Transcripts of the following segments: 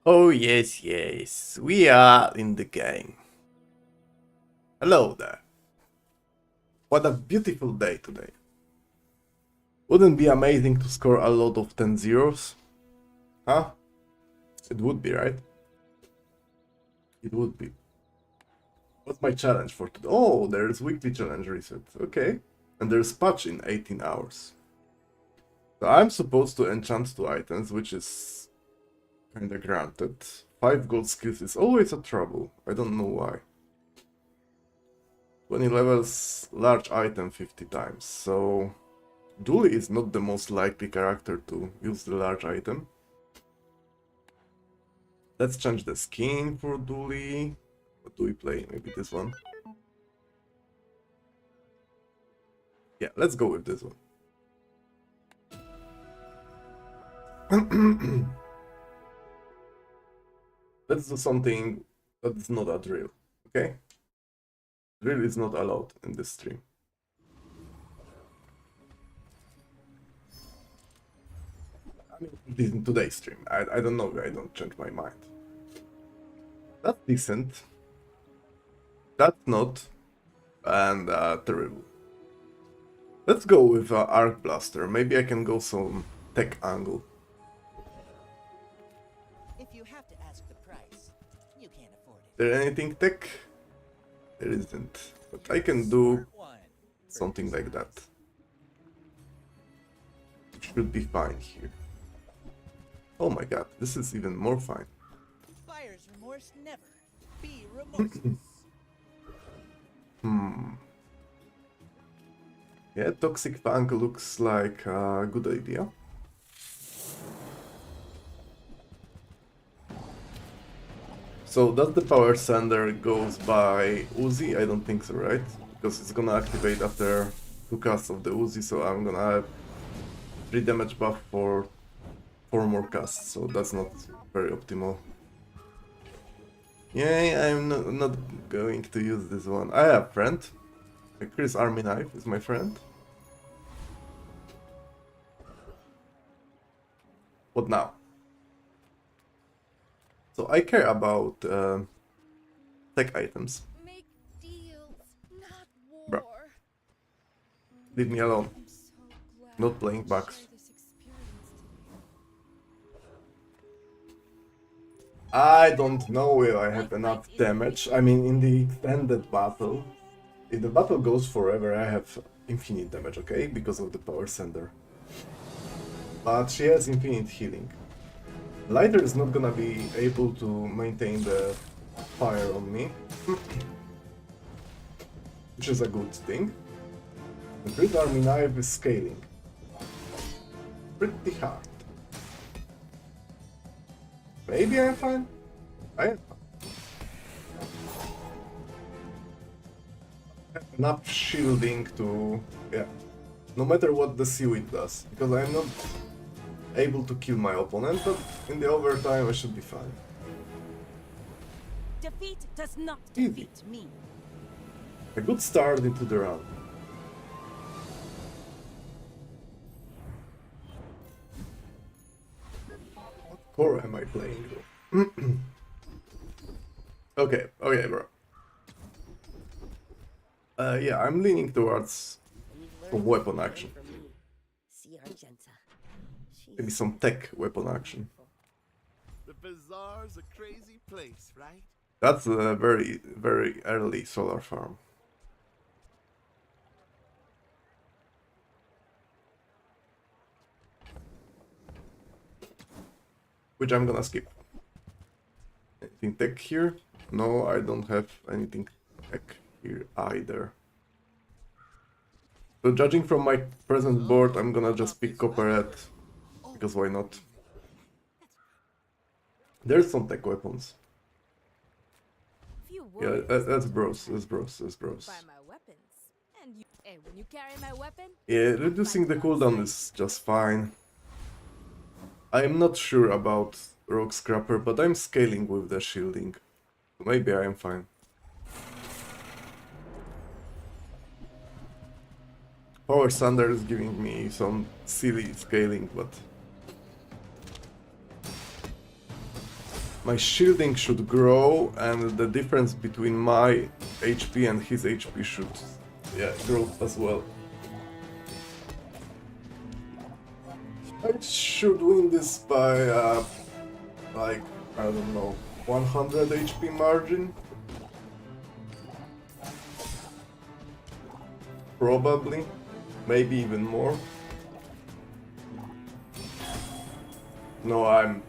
Oh yes, yes, we are in the game. Hello there. What a beautiful day today. Wouldn't it be amazing to score a lot of 10 zeros? Huh? It would be, right? It would be. What's my challenge for today? Oh, there's weekly challenge reset. Okay. And there's patch in 18 hours. So I'm supposed to enchant 2 items, which is kinda granted. 5 gold skills is always a trouble. I don't know why. 20 levels, large item 50 times, so Dooley is not the most likely character to use the large item. Let's change the skin for Dooley. What do we play? Maybe this one? Yeah, let's go with this one. Let's do something that's not a drill, okay? Drill is not allowed in this stream. I mean, this in today's stream. I don't know, I don't change my mind. That's decent. That's not. And terrible. Let's go with Arc Blaster. Maybe I can go some tech angle. If you have to ask the price, you can't afford it. There anything tech? There isn't. But I can do something like that. It should be fine here. Oh my god, this is even more fine. Buyer's remorse never. Be remorseless. Yeah, Toxic Fang looks like a good idea. So does the power sender goes by Uzi? I don't think so, right? Because it's gonna activate after 2 casts of the Uzi, so I'm gonna have 3 damage buff for 4 more casts, so that's not very optimal. Yeah, I'm not going to use this one. I have a friend. Chris Army Knife is my friend. What now? So I care about tech items. Make deals, not war. Bruh. Leave me alone. I'm so glad Not playing you bugs. share this experience today. I don't know if I have enough damage. I mean, in the extended battle, if the battle goes forever, I have infinite damage, okay? Because of the power sender. But she has infinite healing. Lighter is not gonna be able to maintain the fire on me. Which is a good thing. The Great Army Knife is scaling. Pretty hard. Maybe I'm fine? I am fine. I have enough shielding to... yeah. No matter what the seaweed does. Because I'm not able to kill my opponent, but in the overtime I should be fine. Defeat does not Easy. defeat me. A good start into the round. What core am I playing though? Okay, bro. Yeah, I'm leaning towards some weapon action. See Argenta. Maybe some tech weapon action. The bazaar's a crazy place, right? That's a very, very early solar farm. Which I'm gonna skip. Anything tech here? No, I don't have anything tech here either. So judging from my present board, I'm gonna just pick Copperhead. Because why not? There's some tech weapons. Few Yeah, warriors that's don't bros, have that's bros, that's bros. Buy my weapons, and you. Hey, when you carry my weapon, Yeah, reducing the cooldown is just fine. I'm not sure about Rogue Scrapper, but I'm scaling with the shielding. Maybe I am fine. Power Thunder is giving me some silly scaling, but my shielding should grow, and the difference between my HP and his HP should, yeah, grow as well. I should win this by, like, I don't know, 100 HP margin? Probably. Maybe even more. No, I'm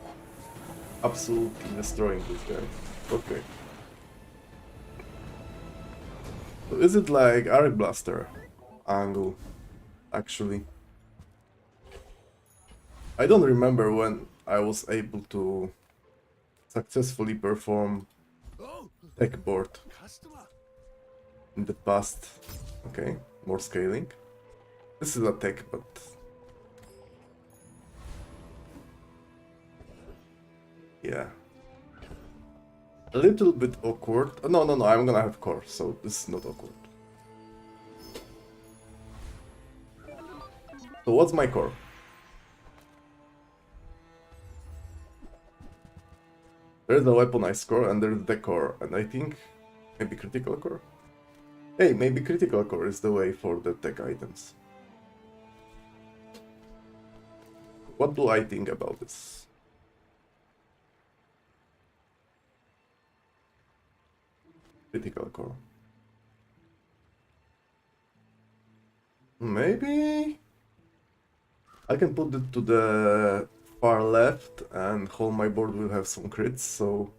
absolutely destroying this guy. Okay. So is it like Arc Blaster angle, actually? I don't remember when I was able to successfully perform Oh, tech board customer. in the past. Okay, more scaling. This is a tech, but yeah, a little bit awkward. No, I'm gonna have core, so this is not awkward. So what's my core? There's a weaponized core and there's the core, and I think maybe critical core? Hey, maybe critical core is the way for the tech items. What do I think about this? Critical core. Maybe I can put it to the far left and whole my board will have some crits, so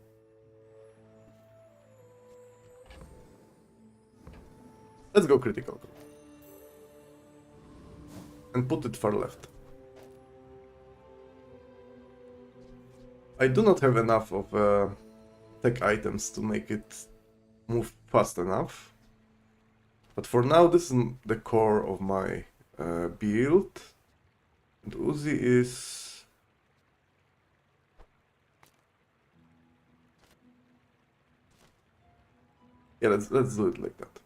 let's go critical core. And put it far left. I do not have enough of tech items to make it move fast enough. But for now, this is the core of my build. And Uzi is... yeah, let's do it like that.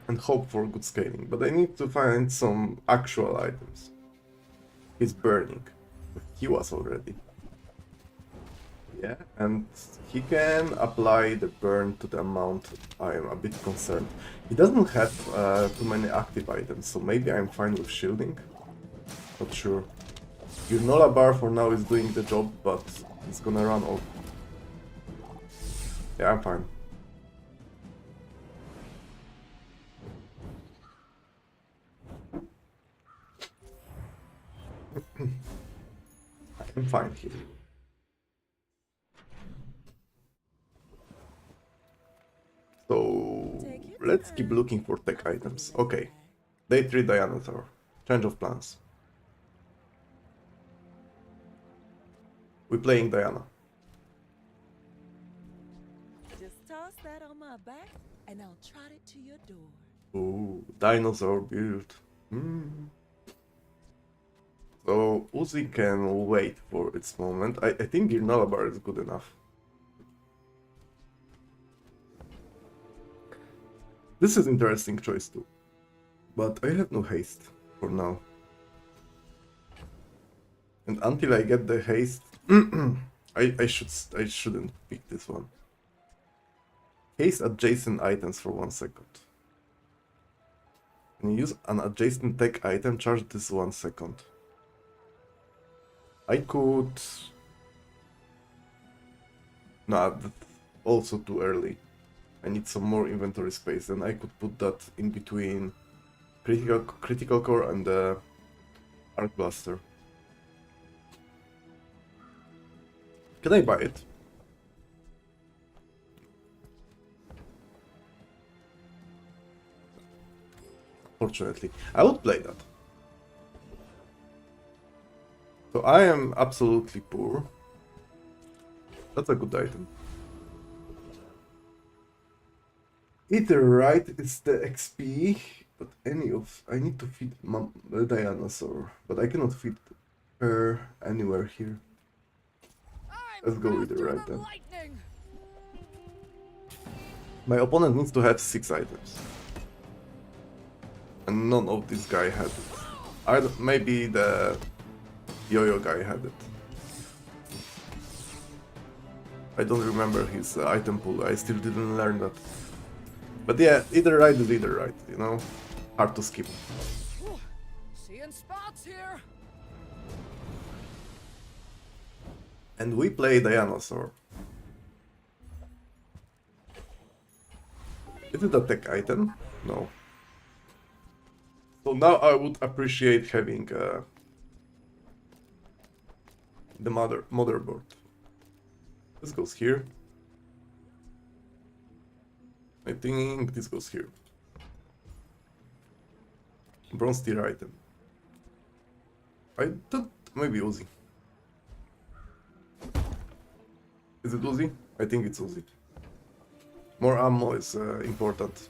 And hope for good scaling. But I need to find some actual items. He's burning. He was already. Yeah, and he can apply the burn to the amount. I am a bit concerned. He doesn't have too many active items, so maybe I'm fine with shielding. Not sure. Your Nola bar for now is doing the job, but it's gonna run off. Yeah, I'm fine. I'm fine here. So let's keep looking for tech items. Okay. Day 3 Dinosaur. Change of plans. We're playing Diana. Just toss that on my back, and I'll trot it to your door. Ooh, dinosaur build. So Uzi can wait for its moment. I think Girnola bar is good enough. This is interesting choice too. But I have no haste for now. And until I get the haste, I shouldn't pick this one. Haste adjacent items for 1 second. When you use an adjacent tech item, charge this 1 second. I could... nah, that's also too early. I need some more inventory space, and I could put that in between critical core and the Arc Blaster. Can I buy it? Fortunately, I would play that. So I am absolutely poor. That's a good item. Either right is the XP, but any of... I need to feed the Dinosaur, but I cannot feed her anywhere here. Let's go with the right then. My opponent needs to have 6 items. And none of this guy had it. Maybe the Yo-Yo guy had it. I don't remember his item pool. I still didn't learn that. But yeah, either right is either right, you know? Hard to skip. Seeing spots here. And we play Dinosaur. Is it a tech item? No. So now I would appreciate having the motherboard. This goes here. I think this goes here. Bronze tier item. I don't... maybe Uzi. Is it Uzi? I think it's Uzi. More ammo is important.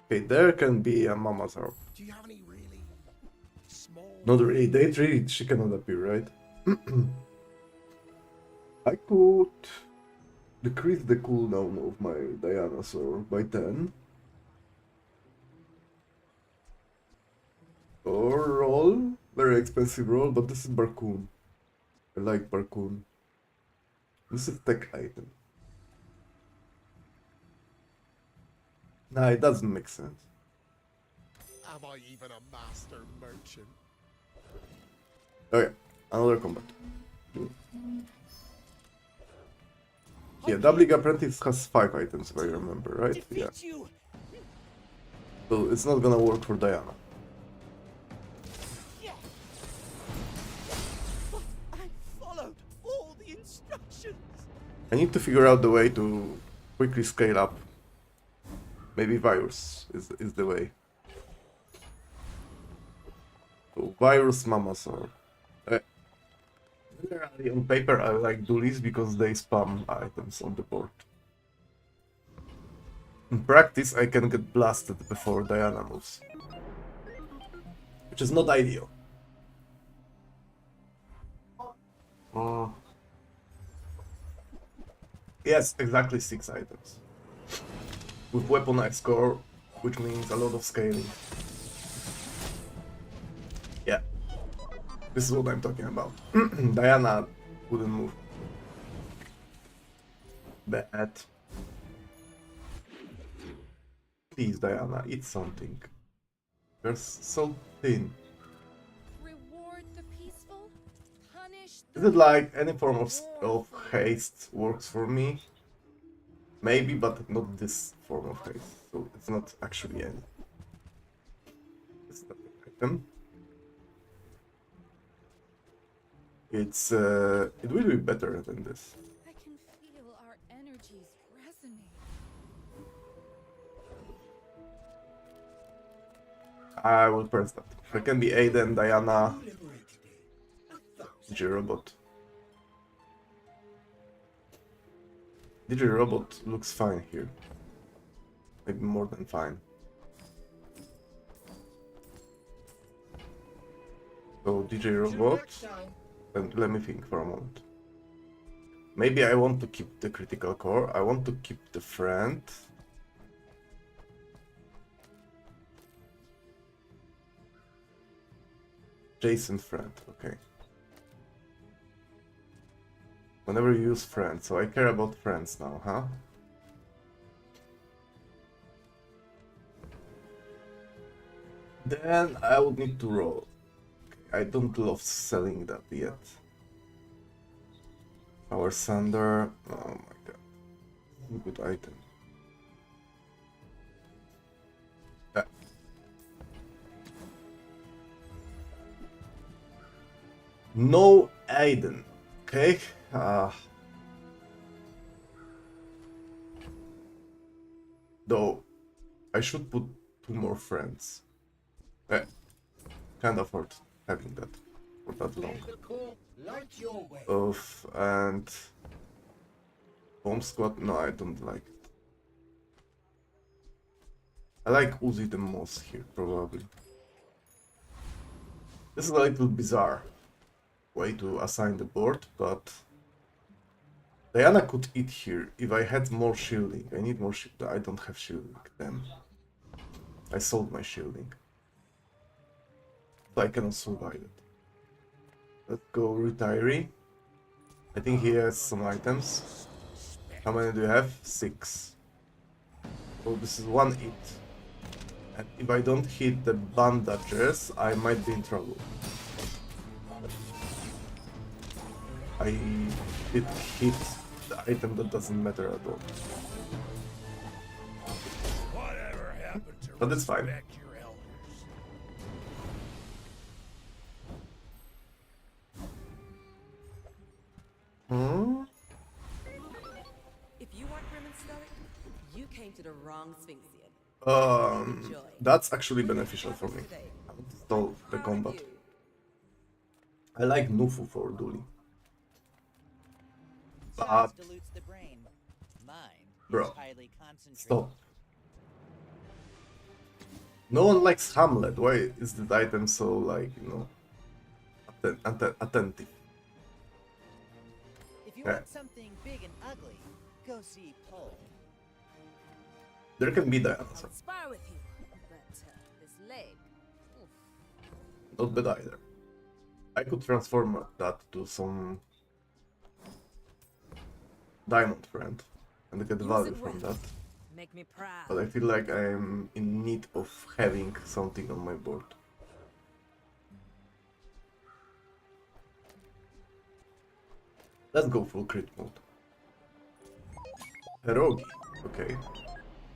Okay, there can be a Mama's Harp. Do you have any really small? Not really. Day 3, she cannot appear, right? I could decrease the cooldown of my Dinosaur by 10. Or roll. Very expensive roll, but this is Barcoon. I like Barcoon. This is tech item. Nah, it doesn't make sense. Am I even a master merchant? Okay, another combat. Yeah, Doubling Apprentice has 5 items if I remember, right? Yeah. So it's not gonna work for Diana. I followed all the instructions. I need to figure out the way to quickly scale up. Maybe Virus is the way. So Virus Mamasaur. Generally on paper I like dualies because they spam items on the board. In practice I can get blasted before Diana moves. Which is not ideal. Yes, exactly 6 items. With weaponized core, which means a lot of scaling. Yeah. This is what I'm talking about. Diana wouldn't move. Bad. Please, Diana, eat something. You're so thin. Reward the peaceful, punish Is it like any form of haste works for me? Maybe, but not this form of haste. So it's not actually any. It's the item. It will be better than this. I can feel our energies resonate. I will press that. There can be Aiden, Diana, DJ Robot. DJ Robot looks fine here. Maybe more than fine. So DJ Robot. And let me think for a moment. Maybe I want to keep the critical core. I want to keep the friend. Jason friend, okay. Whenever you use friends, so I care about friends now, huh? Then I would need to roll. I don't love selling that yet. Power Sander, oh my god. Good item. Yeah. No Aiden, okay? Though, I should put 2 more friends. Can't afford having that for that long. And Bomb Squad, no, I don't like it. I like Uzi the most here, probably. This is a little bizarre way to assign the board, but Diana could eat here if I had more shielding. I need more shielding. I don't have shielding, damn. I sold my shielding. So I cannot survive it. Let's go retiree. I think he has some items. How many do you have? 6. So this is 1 hit. And if I don't hit the bandages, I might be in trouble. I did hit the item that doesn't matter at all. Whatever happened to But it's fine. respect your elders? Hmm? If you weren't grim and stoic, you came to the wrong Sphinxian. That's actually beneficial for me. I want to stall the combat. I like Nufu for dueling. Size But dilutes the brain. Mine Bro, is highly concentrated. stop. No one likes Hamlet. Why is this item so, like, you know, attentive? If you Yeah. want something big and ugly, go see Pole. There can be the I'll answer. spar with you, but this leg. Oof. Not bad either. I could transform that to some diamond friend and get Use value it from well. that. Make me proud. But I feel like I'm in need of having something on my board. Let's go full crit mode. Pierogi, okay.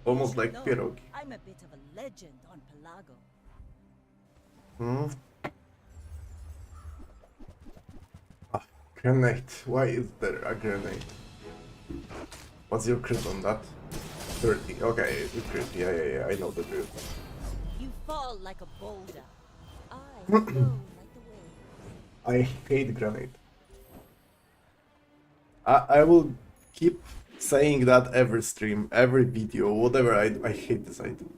Almost like No, pierogi. I'm a bit of a legend on Pelago. Hmm? Ah, grenade. Why is there a grenade? What's your crit on that? 30. Okay, the crit. Yeah, I know the drill. You fall like a boulder. I flow like the wind. I hate grenade. I will keep saying that every stream, every video, whatever. I hate this item.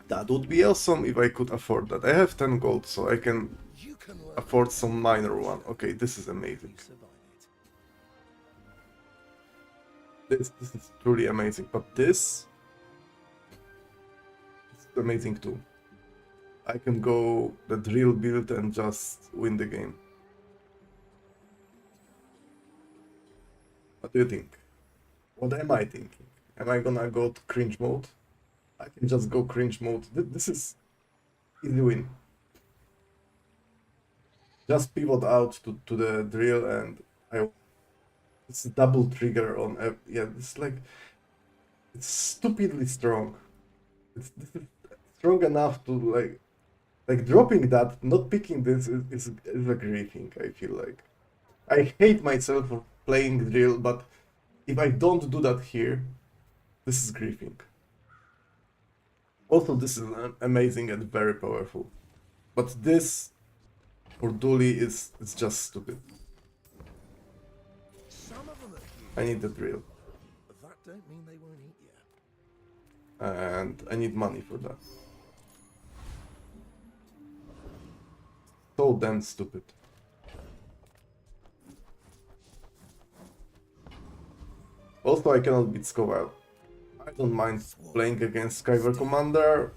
That would be awesome if I could afford that. I have 10 gold, so I can You can learn afford some minor one. Okay, this is amazing. survive it. This is truly amazing. But this is amazing too. I can go the drill build and just win the game. What do you think? What am I thinking? Am I gonna go to cringe mode? I can just go cringe mode. This is easy win. Just pivot out to the drill and it's a double trigger on yeah, it's like it's stupidly strong. This is strong enough to like dropping that, not picking this is a griefing, I feel like. I hate myself for playing drill, but if I don't do that here, this is griefing. Also, this is amazing and very powerful. But this, for Dooley, is just stupid. Some of them are cute, I need the drill. but that don't mean they won't eat you. And I need money for that. So damn stupid. Also, I cannot beat Scoville. I don't mind playing against Skyver Commander.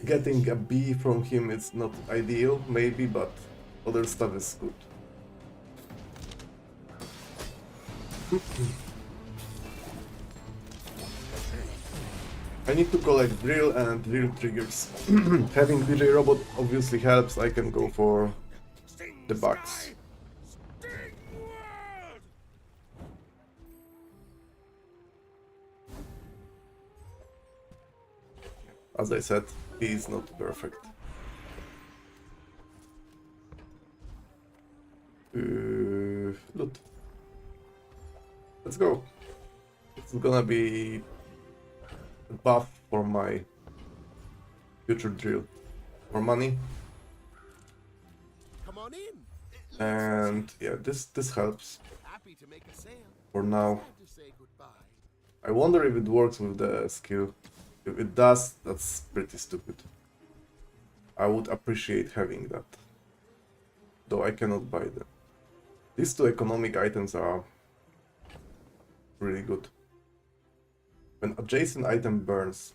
Getting a B from him is not ideal, maybe, but other stuff is good. I need to collect drill and drill triggers. Having DJ Robot obviously helps. I can go for the bugs. As I said, he is not perfect. Loot. Let's go. It's gonna be a buff for my future drill. More money. Come on in. It looks And yeah, this helps happy to make a sale. for now. Sad to say goodbye. I wonder if it works with the skill. If it does, that's pretty stupid. I would appreciate having that. Though I cannot buy them. These two economic items are really good. When adjacent item burns,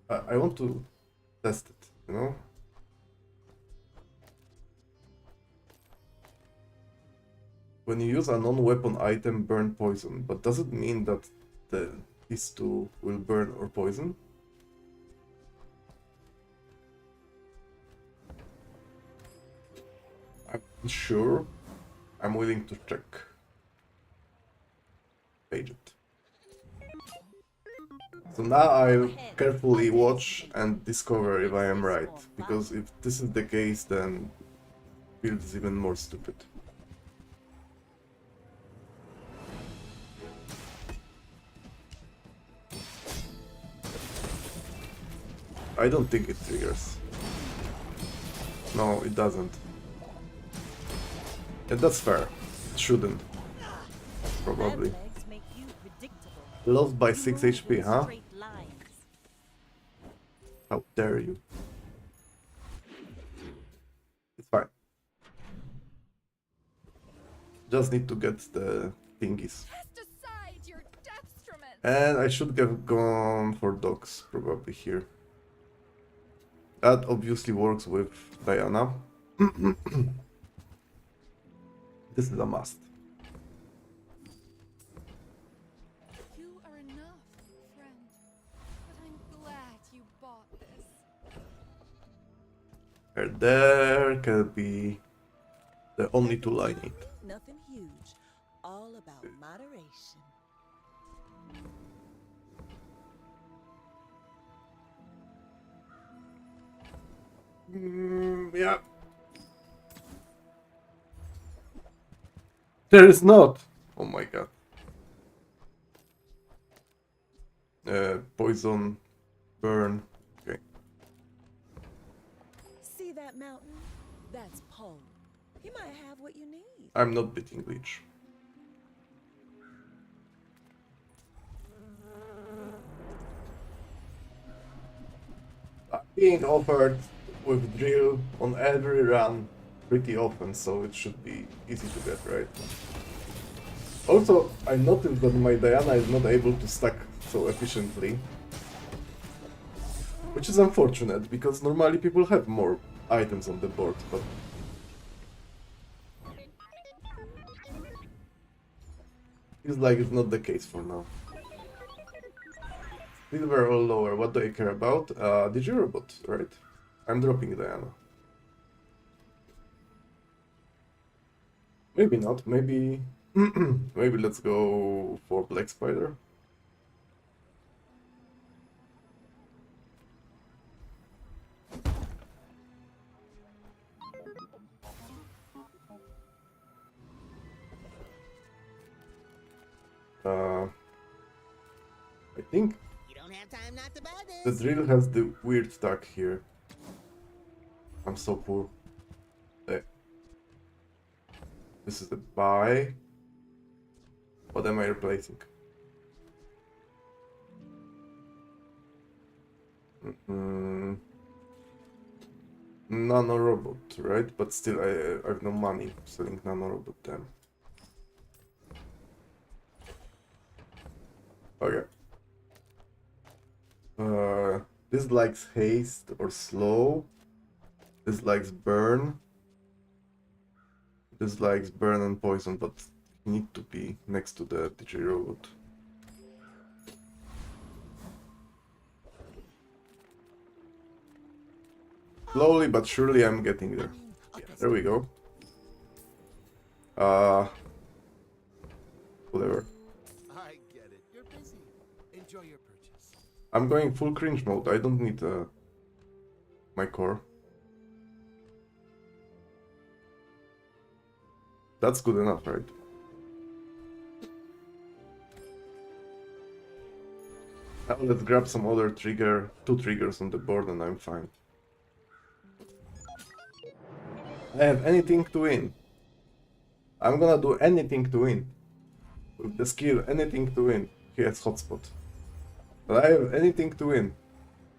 I want to test it, you know? When you use a non-weapon item, burn poison. But does it mean that these two will burn or poison? I'm not sure. I'm willing to check. Page it. So now I'll carefully watch and discover if I am right. Because if this is the case, then build is even more stupid. I don't think it triggers. No, it doesn't. And that's fair. It shouldn't. Probably. Legs make you predictable. Lost by You 6 move HP, in huh? straight lines. How dare you? It's fine. Just need to get the thingies. Cast aside your deathstruments. And I should have gone for dogs, probably here. That obviously works with Diana. This is a must. You are enough, friend. But I'm glad you bought this. And there can be the only tool I need. Nothing huge. All about moderation. Yeah. There is not. Oh my god. Poison, burn. Okay. See that mountain? That's Poe. He might have what you need. I'm not beating Leech. Being offered with drill on every run pretty often, so it should be easy to get right. Also, I noticed that my Diana is not able to stack so efficiently. Which is unfortunate, because normally people have more items on the board, but... Feels like it's not the case for now. Silver or lower, what do I care about? Digirobot, right? I'm dropping Diana. Maybe not, maybe... maybe let's go for Black Spider. I think You don't have time not to buy the this. drill has the weird stack here. I'm so poor. Eh. This is the buy. What am I replacing? Nano robot, right? But still, I have no money selling nano robot then. Okay. This likes haste or slow. This likes burn. This likes burn and poison, but need to be next to the DJ robot. Slowly but surely I'm getting there. Yeah, there we go. Whatever. I get it. You're busy. Enjoy your purchase. I'm going full cringe mode. I don't need my core. That's good enough, right? Now let's grab some other trigger, 2 triggers on the board and I'm fine. I have anything to win. I'm gonna do anything to win. With the skill, anything to win. He has hotspot. But I have anything to win.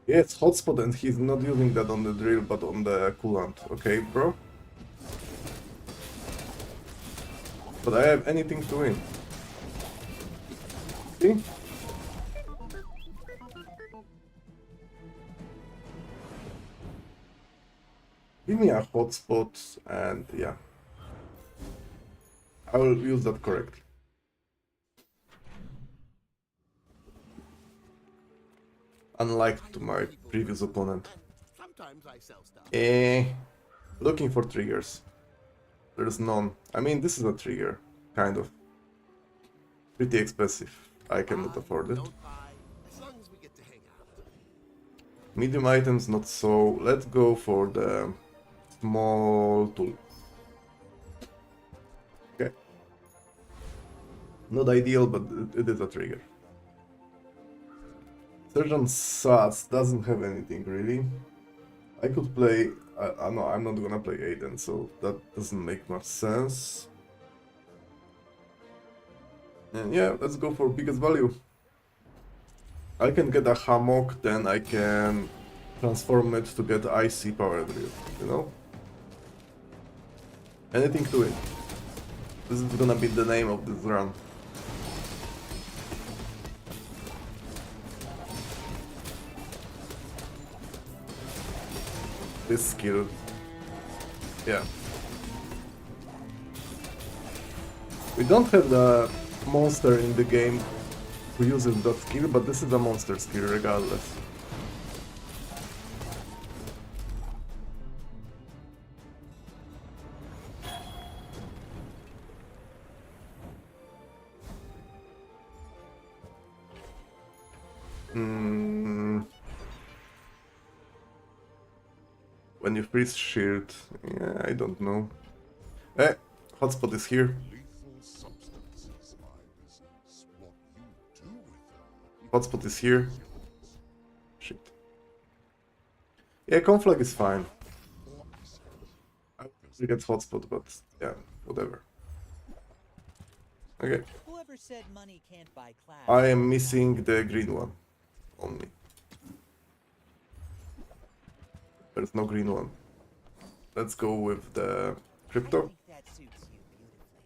He has hotspot and he's not using that on the drill but on the coolant. Okay, bro? But I have anything to win. See? Give me a hotspot and yeah. I will use that correctly. Unlike to my previous opponent. Sometimes I sell stuff. Looking for triggers. There's none. I mean, this is a trigger, kind of. Pretty expensive. I cannot afford it. Don't buy, as long as we get to hang out. Medium items, not so. Let's go for the small tool. Okay. Not ideal, but it is a trigger. Sergeant Sass doesn't have anything really. I could play. No, I'm not gonna play Aiden, so that doesn't make much sense. And yeah, let's go for biggest value. I can get a hammock, then I can transform it to get icy power drill, you know? Anything to it. This is gonna be the name of this run. This skill. Yeah. We don't have the monster in the game who uses that skill, but this is a monster skill regardless. When you freeze shield, yeah, I don't know. Eh, hotspot is here. Lethal substance is my business. What you do with them. Hotspot is here. Shit. Yeah, conflag is fine. I will get hotspot, but yeah, whatever. Okay. Whoever said money can't buy class? I am missing the green one. Only. There's no green one. Let's go with the I crypto. think that suits you beautifully.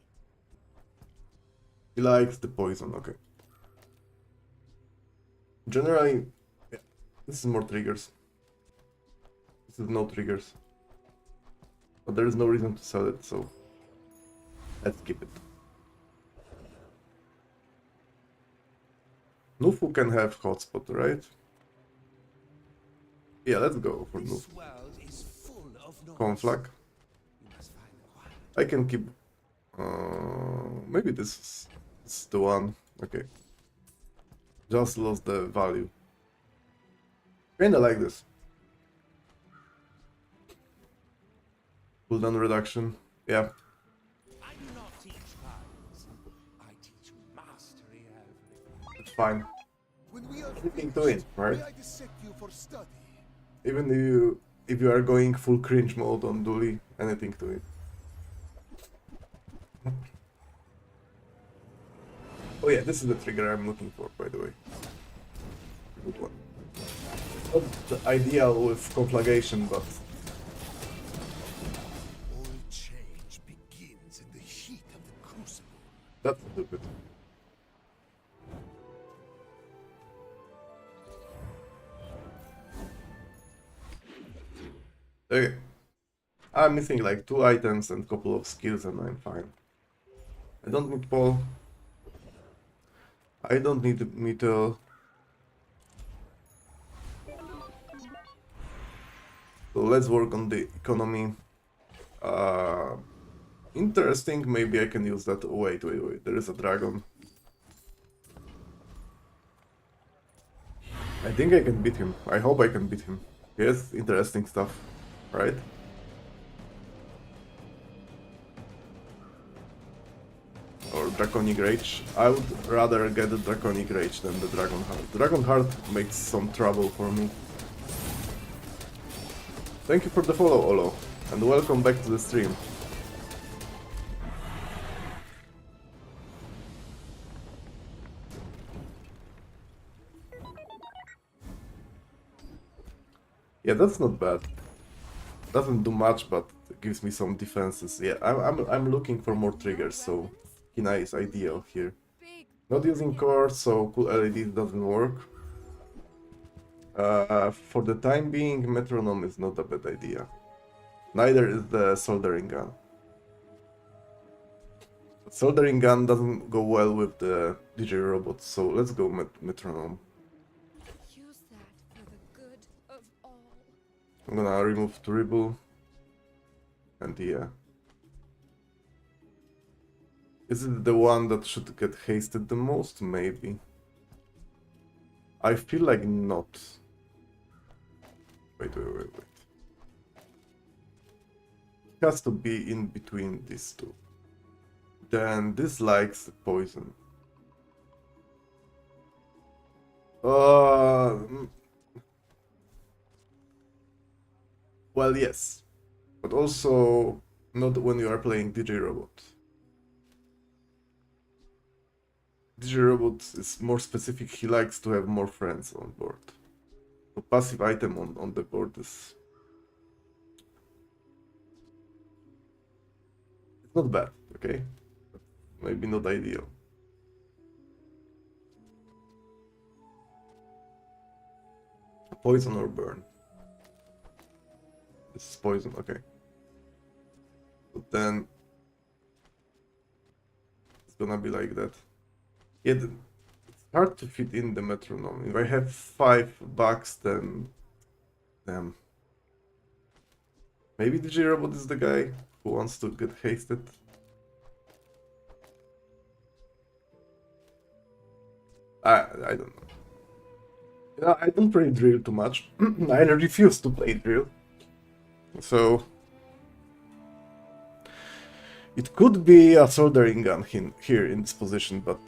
He likes the poison, okay. Generally, yeah, this is more triggers. This is no triggers. But there is no reason to sell it, so let's keep it. Nufu can have hotspot, right? Yeah, let's go for Nufu. This world is full of noise. Conflag. You must find the quiet. I can keep. Maybe this is the one. Okay. Just lost the value. Kinda like this. Cooldown reduction. Yeah. I do not teach violence. I teach mastery of It's fine. When we are Anything to it, right? may I dissect you for study? Even if you are going full cringe mode on Dooley, anything to it. Oh yeah, this is the trigger I'm looking for, by the way. Good one. Not the ideal with conflagration, but All change begins in the heat of the crucible. that's stupid. Okay. I'm missing like 2 items and couple of skills and I'm fine. I don't need Paul. I don't need metal. So let's work on the economy. Interesting, maybe I can use that. Wait, there is a dragon. I think I can beat him. I hope I can beat him. Yes, interesting stuff, right? Or Draconic Rage. I would rather get the Draconic Rage than the Dragon Heart. Dragon Heart makes some trouble for me. Thank you for the follow, Olo, and welcome back to the stream. Yeah, that's not bad. Doesn't do much, but gives me some defenses. Yeah, I'm looking for more triggers, so Kina is ideal here. Big Not using core, so cool LEDs doesn't work. For the time being, metronome is not a bad idea. Neither is the soldering gun. Soldering gun doesn't go well with the DJ robot, so let's go metronome. Use that for the good of all. I'm gonna remove Dribble. And yeah. Is it the one that should get hasted the most? Maybe. I feel like not. Wait. It has to be in between these two. Then dislikes poison. Well, yes. But also not when you are playing DJ Robot. DJ Robot is more specific, he likes to have more friends on board. A passive item on the board is... It's not bad, okay? Maybe not ideal. Poison or burn? This is poison, okay. But then... It's gonna be like that. Yeah, it's hard to fit in the metronome. If I have $5, then... Damn. Maybe DJ Robot is the guy who wants to get hasted. I don't know. You know, I don't play drill too much. I refuse to play drill. So... It could be a soldering gun here in this position, but...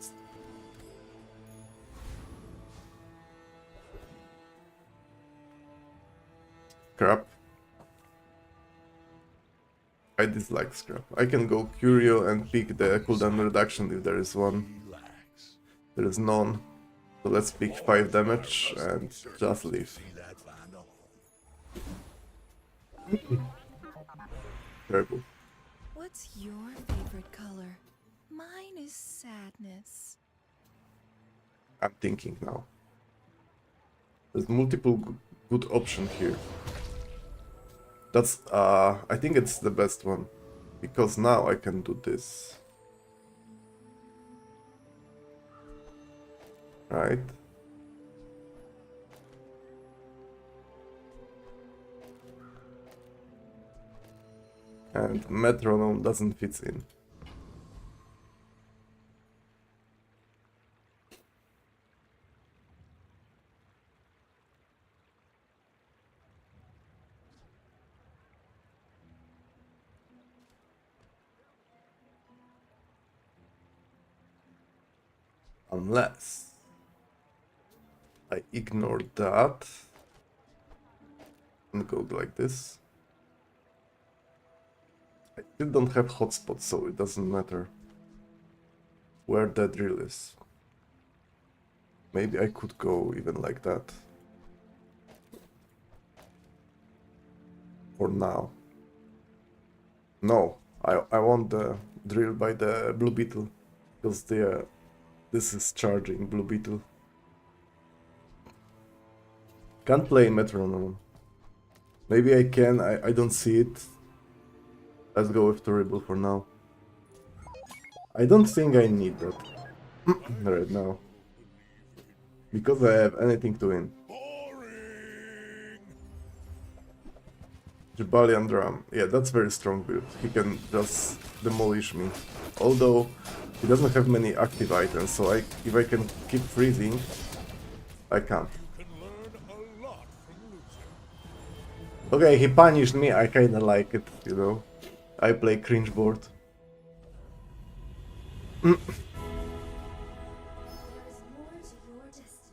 Scrap. I dislike scrap. I can go Curio and pick the cooldown reduction if there is one. Relax. There is none. So let's pick 5 damage and just leave. See that, Vanghern? Terrible. What's your favorite color? Mine is sadness. I'm thinking now. There's multiple good options here. That's, I think it's the best one. Because now I can do this. Right? And metronome doesn't fit in. Unless I ignore that and go like this. I still don't have hotspots, so it doesn't matter where that drill is. Maybe I could go even like that. For now. No, I want the drill by the Blue Beetle, because this is charging Blue Beetle. Can't play metronome. Maybe I can, I don't see it. Let's go with Terrible for now. I don't think I need that right now. Because I have anything to win. Jabalian Drum. Yeah, that's very strong build. He can just demolish me. Although he doesn't have many active items, so if I can keep freezing, I can't. Okay, he punished me, I kinda like it, you know. I play cringe board.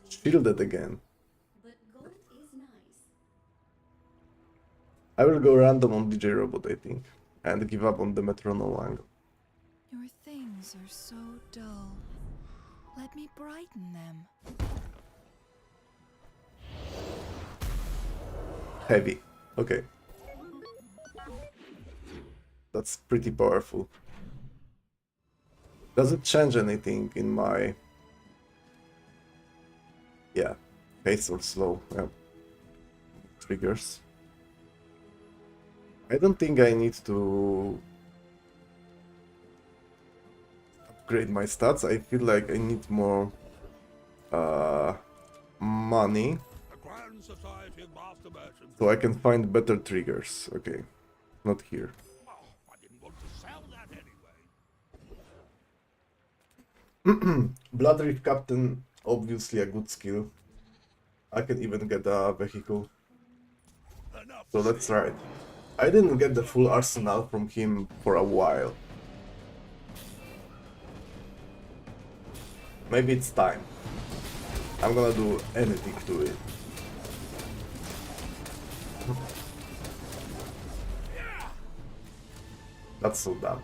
Shielded again. I will go random on DJ Robot, I think, and give up on the metronome angle. Your things are so dull. Let me brighten them. Heavy. Okay. That's pretty powerful. Does it change anything in my... Yeah, pace or slow, yeah. Triggers. I don't think I need to upgrade my stats. I feel like I need more money The Grand Society of Master Merchants. so I can find better triggers. Okay, not here. Oh, I didn't want to sell that anyway. Blood Reef Captain, obviously a good skill. I can even get a vehicle. Enough. So let's try it. I didn't get the full arsenal from him for a while. Maybe it's time. I'm gonna do anything to it. That's so dumb.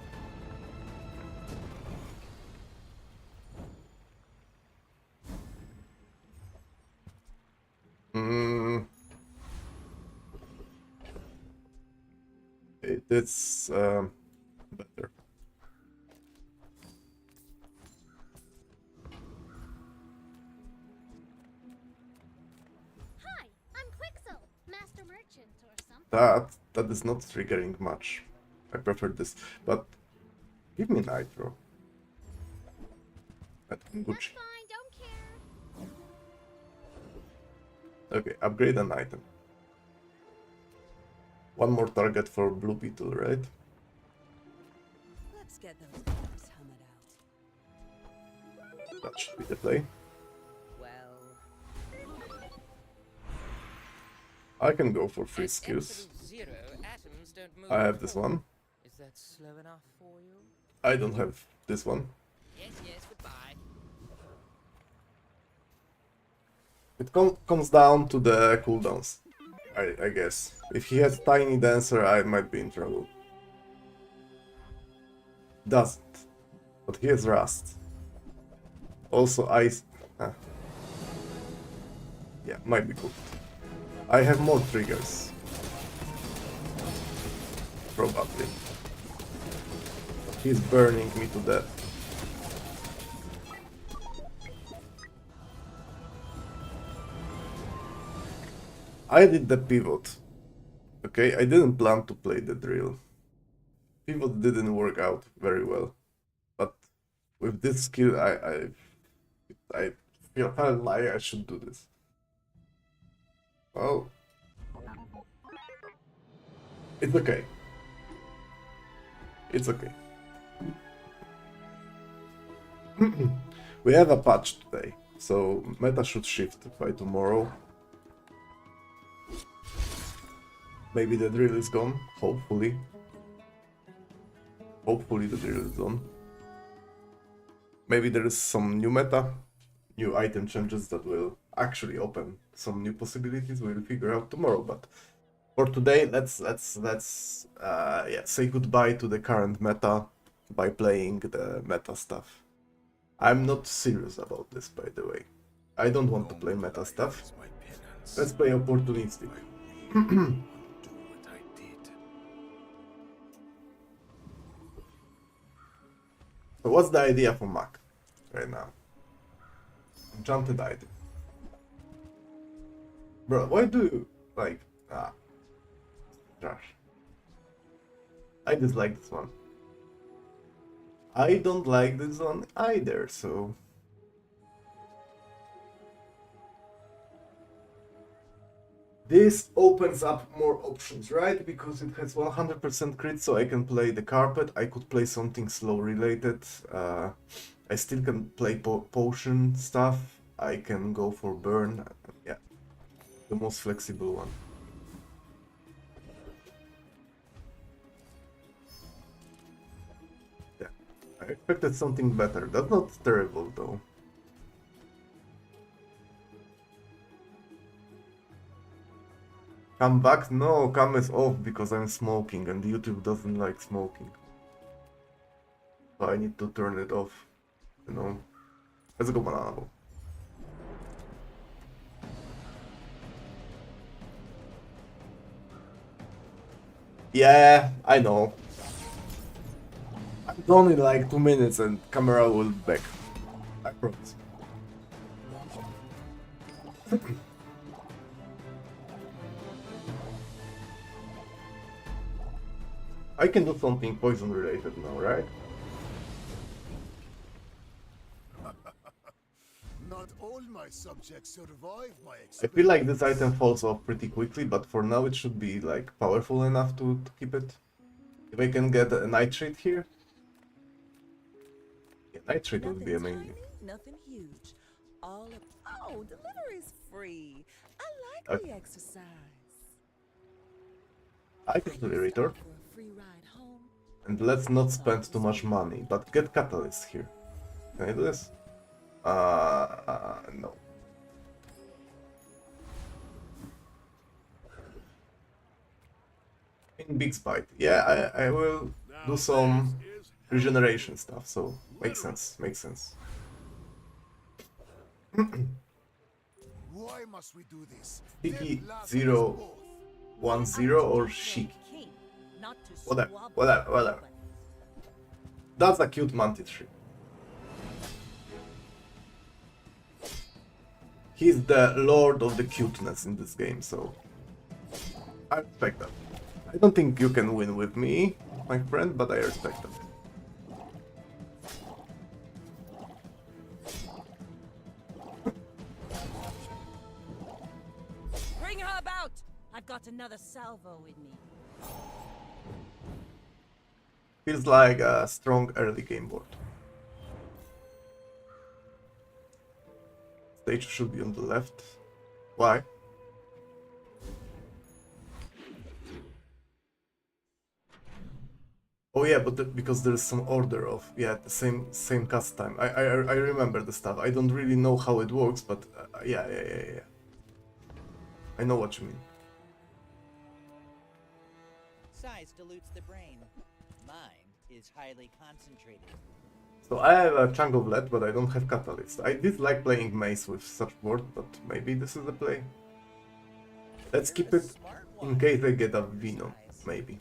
It's better. Hi, I'm Quixel, Master Merchant or something. That is not triggering much. I prefer this, but give me Nitro. That's That's Gucci. fine, don't care. Okay, upgrade an item. One more target for Blue Beetle, right? Let's get those numbers hammered out. That should be the play. Well, I can go for free At skills. absolute zero, atoms don't move I have at this all. one. Is that slow enough for you? I don't have this one. Yes, yes, goodbye. It comes down to the cooldowns, I guess. If he has Tiny Dancer, I might be in trouble. Doesn't. But he has Rust. Also Ice... Yeah, might be cool. I have more triggers. Probably. He's burning me to death. I did the pivot. Okay, I didn't plan to play the drill. Pivot didn't work out very well. But with this skill, I felt like I should do this. Well, it's okay. It's okay. We have a patch today, so meta should shift by tomorrow. Maybe the drill is gone, hopefully. Hopefully the drill is gone. Maybe there is some new meta, new item changes that will actually open some new possibilities. We'll figure out tomorrow, but for today, let's say goodbye to the current meta by playing the meta stuff. I'm not serious about this, by the way. I don't want to play meta stuff. Let's play opportunistic. So what's the idea for Mac right now? Enchanted item. Bro, why do you like trash? I dislike this one. I don't like this one either, so this opens up more options, right? Because it has 100% crit, so I can play the carpet. I could play something slow related. I still can play potion stuff. I can go for burn. Yeah, the most flexible one. Yeah, I expected something better. That's not terrible though. Come back? No, cam is off because I'm smoking and YouTube doesn't like smoking. So I need to turn it off, you know. Let's go banana boat. Yeah, I know. It's only like 2 minutes and camera will be back. I promise. I can do something poison related now, right? All my subjects survive my I feel like experiments. this item falls off pretty quickly, but for now it should be like powerful enough to keep it. If I can get a nitrate here, yeah, nitrate would be Nothing amazing. tiny, nothing huge. All of oh, delivery's free. I like Okay. the exercise. I can do the return, For a free ride home. and let's not spend too much money, but get catalyst here. Can I do this? No. In Big Spite, yeah, I will do some regeneration stuff, so makes sense, makes sense. Why must we do this? Sticky Death laughs at us 0 both. 1 0 or chic. Whatever, whatever, whatever. That's a cute mantis tree. He's the lord of the cuteness in this game, so I respect that. I don't think you can win with me, my friend, but I respect that. Bring her about! I've got another salvo with me. Feels like a strong early game board. Stage should be on the left. Why? Oh yeah, but because there's some order of the same cast time. I remember the stuff. I don't really know how it works, but yeah. I know what you mean. Size dilutes the brain. Mind is highly concentrated. So I have a chunk of lead, but I don't have catalyst. I did like playing maze with such board, but maybe this is the play. Let's keep it in case I get a Venom, maybe.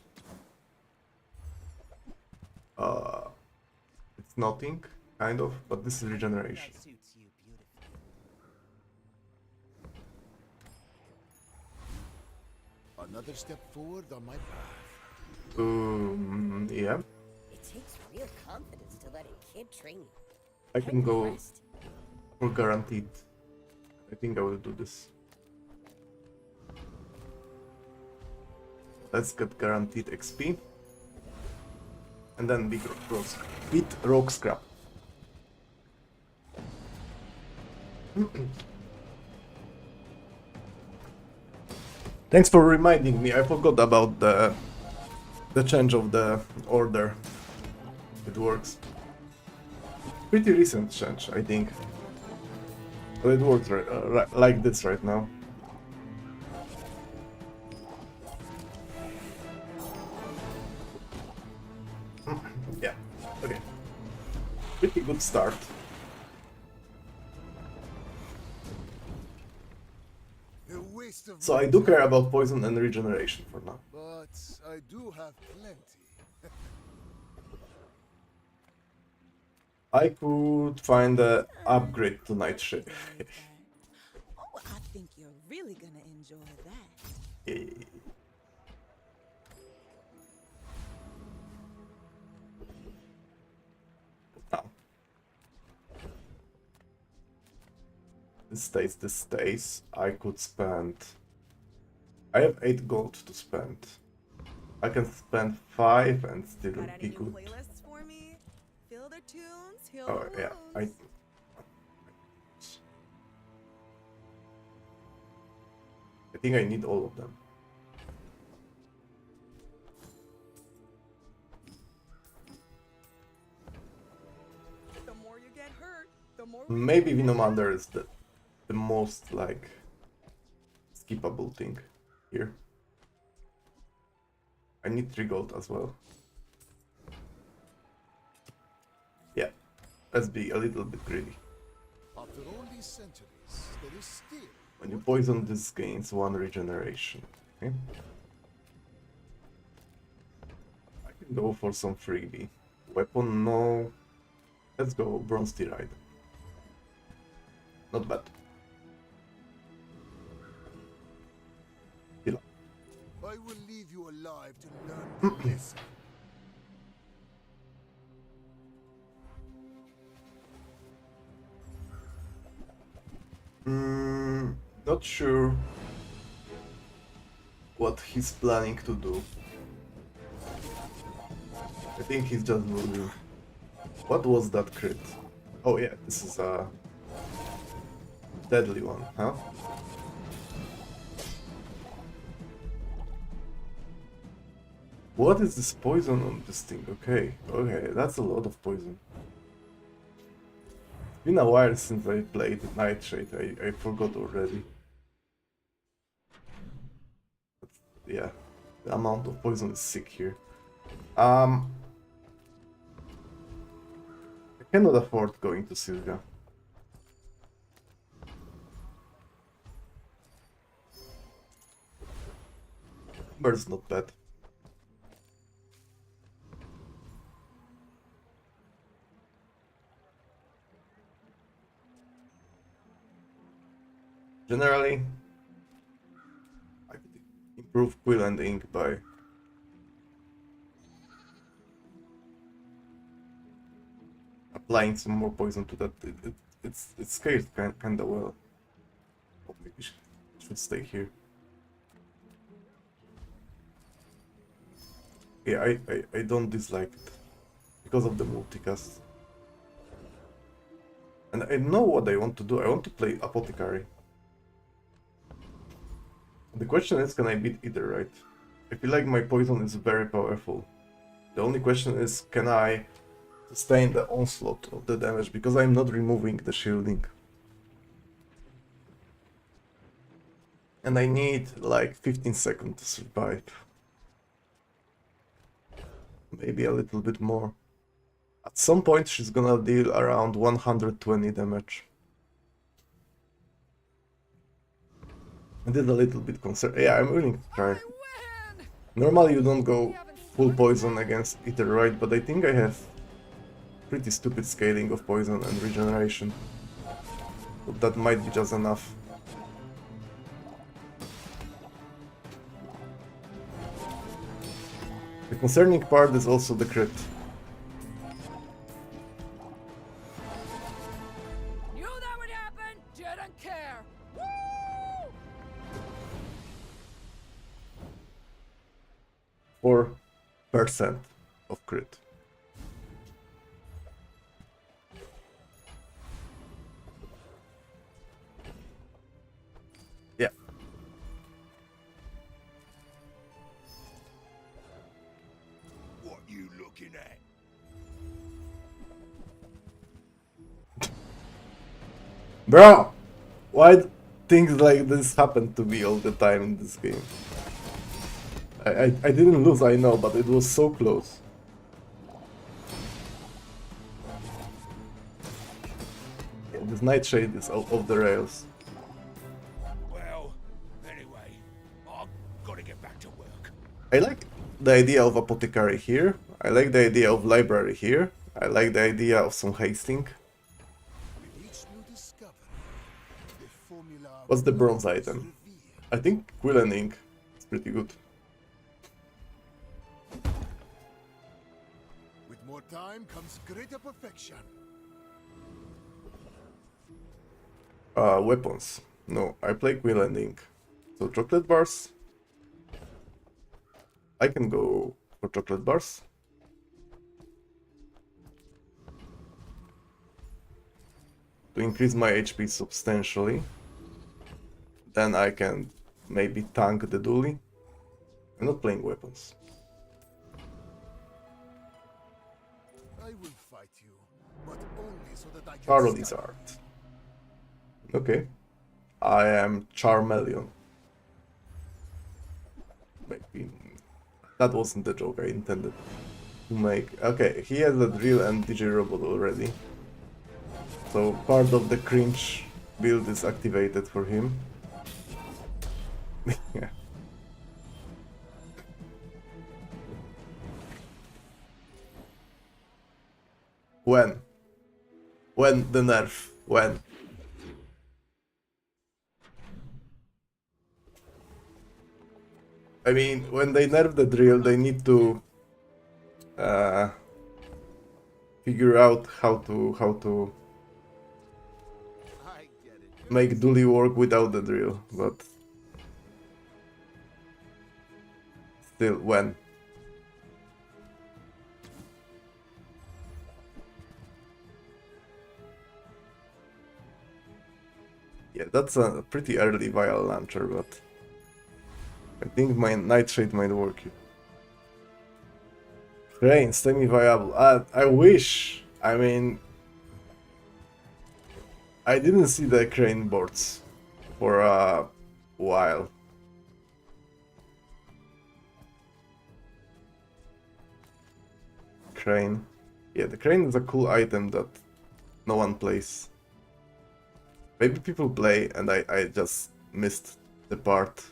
It's nothing, kind of, but this is regeneration. That suits you beautifully. Another step forward on my path. Yeah. It takes real confidence to let a kid train you. I can go for guaranteed. I think I will do this. Let's get guaranteed XP. And then beat rock scrap. Thanks for reminding me. I forgot about the change of the order. It works. Pretty recent change, I think. But it works like this right now. Yeah, okay. Pretty good start. A waste of So my I do care time, about poison and regeneration for now. but I do have plenty. I could find a upgrade to Nightshade. Oh, I think you're really gonna enjoy that. Now. This stays. I could spend... I have 8 gold to spend. I can spend 5 and still Got any be new good. playlists for me? Feel their tunes, heal Oh the yeah, wounds. I think I need all of them. The more you get hurt, the more Maybe Venomander is the most like skippable thing here. I need 3 gold as well. Yeah, let's be a little bit greedy. After all these centuries, there is still When you poison, this gains 1 regeneration. Okay. I can go for some freebie. Weapon, no. Let's go Bronze Tiride. Not bad. Still. I will leave you alive to learn the lesson. not sure what he's planning to do. I think he's just moving. What was that crit? Oh yeah, this is a deadly one, huh? What is this poison on this thing? Okay, okay, that's a lot of poison. It's been a while since I played Nightshade, I forgot already. But yeah, the amount of poison is sick here. I cannot afford going to Sylvia. Bird's not bad. Generally, I could improve Quill and Ink by applying some more poison to that. It scales kinda well. Oh, maybe it should stay here. Yeah, I don't dislike it because of the multicast. And I know what I want to do. I want to play Apothecary. The question is, can I beat either, right? I feel like my poison is very powerful. The only question is, can I sustain the onslaught of the damage, because I'm not removing the shielding. And I need like 15 seconds to survive. Maybe a little bit more. At some point she's gonna deal around 120 damage. I did a little bit concerned. Yeah, I'm willing to try. Normally you don't go full poison against Ether, right? But I think I have pretty stupid scaling of poison and regeneration. But that might be just enough. The concerning part is also the crit. Knew that would happen. Didn't care. 4% of crit. Yeah. What you looking at? Bro! Why things like this happen to me all the time in this game? I didn't lose, I know, but it was so close. Yeah, this Nightshade is off the rails. Well, anyway, I've got to get back to work. I like the idea of Apothecary here. I like the idea of Library here. I like the idea of some hasting. With each new discovery, the formula What's the bronze is item? revealed. I think Quill and Ink is pretty good. With more time comes greater perfection. Weapons. No, I play Quill and Ink. So chocolate bars. I can go for chocolate bars. To increase my HP substantially. Then I can maybe tank the dually. I'm not playing weapons. I will fight you, but only so that I can Charlie's stand. art. Okay. I am Charmeleon. Maybe that wasn't the joke I intended to make. Okay, he has a drill and DJ robot already. So part of the cringe build is activated for him. Yeah. When? When the nerf? When? I mean, when they nerf the drill, they need to figure out how to I get it. make Dooley work without the drill, but still, when? Yeah, that's a pretty early vial launcher, but I think my Nightshade might work. Crane, semi-viable. I wish. I mean, I didn't see the crane boards for a while. Crane. Yeah, the crane is a cool item that no one plays. Maybe people play and I just missed the part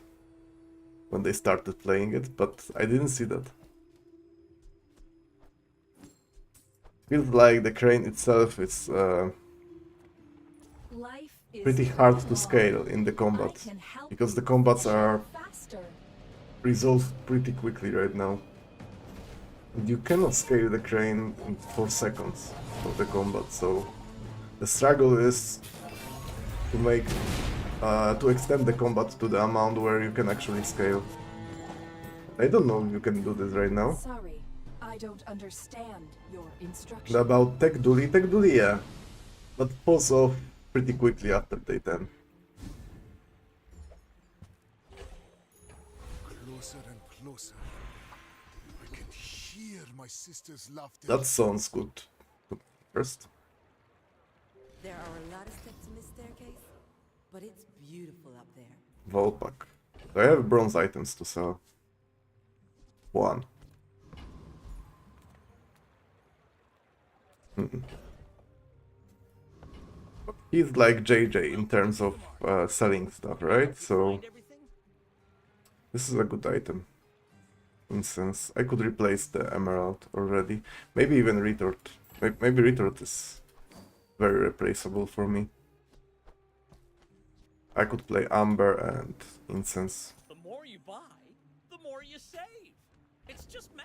when they started playing it, but I didn't see that. Feels like the crane itself is pretty hard to scale in the combat, because the combats are resolved pretty quickly right now. And you cannot scale the crane in 4 seconds of the combat, so the struggle is to make to extend the combat to the amount where you can actually scale. I don't know if you can do this right now. Sorry, I don't understand your instructions. And about Tech Dooley, yeah, but falls off pretty quickly after day 10. Closer and closer. I can hear my sister's laughter. That sounds good. First. There are a lot of steps in this staircase, but it's beautiful up there. Volpack. Do I have bronze items to sell? 1. He's like JJ in terms of selling stuff, right? So this is a good item. Incense. I could replace the emerald already. Maybe even retort. Maybe retort is very replaceable for me. I could play amber and incense. The more you buy, the more you save. It's just math.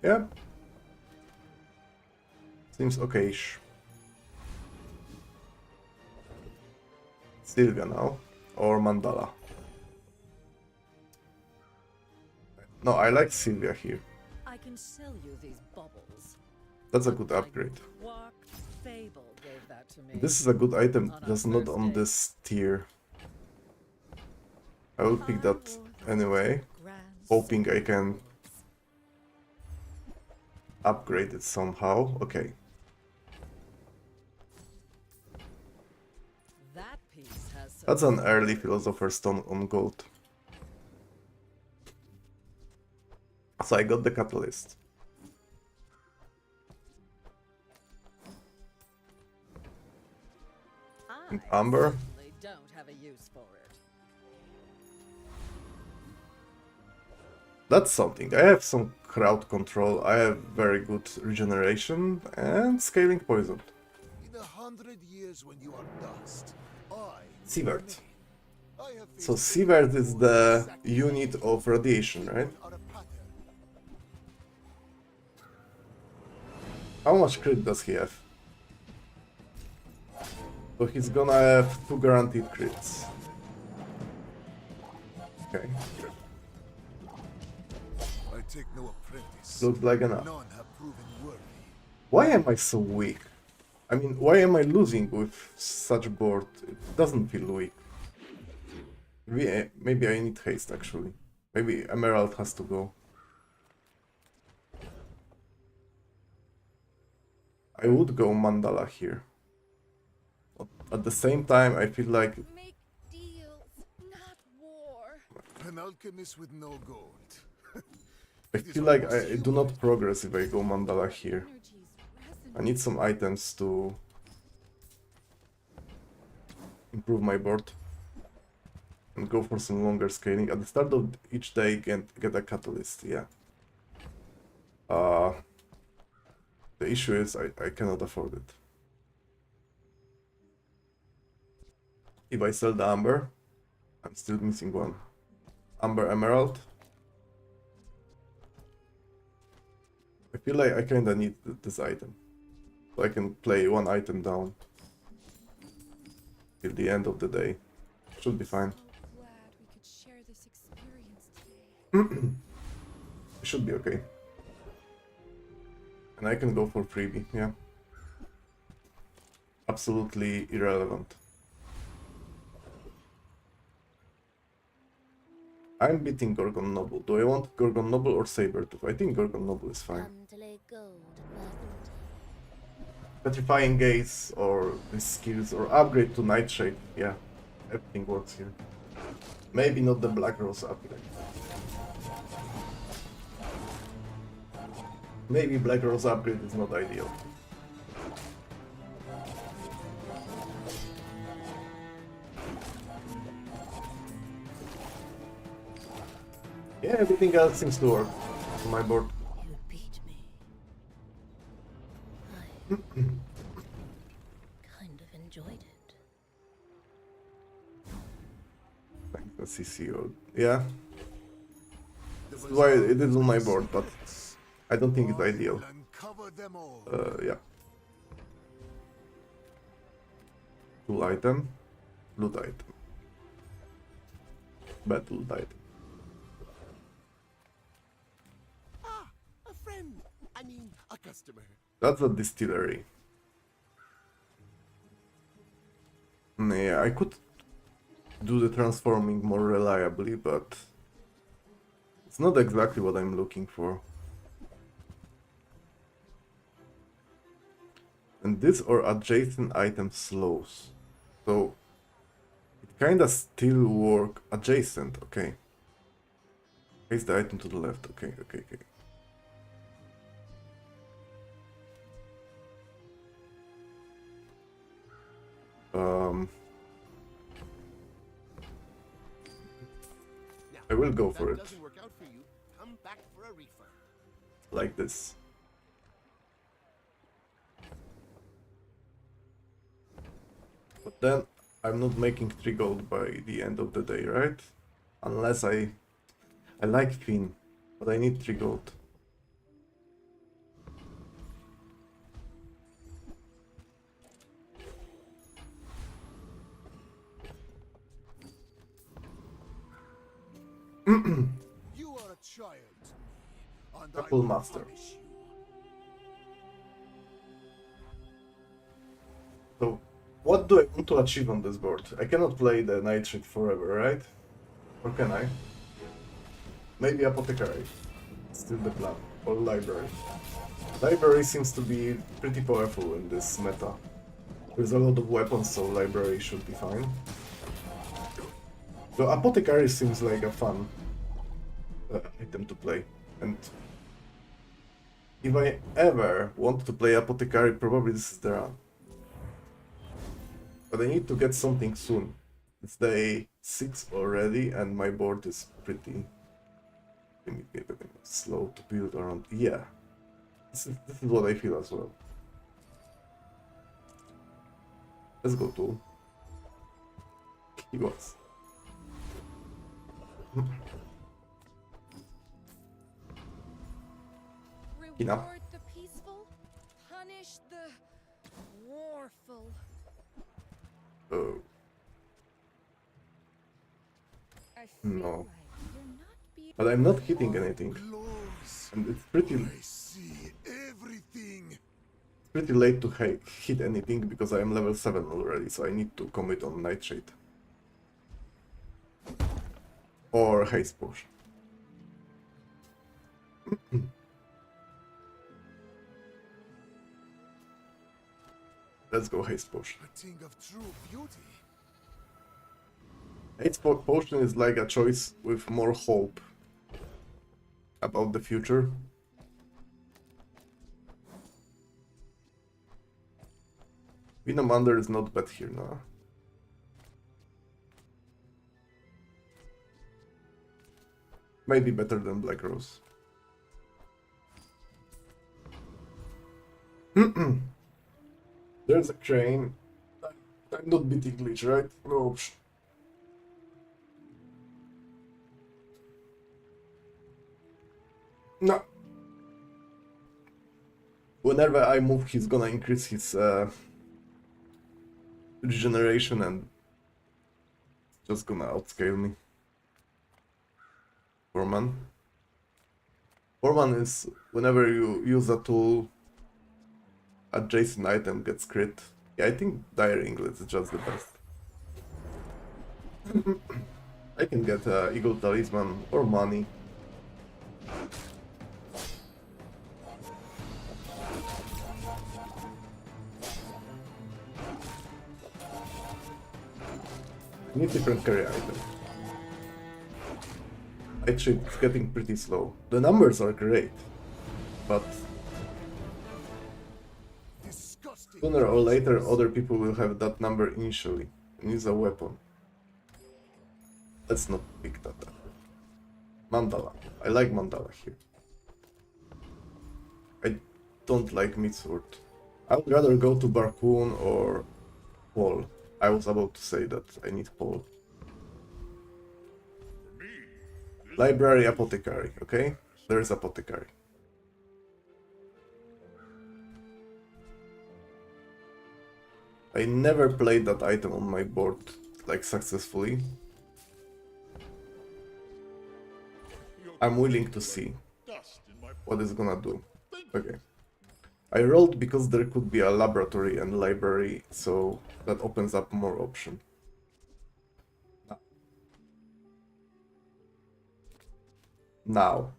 Yeah. Seems okayish. Sylvia now. Or Mandala. No, I like Sylvia here. I can sell you these bubbles. That's a good upgrade. Quark Fable gave that to me. This is a good item, just not on this tier. I will pick that anyway, hoping I can upgrade it somehow. Okay. That piece has some That's an early Philosopher's Stone on gold. So I got the catalyst. And amber. I don't have a use for it. That's something. I have some crowd control, I have very good regeneration, and scaling poison. In 100 years when you are dust, Sievert. So Sievert is the unit of radiation, right? How much crit does he have? So he's gonna have 2 guaranteed crits. Okay. I take no apprentice. Looks like enough. None have proven worthy. Why am I so weak? I mean, why am I losing with such board? It doesn't feel weak. Maybe I need haste actually. Maybe Emerald has to go. I would go Mandala here. But at the same time, I feel like Make deals, not war. An alchemist with no gold. I do not progress if I go Mandala here. I need some items to improve my board and go for some longer scaling. At the start of each day, get a catalyst. Yeah. The issue is I cannot afford it. If I sell the amber, I'm still missing one. Amber emerald. I feel like I kinda need this item. So I can play one item down till the end of the day. Should be fine. So glad we could share this experience today. It should be okay. And I can go for freebie, yeah. Absolutely irrelevant. I'm beating Gorgon Noble. Do I want Gorgon Noble or Sabertooth? I think Gorgon Noble is fine. Come to lay gold, my Petrifying Gaze or the skills or upgrade to Nightshade. Yeah, everything works here. Maybe not the Black Rose upgrade. Maybe Black Rose upgrade is not ideal. Yeah, everything else seems to work on my board. You beat me. I kind of enjoyed it. Like the CCO. Yeah. This is why it is on my board, but I don't think it's ideal. Uncover them all. Yeah. Tool item, loot item. Bad loot item. Ah, a friend. I mean, a customer. That's a distillery. Yeah, I could do the transforming more reliably, but it's not exactly what I'm looking for. And this or adjacent item slows. So it kinda still work adjacent, okay. Place the item to the left, okay. I will go for it. Doesn't work out for you. Come back for a refund. Like this. But then I'm not making 3 gold by the end of the day, right? Unless I like Finn, but I need 3 gold. You are a child to me, and Apple I Master. punish you. So, what do I want to achieve on this board? I cannot play the Nightshade forever, right? Or can I? Maybe Apothecary. Still the plan. Or Library. Library seems to be pretty powerful in this meta. There's a lot of weapons, so Library should be fine. So Apothecary seems like a fun item to play. And if I ever want to play Apothecary, probably this is the run. But I need to get something soon. It's day 6 already, and my board is pretty limited and slow to build around. Yeah, this is what I feel as well. Let's go to keywords. Enough. Reward the peaceful, punish the warful. Oh, I feel no. like you're not being But I'm not hitting anything. Close. And it's pretty I see everything. late to hit anything because I am level 7 already, so I need to commit on Nightshade. Or Haste Potion. Let's go Haste Potion. A thing of true beauty. Haste Potion is like a choice with more hope about the future. Venomander is not bad here now. Maybe better than Black Rose. There's a crane. I'm not beating glitch, right? No option. No. Whenever I move, he's gonna increase his regeneration and just gonna outscale me. Foreman. Foreman is whenever you use a tool, adjacent item gets crit. Yeah, I think Dire Inglet is just the best. I can get Eagle Talisman or money. I need different carry item. Actually, it's getting pretty slow. The numbers are great, but sooner or later other people will have that number initially and use a weapon. Let's not pick that up. Mandala. I like Mandala here. I don't like Mitsword. I would rather go to Barcoon or Paul. I was about to say that I need Paul. Library Apothecary, okay? There is Apothecary. I never played that item on my board, like, successfully. I'm willing to see what it's gonna do. Okay. I rolled because there could be a laboratory and library, so that opens up more option. Now.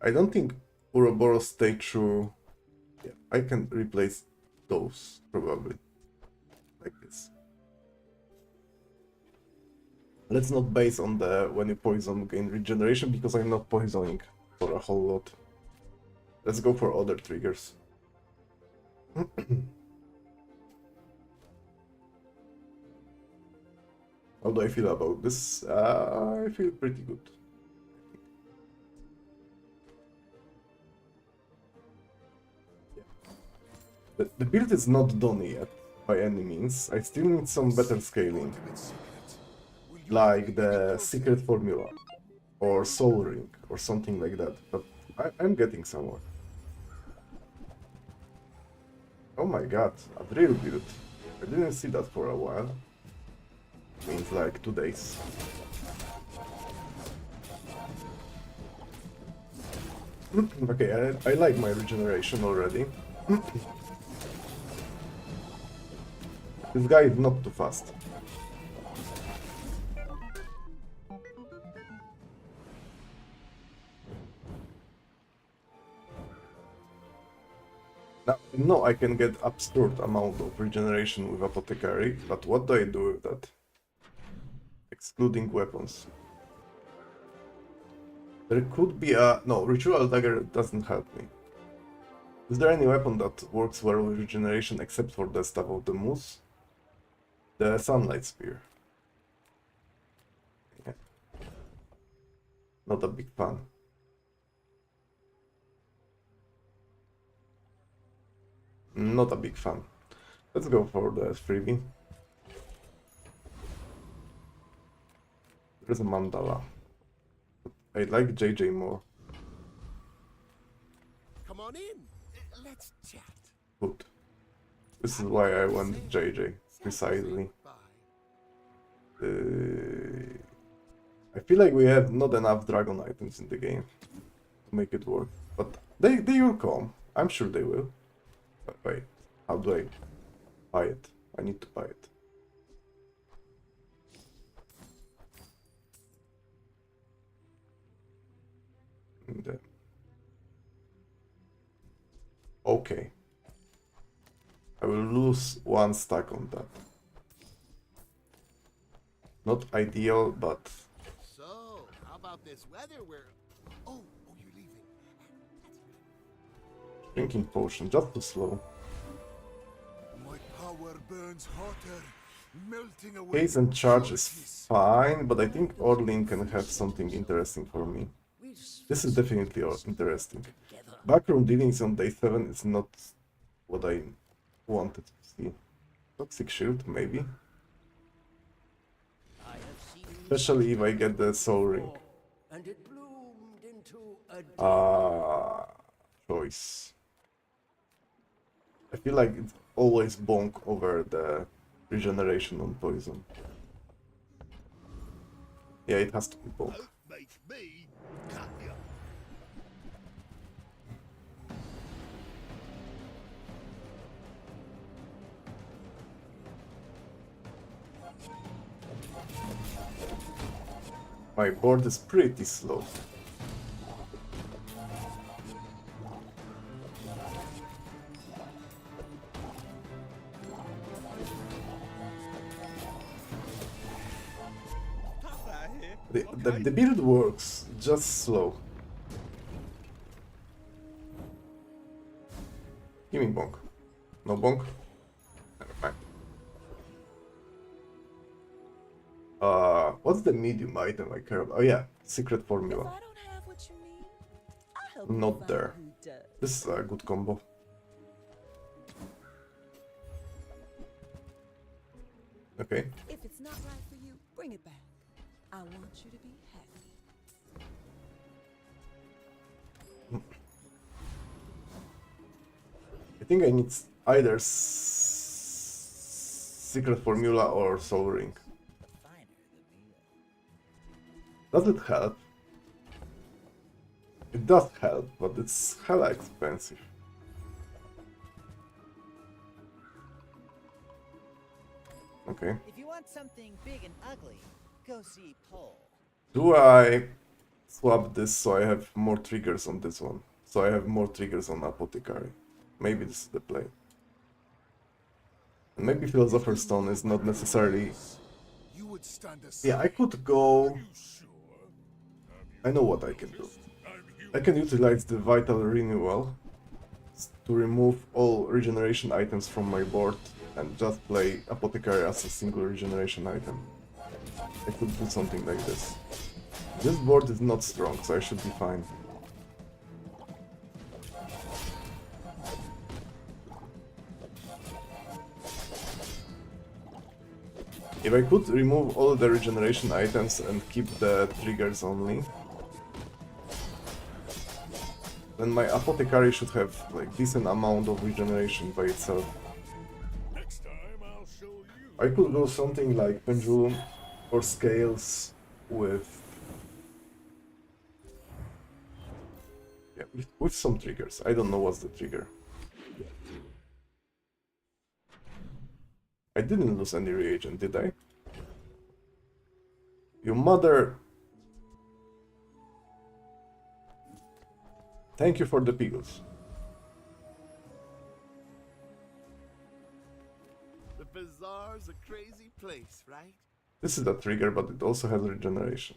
I don't think Ouroboros stay true. Yeah, I can replace those, probably. Like this. Let's not base on the when you poison gain regeneration, because I'm not poisoning for a whole lot. Let's go for other triggers. How do I feel about this? I feel pretty good. Yeah. The build is not done yet, by any means. I still need some better scaling. Like the secret formula, or soul ring, or something like that. But I'm getting somewhere. Oh my god, a drill build. I didn't see that for a while. Means like 2 days. Okay, I like my regeneration already. This guy is not too fast. Now, I know I can get absurd amount of regeneration with Apothecary, but what do I do with that? Excluding weapons. There could be a... No, Ritual Dagger doesn't help me. Is there any weapon that works well with regeneration except for the Staff of the Moose? The Sunlight Spear. Yeah. Not a big fan. Not a big fan. Let's go for the freebie. There's a Mandala. I like JJ more. Come on in. Let's chat. Good. This is why I went JJ, precisely. I feel like we have not enough dragon items in the game to make it work, but they will come. I'm sure they will. But wait, how do I buy it? I need to buy it. And then... Okay. I will lose 1 stack on that. Not ideal, but... So, how about this weather where... Oh, you're leaving. Drinking potion, just too slow. My power burns hotter, melting away. Haze and charge is fine, but I think Orlin can have something interesting for me. This is definitely interesting. Backroom dealings on day 7 is not what I wanted to see. Toxic shield, maybe? Especially if I get the soul ring. And it bloomed into choice. I feel like it's always bonk over the regeneration on poison. Yeah, it has to be bonk. Don't make me cut you. My board is pretty slow. The build works, just slow. Give me bonk. No bonk? Never mind. What's the medium item I care about? Oh yeah, secret If formula. I don't have what you need, I'll help you Not find there. who does. This is a good combo. Okay. If it's not right for you, bring it back. I want you to be happy. I think I need either secret formula or soul ring. The finer the meal. Does it help? It does help, but it's hella expensive. Okay. If you want something big and ugly, go see Paul. Do I swap this so I have more triggers on this one? So I have more triggers on Apothecary. Maybe this is the play. And maybe Philosopher's Stone is not necessarily... You would stand aside. Yeah, I could go... I know what I can do. I can utilize the Vital Renewal to remove all regeneration items from my board and just play Apothecary as a single regeneration item. I could do something like this. This board is not strong, so I should be fine. If I could remove all the regeneration items and keep the triggers only, then my Apothecary should have like decent amount of regeneration by itself. Next time I'll show you. I could go something like Pendulum or Scales with... Yeah, with some triggers. I don't know what's the trigger. I didn't lose any reagent, did I? Your mother... Thank you for the pickles. The bazaar's a crazy place, right? This is a trigger, but it also has regeneration.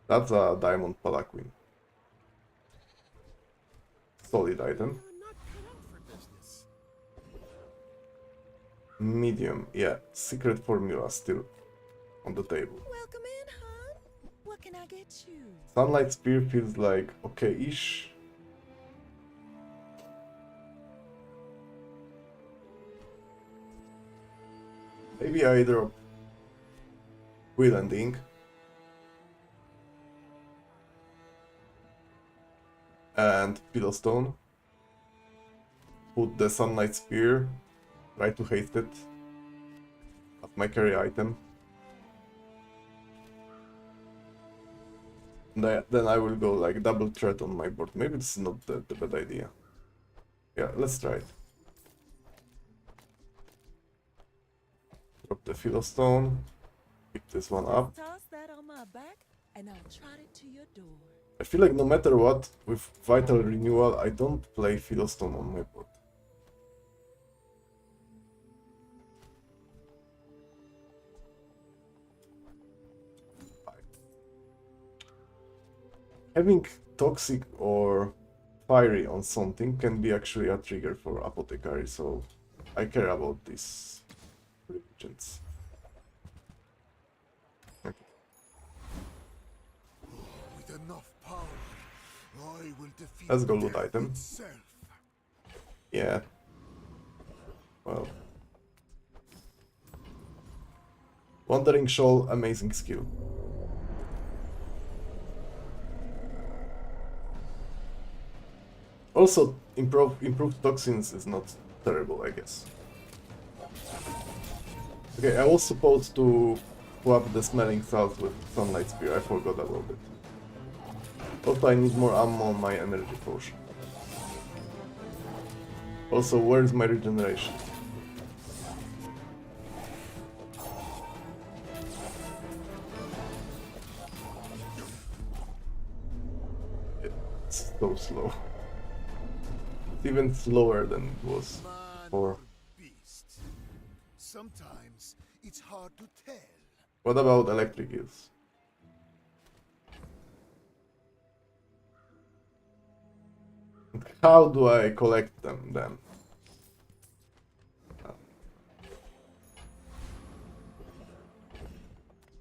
That's a Diamond Palanquin. Solid item. You're not cut out for business. Medium, yeah. Secret formula still on the table. Welcome in, hon. What can I get you? Sunlight Spear feels like okay-ish. Maybe I drop Will and Ink. And Pillowstone. Put the Sunlight Spear. Try to haste it. As my carry item. Then I will go like double threat on my board. Maybe this is not the bad idea. Yeah, let's try it. Drop the Philostone. Pick this one up. Toss that on my back, and I'll trot it to your door. I feel like no matter what, with Vital Renewal, I don't play Philostone on my board. Having Toxic or Fiery on something can be actually a trigger for Apothecary, so I care about these reagents. With enough power, I will defeat Let's go loot death item. itself. Yeah. Well. Wandering Shoal, amazing skill. Also, improved toxins is not terrible, I guess. Okay, I was supposed to swap the smelling salts with sunlight spear. I forgot about it. Also, I need more ammo on my energy potion. Also, where is my regeneration? It's so slow. It's even slower than it was before. Beast. Sometimes it's hard to tell. What about electric eels? How do I collect them then?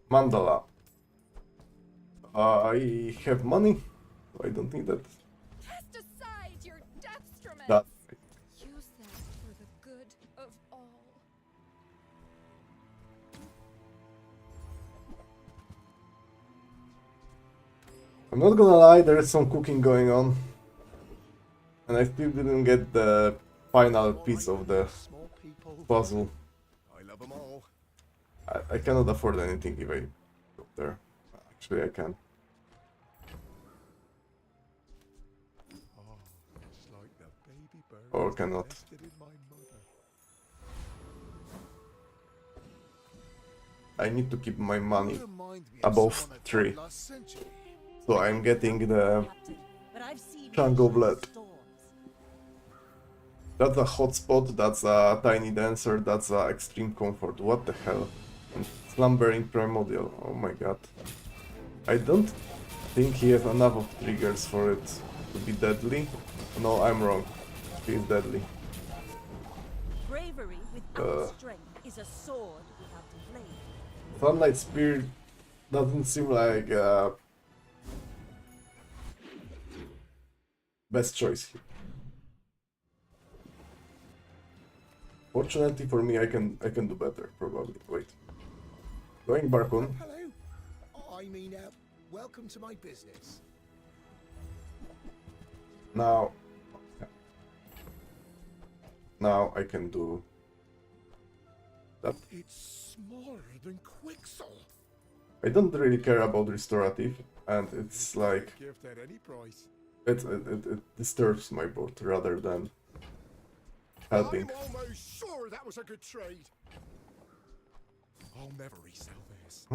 Mandala. I have money. I don't need that. Cast aside your deathstruments. That. Use them for the good of all. I'm not gonna lie, there is some cooking going on. And I still didn't get the final piece of the Small people. puzzle. I love them all. I cannot afford anything if I go there. Actually, I can. Oh, it's like the baby bird Or cannot. nested in my mother. I need to keep my money You remind me of above someone I fought 3. last century. So I'm getting the Captain, but I've seen chunk of blood. storms. That's a hotspot, that's a tiny dancer, that's a extreme comfort. What the hell? And slumbering primordial. Oh my god. I don't think he has enough of triggers for it to be deadly. No, I'm wrong. He is deadly. Bravery without strength is a sword without a blade. Sunlight Spear doesn't seem like best choice here. Fortunately for me, I can do better probably. Wait, going Barkun. Hello. I mean, welcome to my business. Now I can do that. It's smaller than Quixel. I don't really care about restorative, and it's like Gift at any price. it disturbs my boat rather than helping. I'm almost sure that was a good trade. I'll never resell this.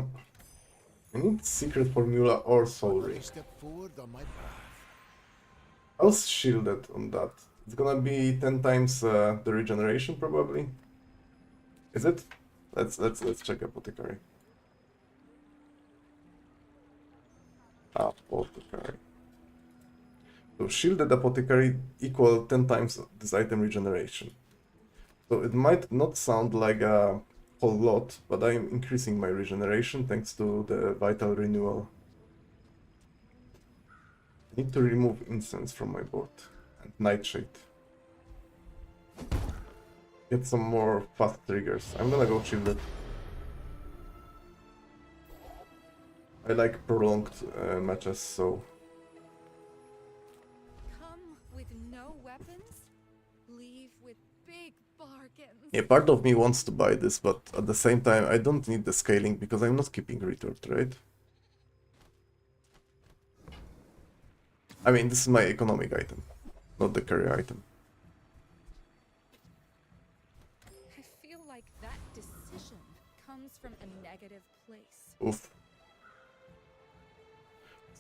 I need secret formula or soul ring. Step forward on my path. I was shielded on that. It's gonna be 10 times the regeneration probably. Is it? Let's check apothecary. Apothecary. So shielded apothecary equal 10 times this item regeneration. So it might not sound like a whole lot, but I'm increasing my regeneration thanks to the vital renewal. I need to remove incense from my board and nightshade. Get some more fast triggers. I'm gonna go shielded. I like prolonged matches, so Come with no weapons, leave with big bargains. yeah, part of me wants to buy this, but at the same time I don't need the scaling because I'm not keeping retort, right? I mean, this is my economic item, not the carry item. I feel like that decision comes from a negative place. Oof.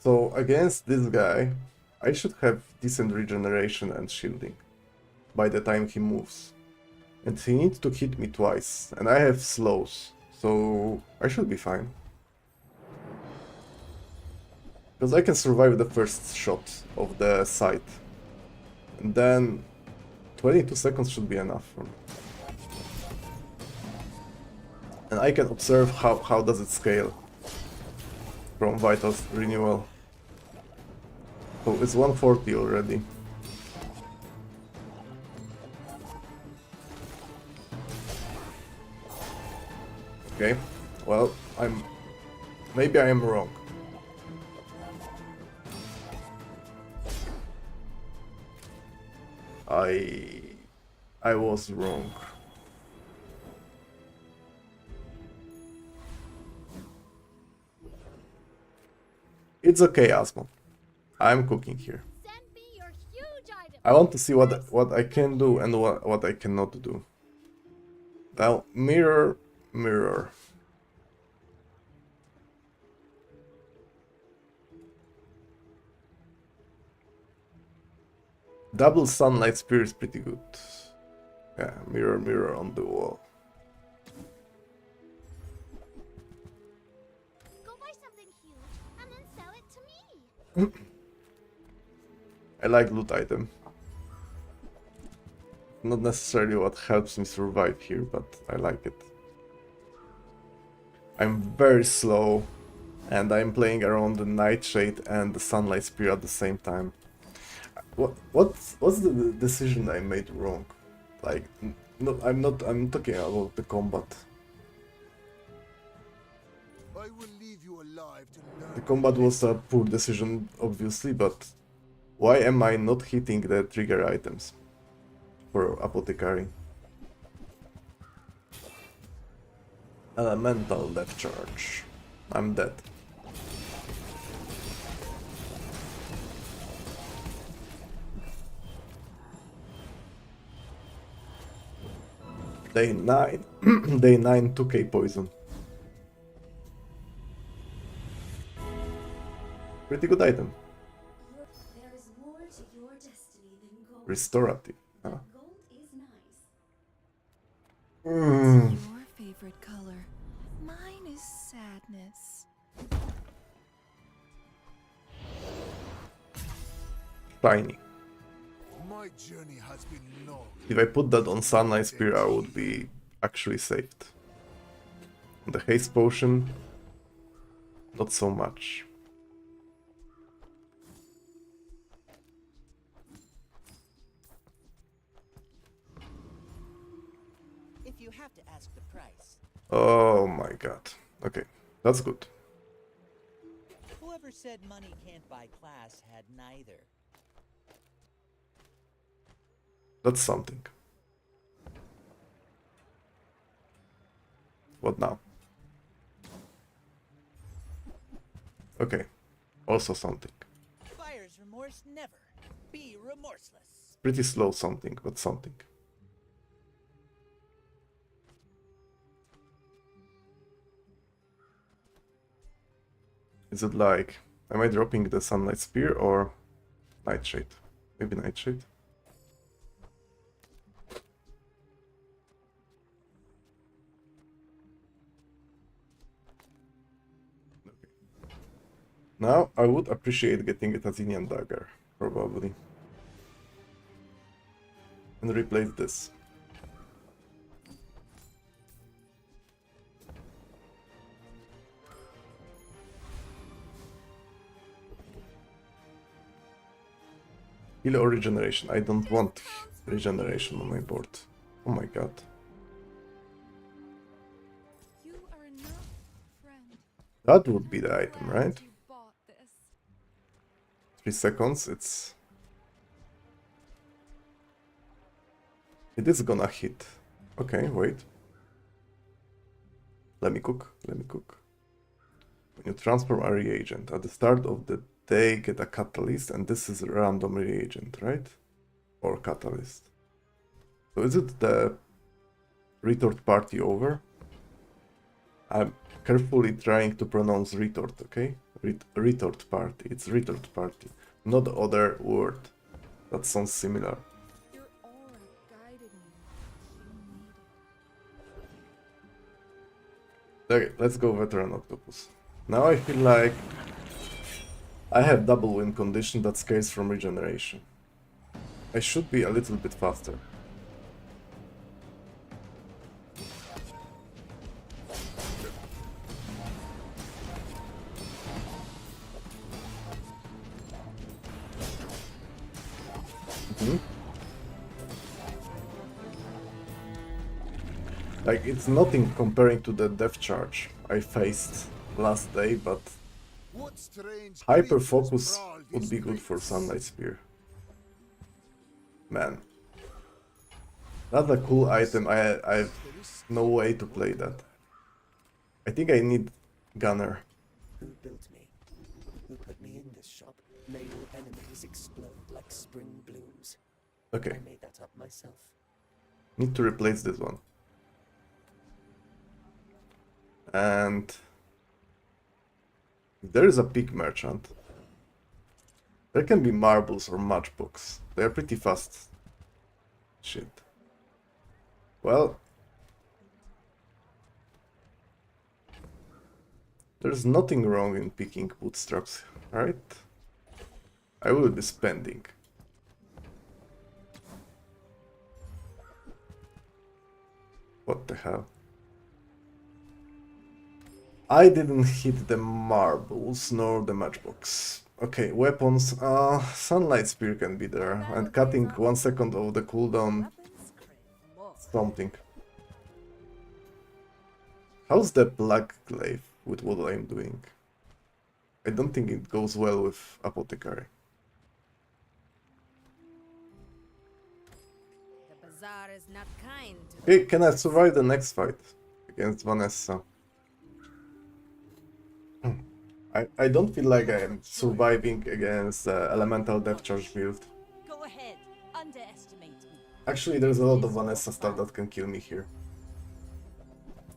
So against this guy, I should have decent regeneration and shielding by the time he moves. And he needs to hit me twice, and I have slows, so I should be fine. Because I can survive the first shot of the sight. And then 22 seconds should be enough for me. And I can observe how does it scale from vital renewal. So it's 140 already. Okay, well, maybe I am wrong. I was wrong. It's okay, Asmo. I'm cooking here. Send me your huge item. I want to see what I can do and what I cannot do. Now, mirror, mirror. Double sunlight spear is pretty good. Yeah, mirror, mirror on the wall. Go buy something huge and then sell it to me. I like loot item. Not necessarily what helps me survive here, but I like it. I'm very slow, and I'm playing around the Nightshade and the Sunlight Spear at the same time. What's the decision I made wrong? Like, no, I'm talking about the combat. I will leave you alive to learn. The combat was a poor decision, obviously, but why am I not hitting the trigger items for Apothecary? Elemental depth charge. I'm dead. Day 9. Day 9 2k poison. Pretty good item. There is more to your destiny than gold. Restorative. Huh? Gold is nice. What's your favorite color? Mine is sadness. Shiny. My journey has been long. If I put that on Sunlight Spear, I would be actually saved. On the haste potion, not so much. If you have to ask the price, Oh my god. Okay, that's good. whoever said money can't buy class had neither. That's something. What now? Okay, also something. Buyer's remorse never. Be remorseless. Pretty slow something, but something. Is it like, am I dropping the Sunlight Spear or Nightshade? Maybe Nightshade? Now, I would appreciate getting a Tazinian Dagger, probably. And replace this. Heal or regeneration. I don't want regeneration on my board. Oh my god. You are enough, friend. That would be the item, Glad right? you bought this. 3 seconds, it is gonna hit. Okay, wait. Let me cook. When you transform a reagent, at the start of the day get a catalyst, and this is a random reagent, right? Or catalyst. So is it the retort party over? I'm carefully trying to pronounce retort, okay? Retort party. It's retort party, not the other word. That sounds similar. Your aura guided me. You needed. Okay, let's go Veteran Octopus. Now I feel like I have double win condition that scales from regeneration. I should be a little bit faster. Like, it's nothing comparing to the death charge I faced last day, but What strange hyper creatures focus prowl would these be good for streets? Sunlight Spear. Man, That's a cool item. I've no way to play that. I think I need Gunner. Who built me? Who put me in this shop? Made all enemies explode like spring blooms. Okay, I made that up myself. need to replace this one. And there is a pig merchant. There can be marbles or matchbooks. They are pretty fast. Shit. Well, there's nothing wrong in picking bootstraps, right? I will be spending. What the hell? I didn't hit the marbles nor the matchbox. Okay, weapons. Sunlight Spear can be there, and cutting 1 second of the cooldown. Something. How's the Black Glaive with what I'm doing? I don't think it goes well with Apothecary. The bazaar is not kind to Okay, can I survive the next fight against Vanessa? I don't feel like I am surviving against Elemental Depth Charge build. go ahead. Underestimate me. Actually, there's a lot of Vanessa stuff that can kill me here.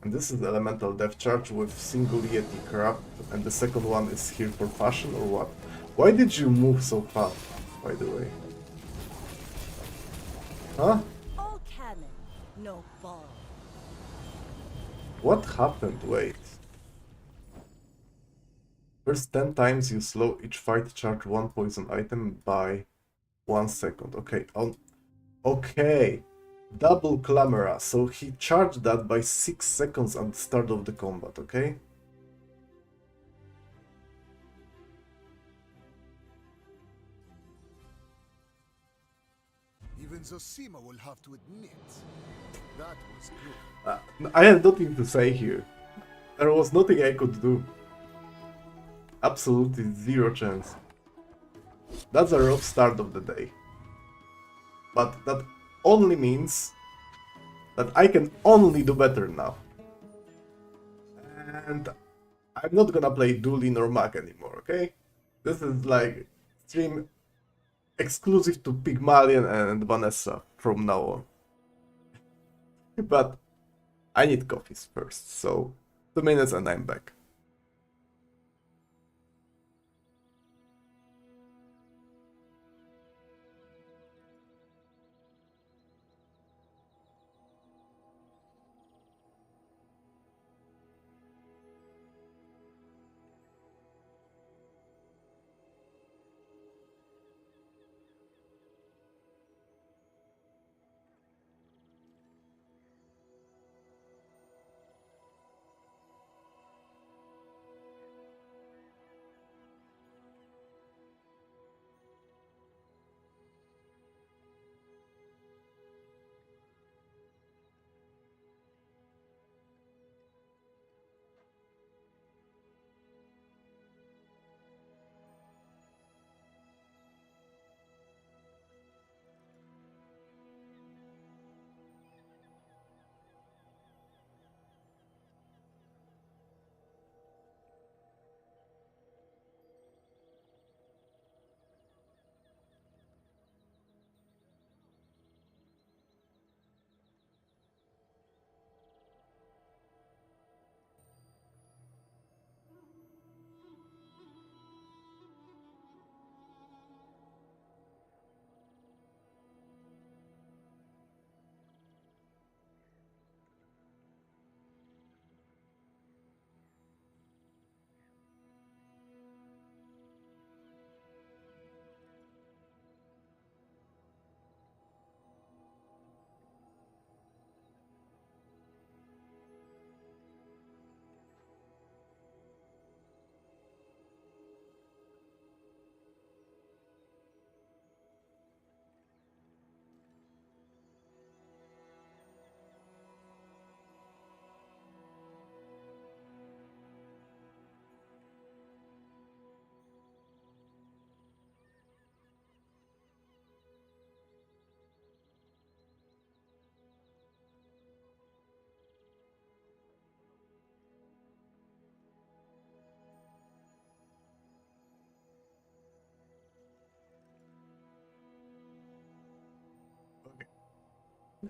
And this is the Elemental Depth Charge with single Yeti crap, and the second one is here for fashion or what? Why did you move so fast, by the way? Huh? All cannon, no ball. What happened? Wait. First 10 times you slow each fight charge 1 poison item by 1 second. Okay, okay. Double Clamora, so he charged that by 6 seconds at the start of the combat, okay? Even Zosima will have to admit that was good. I have nothing to say here. There was nothing I could do. Absolutely zero chance. That's a rough start of the day. But that only means that I can only do better now. And I'm not gonna play Dooley nor Mac anymore, okay? This is like stream exclusive to Pygmalion and Vanessa from now on. But I need coffees first, so 2 minutes and I'm back.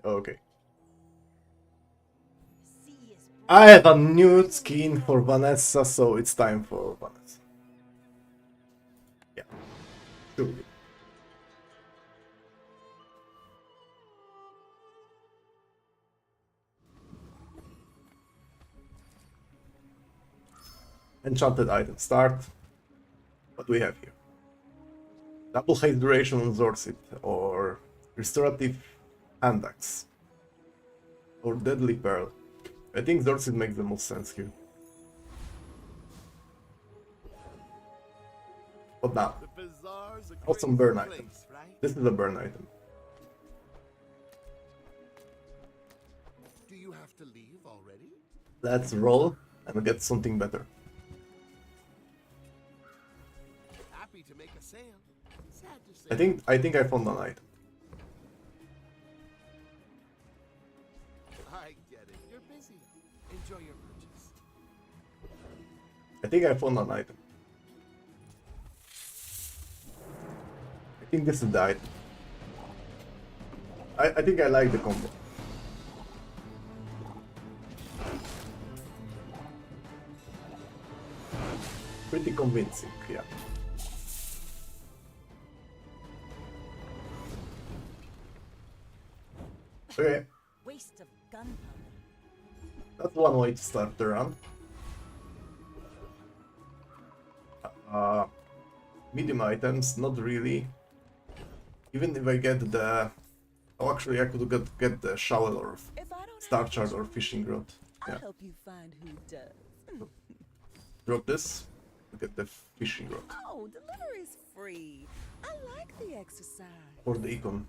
Okay. I have a new skin for Vanessa, so it's time for Vanessa. Yeah. Sure. Enchanted item start. What do we have here? Double haste duration on Zorsit, or restorative hand axe, or deadly pearl. I think Zorsit makes the most sense here. What now? The bazaar's a Awesome crazy burn item. place, right? This is a burn item. Do you have to leave already? Let's roll and get something better. Happy to make a sale. Sad to say. I think I found an item. I get it. You're busy. Enjoy your purchase. I think I found an item. I think this is the item. I think I like the combo. Pretty convincing, yeah. Okay, Waste of gunpowder. that's one way to start the run. Medium items, not really. Even if I get the... Oh, actually I could get the shovel or star chart or fishing rod. Yeah. I'll help you find who does. Drop this, get the fishing rod. Oh, delivery's free. I like the exercise. For the econ.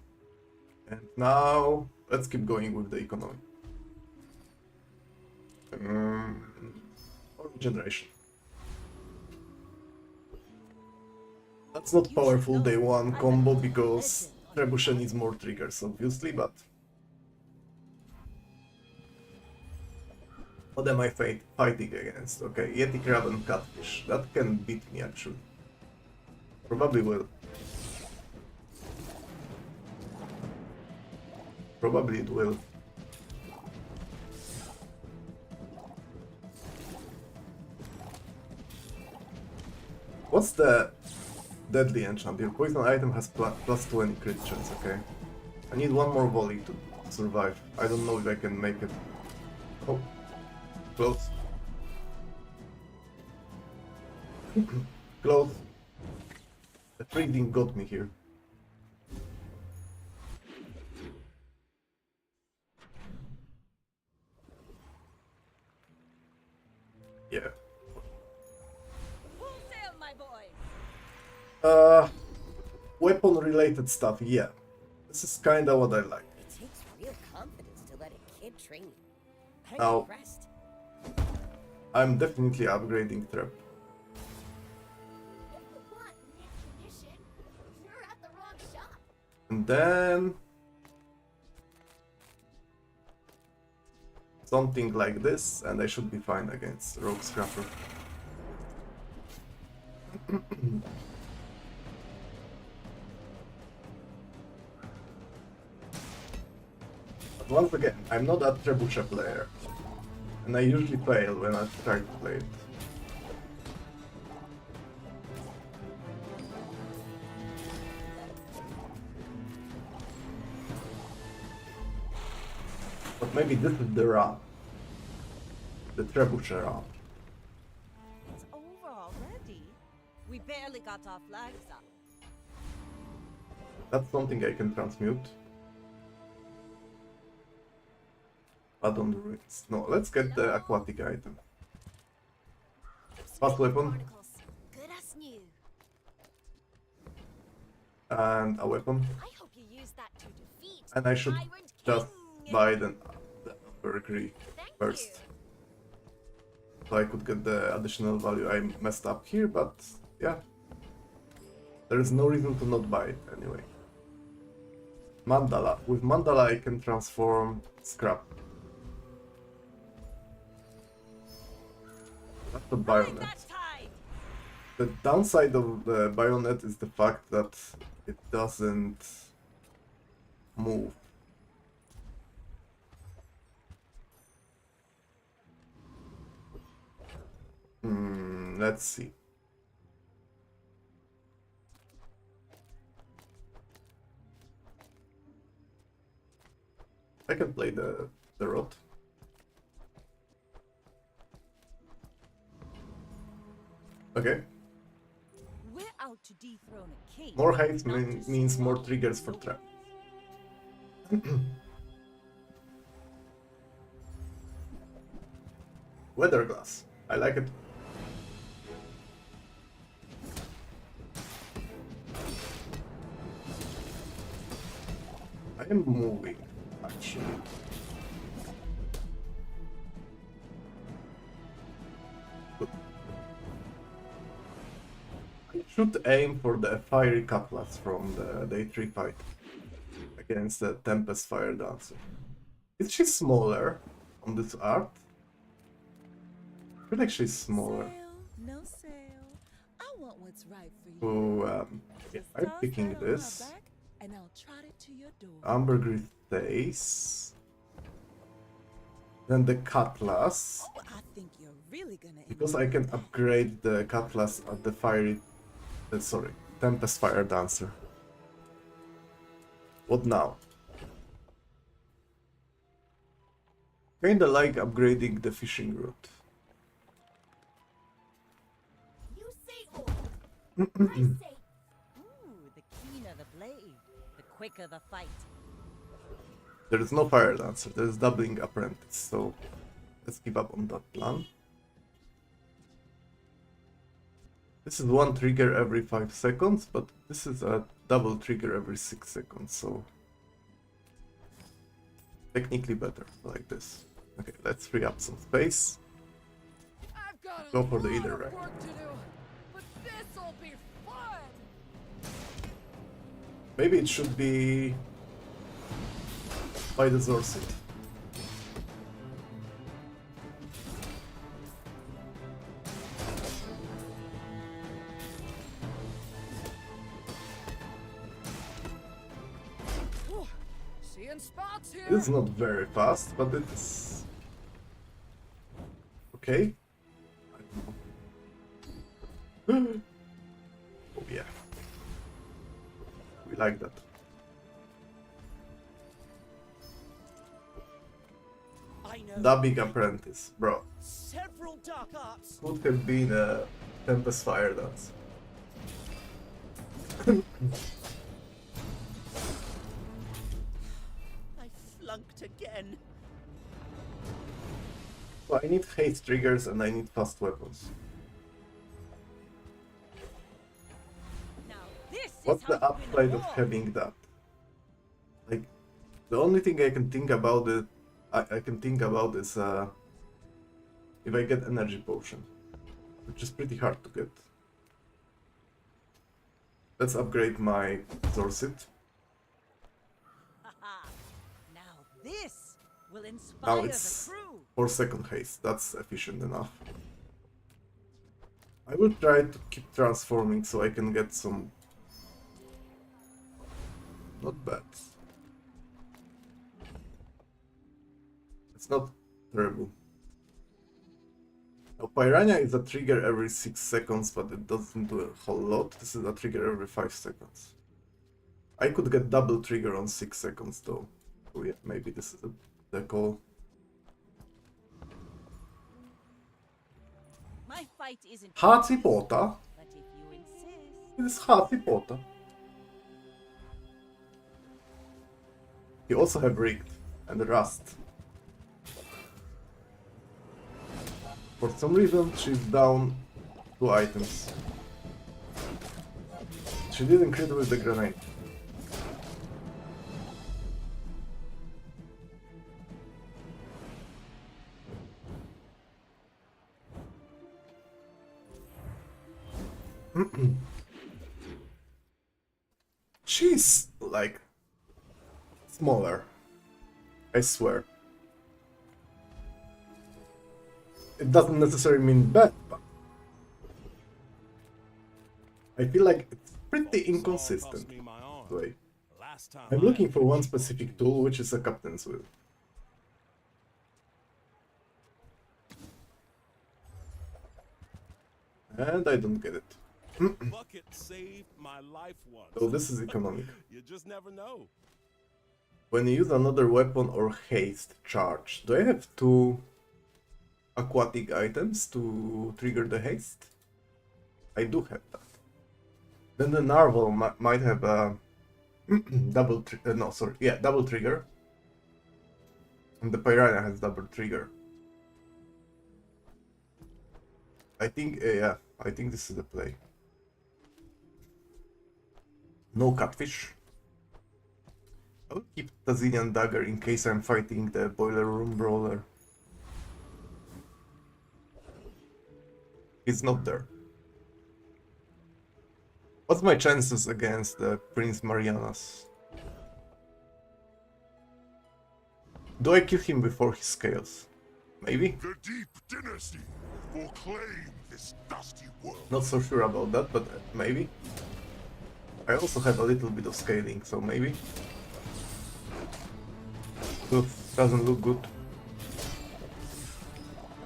And now, let's keep going with the economy. Or regeneration. That's not powerful day one combo because Trebuchet needs more triggers, obviously, but... What am I fighting against? Okay, Yeti Crab and Catfish. That can beat me, actually. Probably will. Probably it will. What's the deadly enchant? Your poison item has plus 20 crit chance, okay. I need one more volley to survive. I don't know if I can make it. Oh, close. Close. The freezing got me here. Yeah. Full sail, my boy. Weapon related stuff, yeah. This is kinda what I like. It takes real confidence to let a kid train you. I'm Now- impressed. I'm definitely upgrading Trap. If you want mint condition, you're at the wrong shop. And then... something like this, and I should be fine against Rogue Scrapper. But once again, I'm not a Trebuchet player, and I usually fail when I try to play it. But maybe this is the run. The Trebuchet run. It's over already. We barely got our flags up. That's something I can transmute. Add on the ruins. No, let's get the aquatic item. Fast weapon Good as new. and a weapon. I hope you use that to defeat And I should Tyrant just King. buy the Mercury Thank first. you. So I could get the additional value. I messed up here, but yeah. There is no reason to not buy it anyway. Mandala. With Mandala I can transform scrap. That's the bayonet. That tide. The downside of the bayonet is the fact that it doesn't move. Let's see. I can play the rod. Okay. We're out to dethrone a king. More haste means more triggers for trap. Weather glass. I like it. I am moving, actually. Good. I should aim for the fiery cutlass from the day 3 fight against the Tempest Fire Dancer. Is she smaller on this art? I feel like she's smaller. No sale. I want what's right for you. So, yeah, Just I'm toss picking that on my this. back, and I'll trot it to your door. Ambergris stays. Then the cutlass. Oh, I think you're really gonna Because I can upgrade the cutlass at the fiery... sorry, Tempest Fire Dancer. What now? Kinda like upgrading the fishing rod. You say or I say Ooh, the keener the blade, the quicker the fight. There is no Fire Dancer, there is doubling apprentice, so let's give up on that plan. This is one trigger every 5 seconds, but this is a double trigger every 6 seconds, so technically better like this. Okay, let's free up some space. I've got Go for the either rank. work to do, but this'll be fun. Maybe it should be by the Zorsit. Seeing spots here. It's not very fast, but it's okay. I don't know. Oh yeah, we like that. I know Dubbing apprentice, bro. several dark arts. Could have been a Tempest Fire Dance. I flunked again. So I need haste triggers and I need fast weapons. Now this What's is the how you win a upside of war. having that? Like, the only thing I can think about it, I can think about is if I get energy potion, which is pretty hard to get. Let's upgrade my Zorsit. Haha. Now this will Now inspire it's the crew. 4-second haste. That's efficient enough. I will try to keep transforming so I can get some. Not bad. It's not terrible. Now, Piranha is a trigger every 6 seconds, but it doesn't do a whole lot. This is a trigger every 5 seconds. I could get double trigger on 6 seconds though. So yeah, maybe this is the call. My fight isn't Harry Potter? but if you insist. It is Harry Potter. You also have Rigged and Rust. For some reason, she's down 2 items. She didn't crit with the grenade. She's like smaller. I swear. It doesn't necessarily mean bad, but I feel like it's pretty inconsistent. Way. I'm looking for one specific tool, which is a captain's wheel. And I don't get it. Bucket saved my life once. So this is economic. You just never know. When you use another weapon or haste charge, do I have 2 aquatic items to trigger the haste? I do have that. Then the narwhal might have a double trigger. And the piranha has double trigger. I think this is the play. No catfish. I'll keep Tazinian dagger in case I'm fighting the boiler room brawler. He's not there. What's my chances against the Prince Marianas? Do I kill him before he scales? Maybe? The Deep Dynasty will claim this dusty world. Not so sure about that, but maybe. I also have a little bit of scaling, so maybe. Good. Doesn't look good.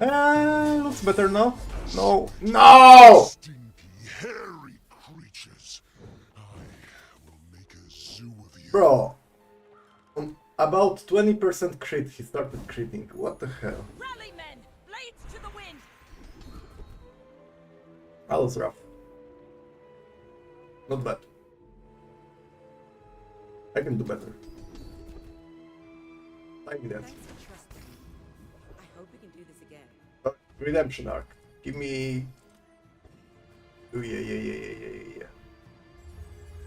Looks better now. No. No! Stinky, hairy creatures. I will make a zoo of you. Bro. On about 20% crit, he started critting. What the hell? Rally, men! Blades to the wind! That was rough. Not bad. I can do better. Like that. Thanks for trusting me. I hope we can do this again. Redemption arc. Give me. Oh yeah.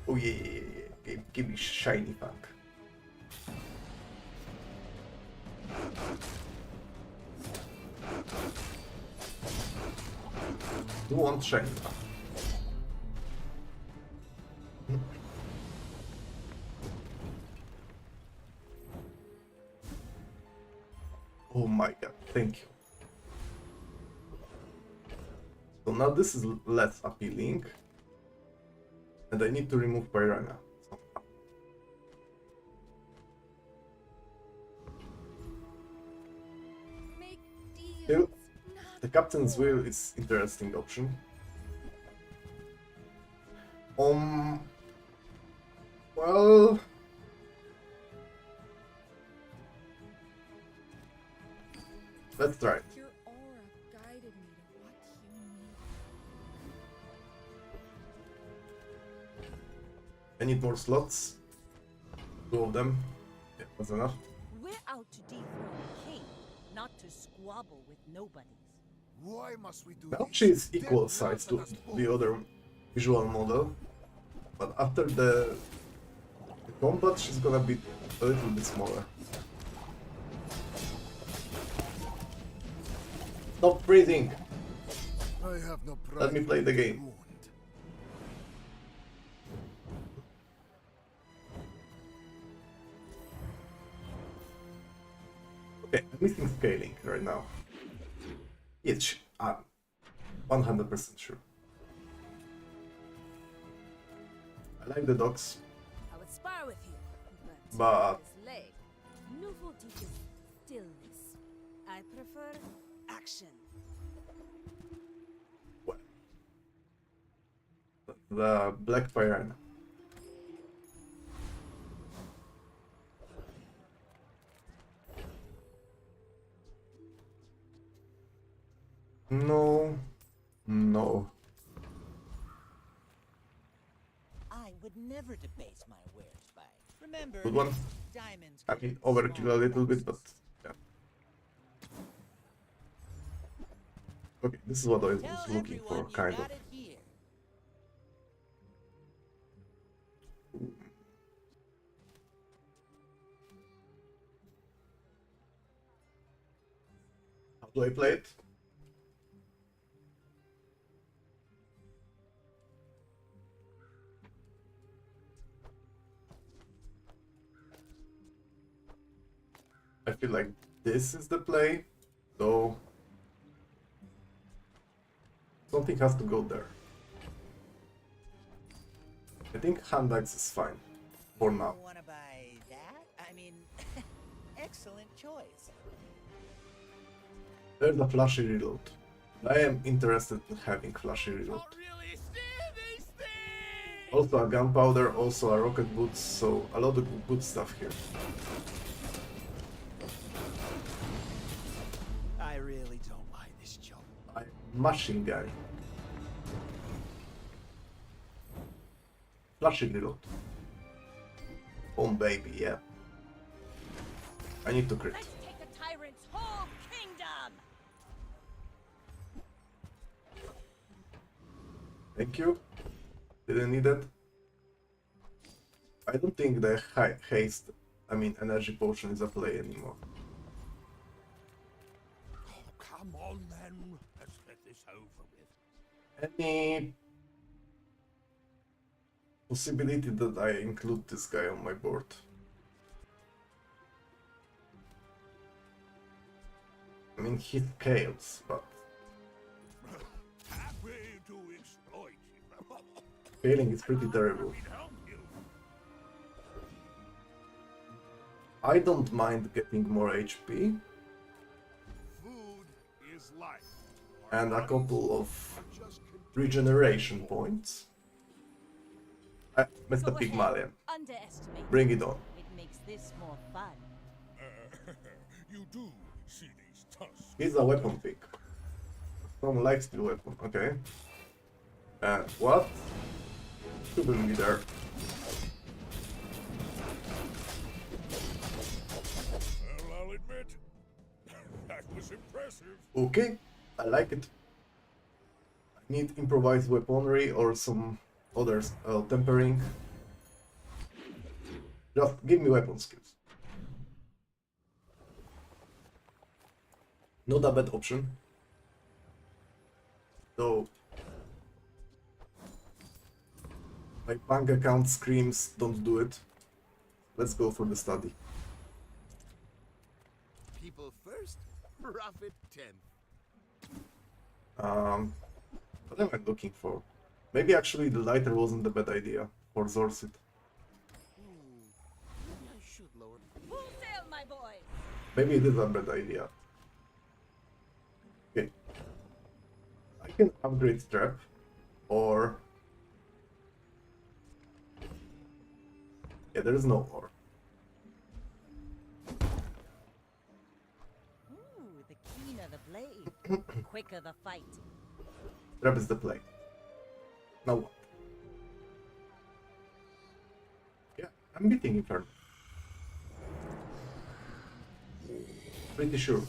Oh yeah. Give me shiny funk. Do want shiny funk. Oh my god, thank you. So now this is less appealing. And I need to remove Piranha. Make Still, deals, the not Captain's war. Will is interesting option. Well... Let's try it. Your aura guided me to what you need. I need more slots. 2 of them. Yeah, that's enough. We're out to dethrone the king, not to squabble with nobodies. Why must we do Now this? she is Death equal laughs size at to us both. the other visual model. But after the combat, she's gonna be a little bit smaller. Stop breathing! I have no pride Let me play the game. ruined. Okay, I'm missing scaling right now. Yes, I'm 100% sure. I like the dogs, I would spar with you, but this leg, nouveau teaches stillness. I prefer action. well, the Black Piranha. No, no. I would never debase my wares by. Remember, Good one. diamonds. I mean, overkill a little bit, but yeah. Okay, this is what I was Tell looking for, everyone you kind got of. it here. How do I play it? I feel like this is the play, so something has to go there. I think handbags is fine for now. You wanna buy that? I mean, excellent choice. There's a flashy reload. I am interested in having flashy reload. Can't really see these things! Also a gunpowder, also a rocket boots, so a lot of good stuff here. I really don't like this job. I'm machine guy. Flashy reload. Oh baby, yeah. I need to crit. Let's take the tyrant's whole kingdom! Thank you. Didn't need it. I don't think the haste, I mean energy potion is a play anymore. Oh, come on then. Let's get this over with. Any possibility that I include this guy on my board? I mean, he scales, but Happy to exploit you. scaling is pretty terrible. We'd help you. I don't mind getting more HP Food is life. and a couple of regeneration points. Mr. Go Pygmalion, ahead. Underestimate. bring it on. It makes this more fun. You do see these tusks. He's a weapon pick. Some lifesteal weapon, okay. And what? Shouldn't be there. Well, I'll admit, that was impressive. Okay, I like it. I need improvised weaponry or some others tempering. Just give me weapon skills. Not a bad option. Though my bank account screams don't do it. Let's go for the study. People first, profit 10. What am I looking for? Maybe actually the lighter wasn't a bad idea for Zorsit. Maybe I should lower. Full sail, my boy! Maybe it is a bad idea. Okay. I can upgrade Trap, or... Yeah, there is no or. Ooh, the keener the blade, quicker the fight. Trap is the play. Now what? Yeah, I'm beating Inferno. Pretty sure.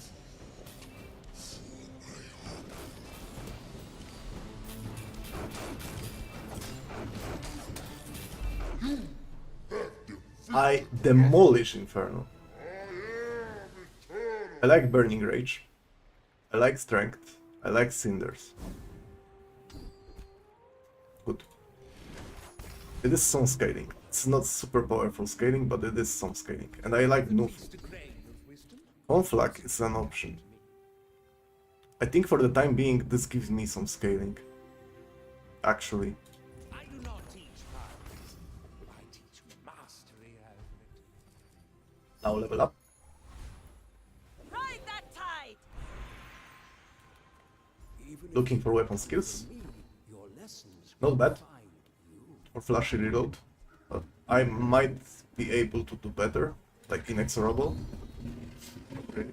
I demolish Inferno. I like Burning Rage. I like Strength. I like Cinders. Good. It is some scaling. It's not super powerful scaling, but it is some scaling. And I like Noof. Conflag is an option. I think for the time being this gives me some scaling. Actually. I do not teach cards. I teach mastery over it. Now level up. Ride that tide! Looking for weapon skills. Not bad. For flashy reload. But I might be able to do better. Like inexorable. Really.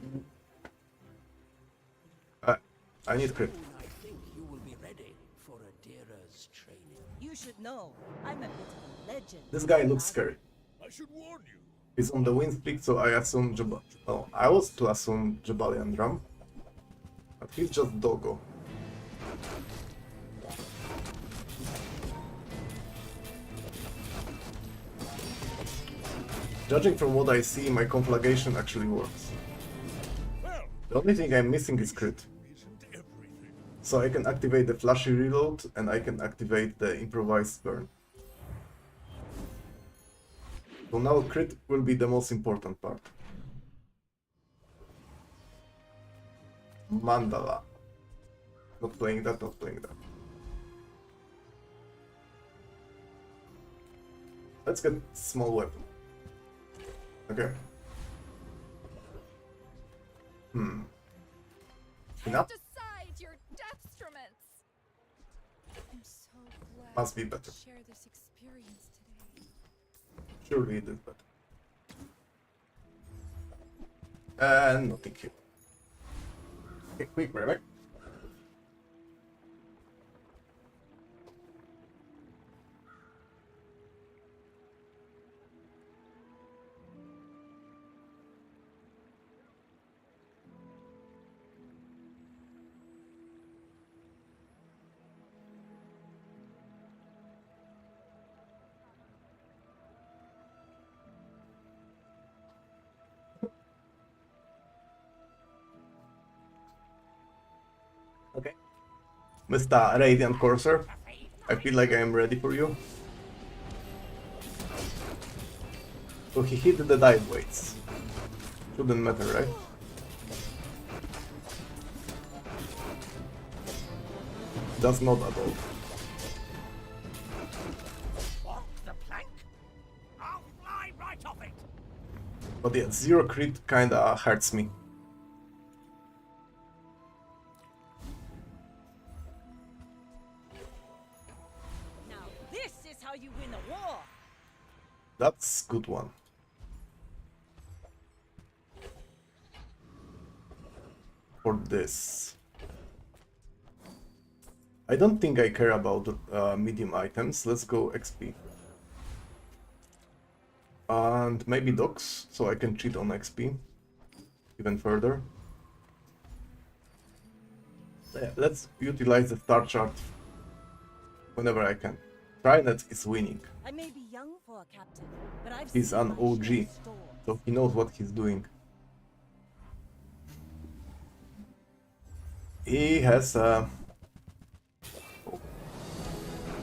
I need crit. I think you will be ready for Adira's training. You should know, I'm a bit of a legend. This guy looks scary. I should warn you. He's on the wind speed, so I assume Oh, I was to assume Jabalian Drum. But he's just Doggo. Judging from what I see, my conflagration actually works. Well, The only thing I'm missing is crit. isn't everything. So I can activate the flashy reload and I can activate the improvised burn. So now crit will be the most important part. Mandala. Not playing that, not playing that. Let's get small weapon. Okay. Enough? Decide your death Must be better. Share this experience today. Surely it is better. And nothing here. Okay, quick, right back. Okay. Mr. Radiant Courser, I feel like I am ready for you. So he hit the dive weights. Shouldn't matter, right? Does not at all. Want the plank? I'll fly right off it. But yeah, zero crit kinda hurts me. Now this is how you win a war. That's good one. For this. I don't think I care about medium items. Let's go XP. And maybe dogs, so I can cheat on XP even further. Yeah, let's utilize the star chart whenever I can. Trinet is winning. I may be young for a captain, but I've He's seen an my OG, share of storms. so he knows what he's doing. He has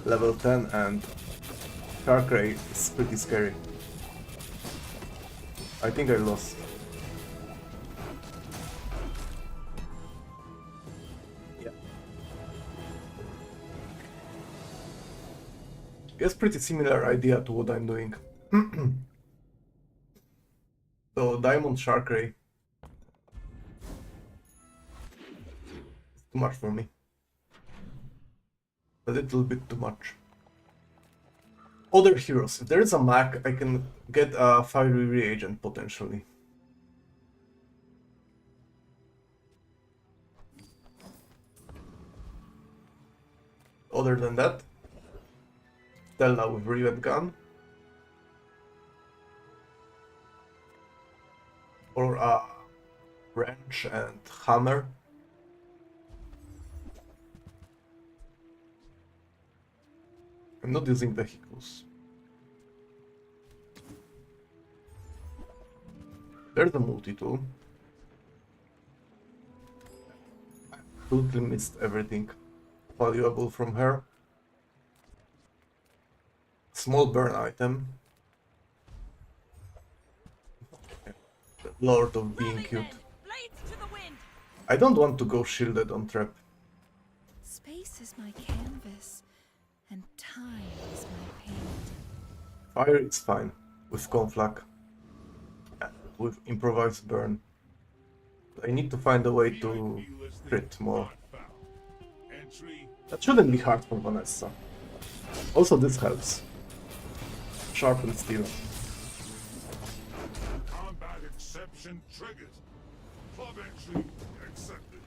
level 10 and Shark Ray is pretty scary. I think I lost. Yeah. Guess pretty similar idea to what I'm doing. So Diamond Shark Ray. It's too much for me. A little bit too much. Other heroes. If there is a Mac, I can get a fiery reagent potentially. Other than that, Stella with Rivet Gun. Or a wrench and hammer. I'm not using vehicles. There's a multi-tool. I totally missed everything valuable from her. Small burn item. The Lord of being cute. Blades to the wind. I don't want to go shielded on trap. Space is my canvas, and time is my paint. Fire is fine with conflag. And with improvised burn. I need to find a way to crit more. That shouldn't be hard for Vanessa. Also this helps. Sharpened steel. Combat exception triggered. Club entry accepted.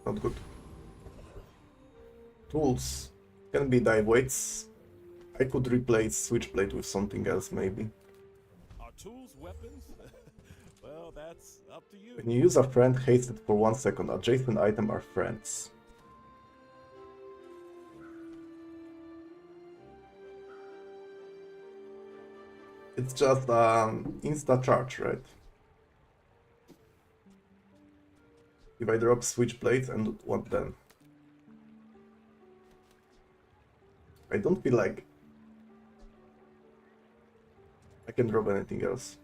Not good. Tools. Can be dive weights. I could replace switchblade with something else maybe. Are tools weapons? Well, that's up to you. When you use a friend, haste it for 1 second. Adjacent item are friends. It's just insta charge, right? If I drop switchblades and what then? I don't feel like I can drop anything else.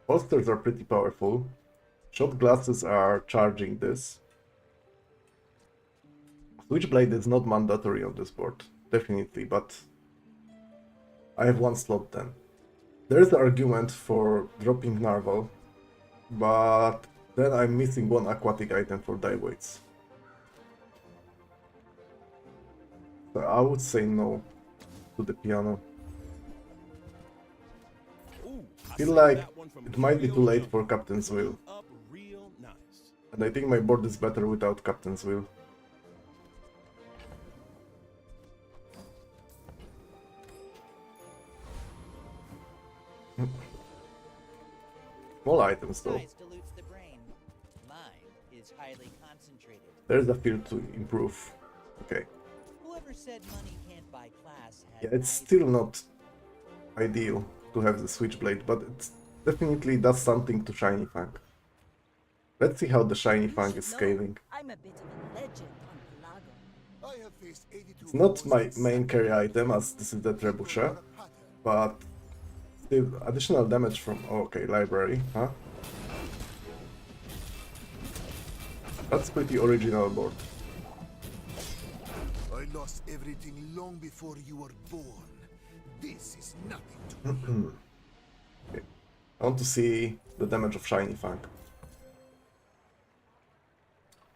Holsters are pretty powerful. Shot glasses are charging this. Switchblade is not mandatory on this board, definitely, but I have 1 slot then. There is the argument for dropping Narval, but Then I'm missing one aquatic item for dive weights. So I would say no to the piano. Feel like it might be too late for Captain's Wheel. And I think my board is better without Captain's Wheel. Small items though. Size dilutes the brain. Mine is highly concentrated. There's a field to improve. Okay. Whoever said money can't buy class had Yeah, it's eyes. still not ideal to have the Switchblade, but it definitely does something to Shiny Fang. Let's see how the Shiny Fang is scaling. I'm a bit of a legend on Pelago. I have faced 82 It's not my monsters. main carry item, as this is the Trebuchet, but still additional damage from... oh, okay, library, huh? That's pretty original board. I lost everything long before you were born. This is nothing to me. Okay. I want to see the damage of Shiny Fang.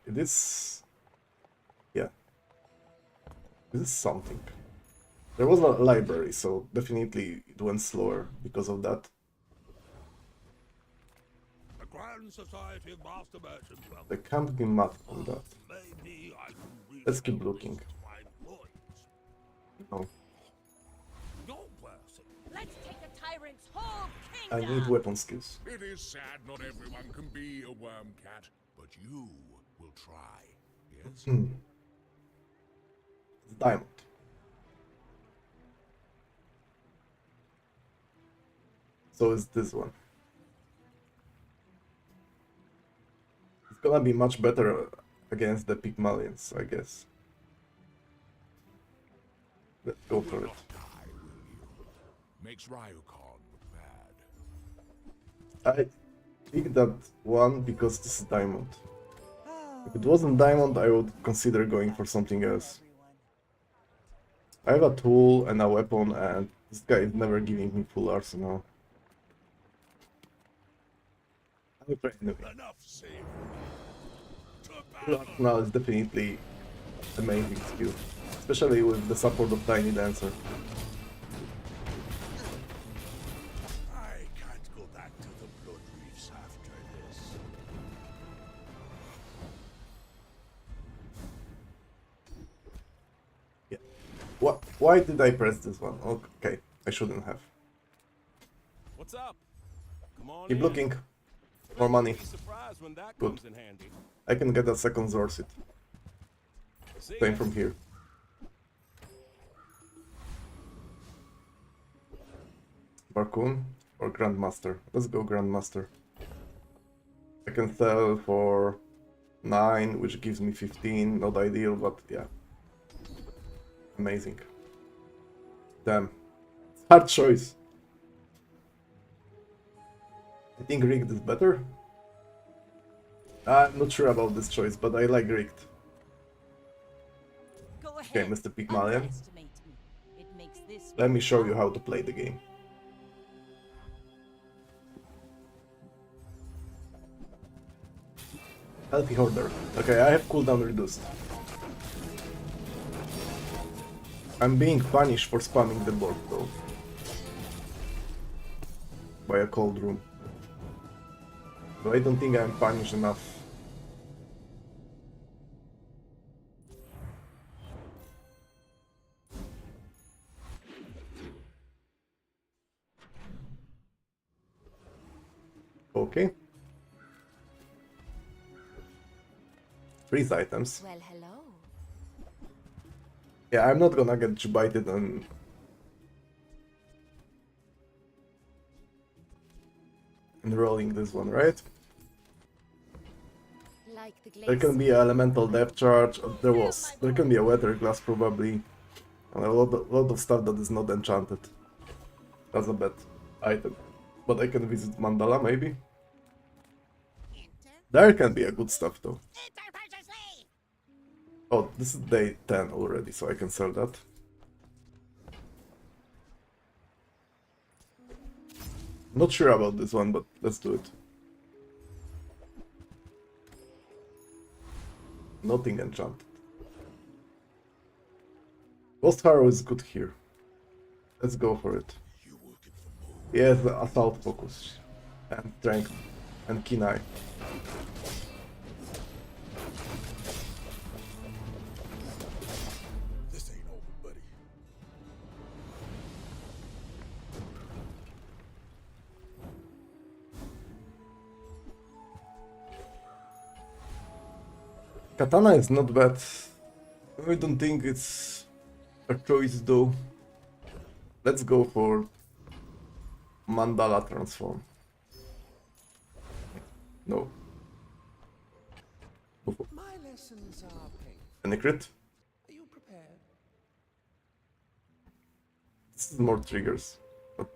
It is... yeah. This is something. There was a library, so definitely it went slower because of that. The Grand Society of Master Merchants will There can't be math on that. maybe I can read Let's keep looking. my points. No, Your person. Let's take the tyrant's whole I kingdom. need weapon skills. It is sad not everyone can be a worm cat, but you will try. Yes? It's diamond. So is this one. It's gonna be much better against the Pygmalions, I guess. Let's go for it. Die, will you? Makes Ryukon look bad. I picked that one because this is diamond. If it wasn't diamond, I would consider going for something else. I have a tool and a weapon, and this guy is never giving me full arsenal. I'll try anyway. Enough said. To Full battle. arsenal is definitely amazing skill, especially with the support of Tiny Dancer. I can't go back to the Blood Reefs after this. Yeah. What? Why did I press this one? Okay, I shouldn't have. What's up? Come on Keep looking. More money. Be surprised when that Good. comes in handy. I can get a second Zorsit. See Same ya. from here. Barcoon or Grandmaster? Let's go Grandmaster. I can sell for 9, which gives me 15. Not ideal, but yeah. Amazing. Damn. Hard choice. I think rigged is better. I'm not sure about this choice, but I like rigged. Go Okay, ahead. Mr. Pygmalion. Underestimate me. It makes this Let me show you how to play the game. Healthy Hoarder. Okay, I have cooldown reduced. I'm being punished for spamming the board though. By a cold room. But I don't think I'm punished enough. Okay. Freeze items. Well, hello. Yeah, I'm not gonna get bited and rolling this one, right? Like the There can be an elemental depth charge. There can be a weather glass probably, and a lot of stuff that is not enchanted. That's a bad item, but I can visit Mandala maybe. There can be a good stuff though. Oh, this is day 10 already, so I can sell that. Not sure about this one, but let's do it. Nothing enchanted. Ghost Harrow is good here. Let's go for it. Yes, the assault focus. And strength. And keen eye. This ain't over, buddy. Katana is not bad. I don't think it's a choice though. Let's go for Mandala transform. No. Go for My lessons are painful. any crit? Are you prepared? This is more triggers. But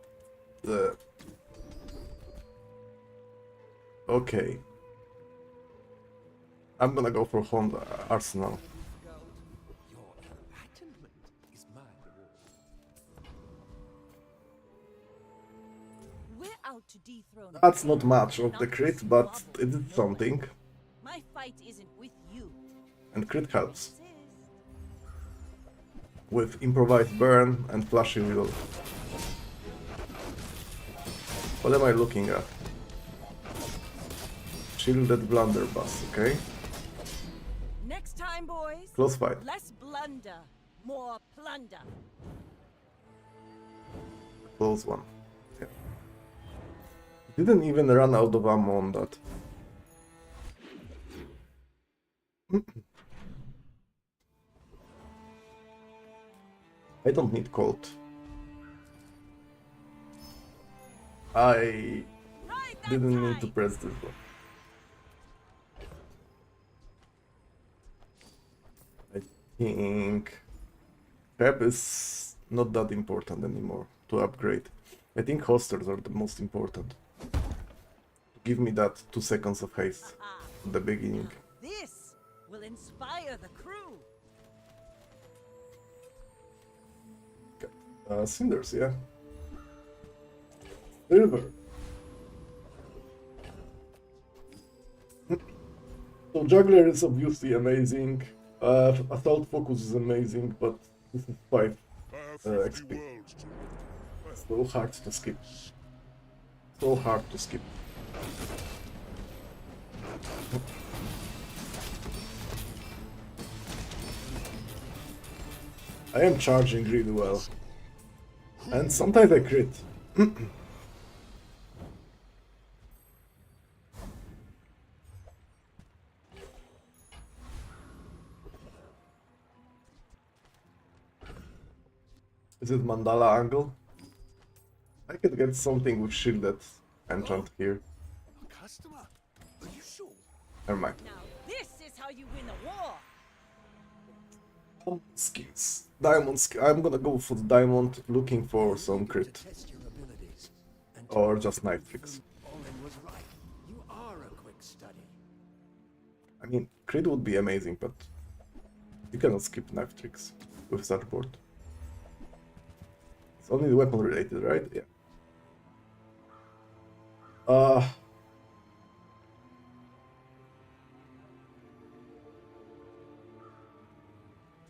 okay. I'm gonna go for Honda Arsenal. Your enlightenment is my reward. We're out to dethrone. That's not much of the crit, but it did something. My fight isn't with you. And crit helps. With improvised burn and flashy reload. What am I looking at? Shielded blunderbuss, okay? Next time, boys. Close fight. Less blunder, more plunder. Close one. Yeah. Didn't even run out of ammo on that. I don't need Colt. I didn't need to press this one. I think Pep is not that important anymore to upgrade. I think holsters are the most important. Give me that 2 seconds of haste at the beginning. This will inspire the crew. Cinders, yeah. Silver. So Juggler is obviously amazing. Assault Focus is amazing, but this is 5 XP. So hard to skip. So hard to skip. I am charging really well. And sometimes I crit. Is it Mandala angle? I could get something with shielded enchant here. Customer, are you sure? Never mind. Now this is how you win a war. Skills. Diamond skill. I'm gonna go for the diamond, looking for some crit. Test your abilities. And Or just knife tricks. Olin was right. You are a quick study. I mean, crit would be amazing, but you cannot skip knife tricks with such board. It's only weapon related, right? Yeah.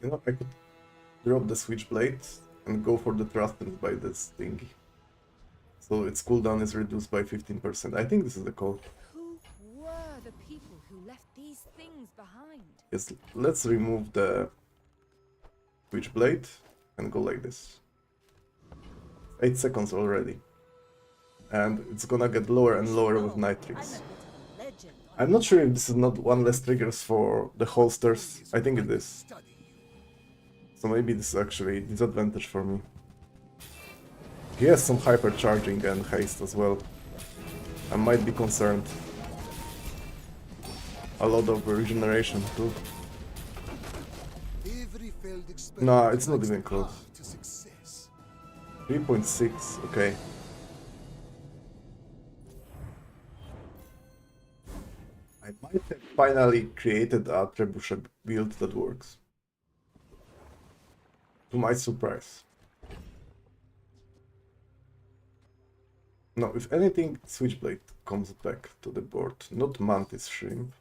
You know, I could drop the switchblade and go for the thrusters by this thingy. So its cooldown is reduced by 15%. I think this is the call. Who were the people who left these things behind? Yes, let's remove the switchblade and go like this. 8 seconds already. And it's gonna get lower and lower with nitrix. I'm not sure if this is not one less triggers for the holsters. I think it is. So maybe this is actually a disadvantage for me. He has some hypercharging and haste as well. I might be concerned. A lot of regeneration too. Nah, it's not even close. 3.6, okay. I might have finally created a trebuchet build that works. To my surprise. No, if anything, Switchblade comes back to the board, not Mantis Shrimp.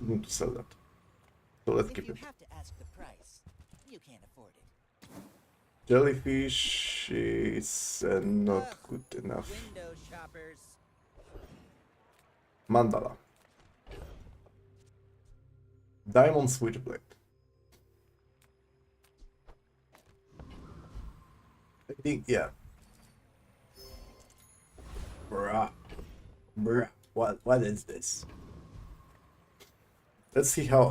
need to sell that. So let's If keep you it. have to ask the price, you can't afford it. Jellyfish is not Ugh, good enough. window shoppers. Mandala. Diamond Switchblade. I think, yeah. Bruh. Bruh. What is this? Let's see how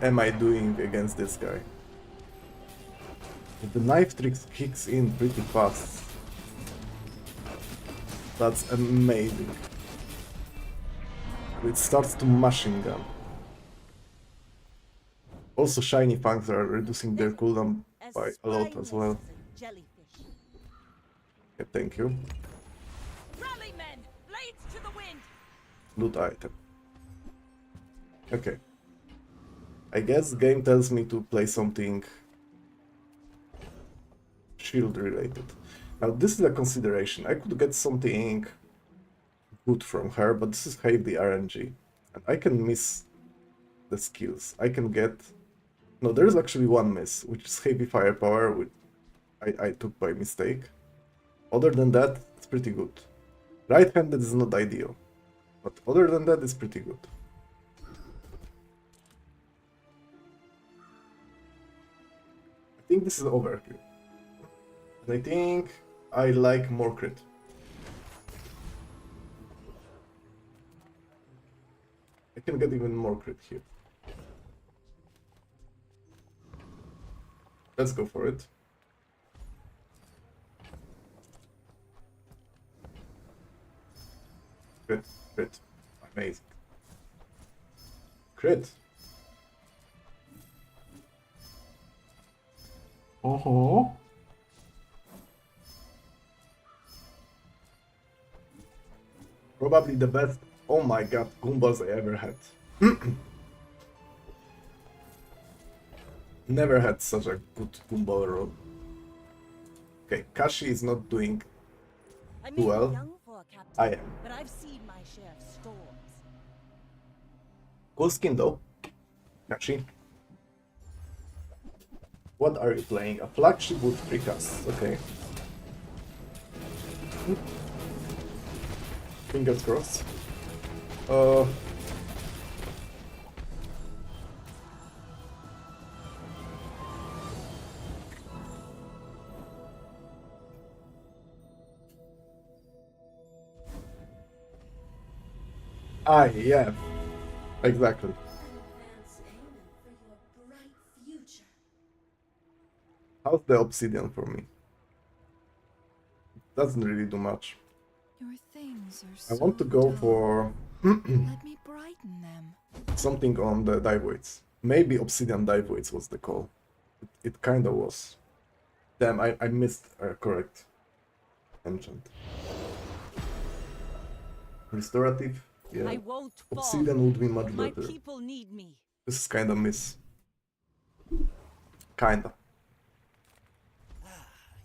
am I doing against this guy. If the knife trick kicks in pretty fast. That's amazing. It starts to machine gun. Also, shiny fangs are reducing their cooldown by a lot as well. Jellyfish. Yeah, thank you. Rally men, blades to the wind. Loot item. Okay. I guess the game tells me to play something shield related. Now this is a consideration. I could get something good from her, but this is heavy RNG. And I can miss the skills. I can get... No, there's actually one miss, which is heavy firepower, which I took by mistake. Other than that, it's pretty good. Right-handed is not ideal, but other than that, it's pretty good. I think this is overkill. And I think I like more crit. I can get even more crit here. Let's go for it. Crit, crit. Amazing. Crit. Uh-huh. Probably the best, oh my god, Goombas I ever had. Never had such a good Goomba roll. Okay, Kashi is not doing I may too be well. young for a captain, I am. but I've seen my share of storms. Cool skin though. Kashi. What are you playing? A flagship with precasts. Okay. Fingers crossed. Yeah. Exactly. How's the obsidian for me? Doesn't really do much. Your things are I so want to go dull. for Let me brighten them. something on the dive weights. Maybe obsidian dive weights was the call. It kinda was. Damn, I missed a correct enchant. Restorative? Yeah. I won't fall. Obsidian would be much My better. people need me. This is kinda miss. Kinda.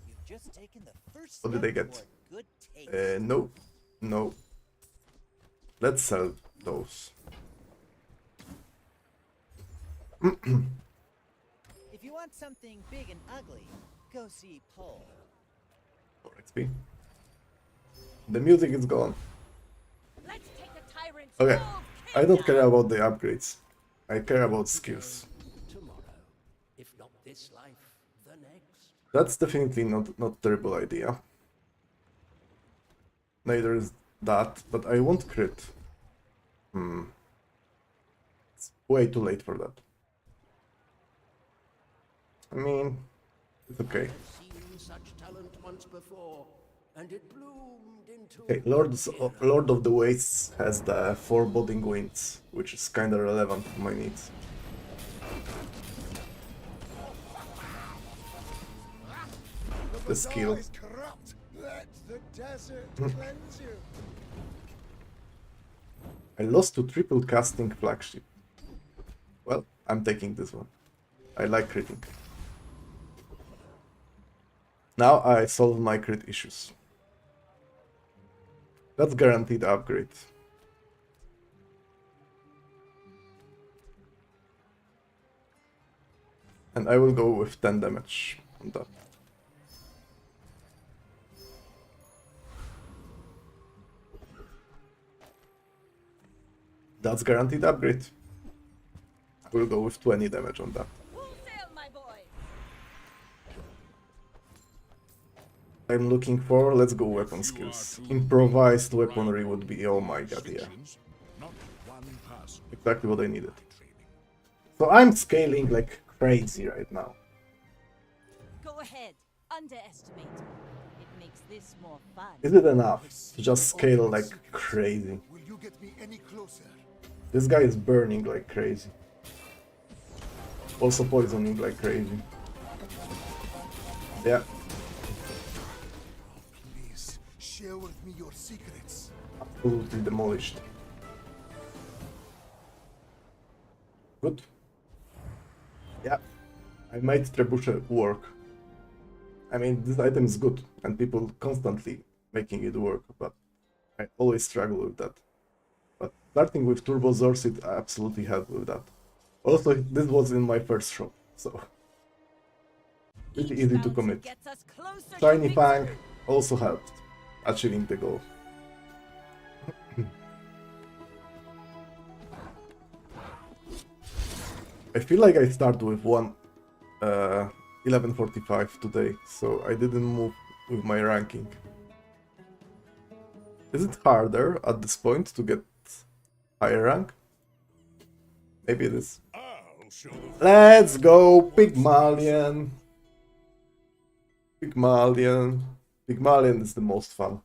You've just taken the first What did step I get? toward good taste. No. No. Let's sell those. If you want something big and ugly, go see Paul. 4 XP. The music is gone. Let's take the tyrant's Okay. old I don't kingdom. care about the upgrades. I care about skills. Tomorrow, if not this life, the next. That's definitely not terrible idea. Neither is that, but I won't crit. It's way too late for that. I mean, it's okay. I've seen such talent once before, and it bloomed into. Okay, Lord of the Wastes has the Foreboding Winds, which is kinda relevant for my needs. The skill. Bazaar is corrupt. Let the desert cleanse you. I lost to triple casting flagship. Well, I'm taking this one. I like critting. Now I solved my crit issues. That's guaranteed upgrade. And I will go with 10 damage on that. That's guaranteed upgrade. I will go with 20 damage on that. I'm looking for, let's go weapon skills. Improvised weaponry would be, oh my god, yeah. Exactly what I needed. So I'm scaling like crazy right now. Go ahead, underestimate. It makes this more fun. Is it enough to just scale like crazy? Will you get me any closer? This guy is burning like crazy. Also poisoning like crazy. Yeah. Please, share with me your secrets. Absolutely demolished. Good. Yeah. I made trebuchet work. I mean, this item is good, and people constantly making it work, but I always struggle with that. But starting with Turbo Zorsit, I absolutely helped with that. Also, this was in my first shop, so pretty easy to commit. Shiny Fang also helped achieving the goal. I feel like I start with 1145 today, so I didn't move with my ranking. Is it harder at this point to get higher rank? Maybe it is. Let's go, Pygmalion! Pygmalion. Pygmalion is the most fun.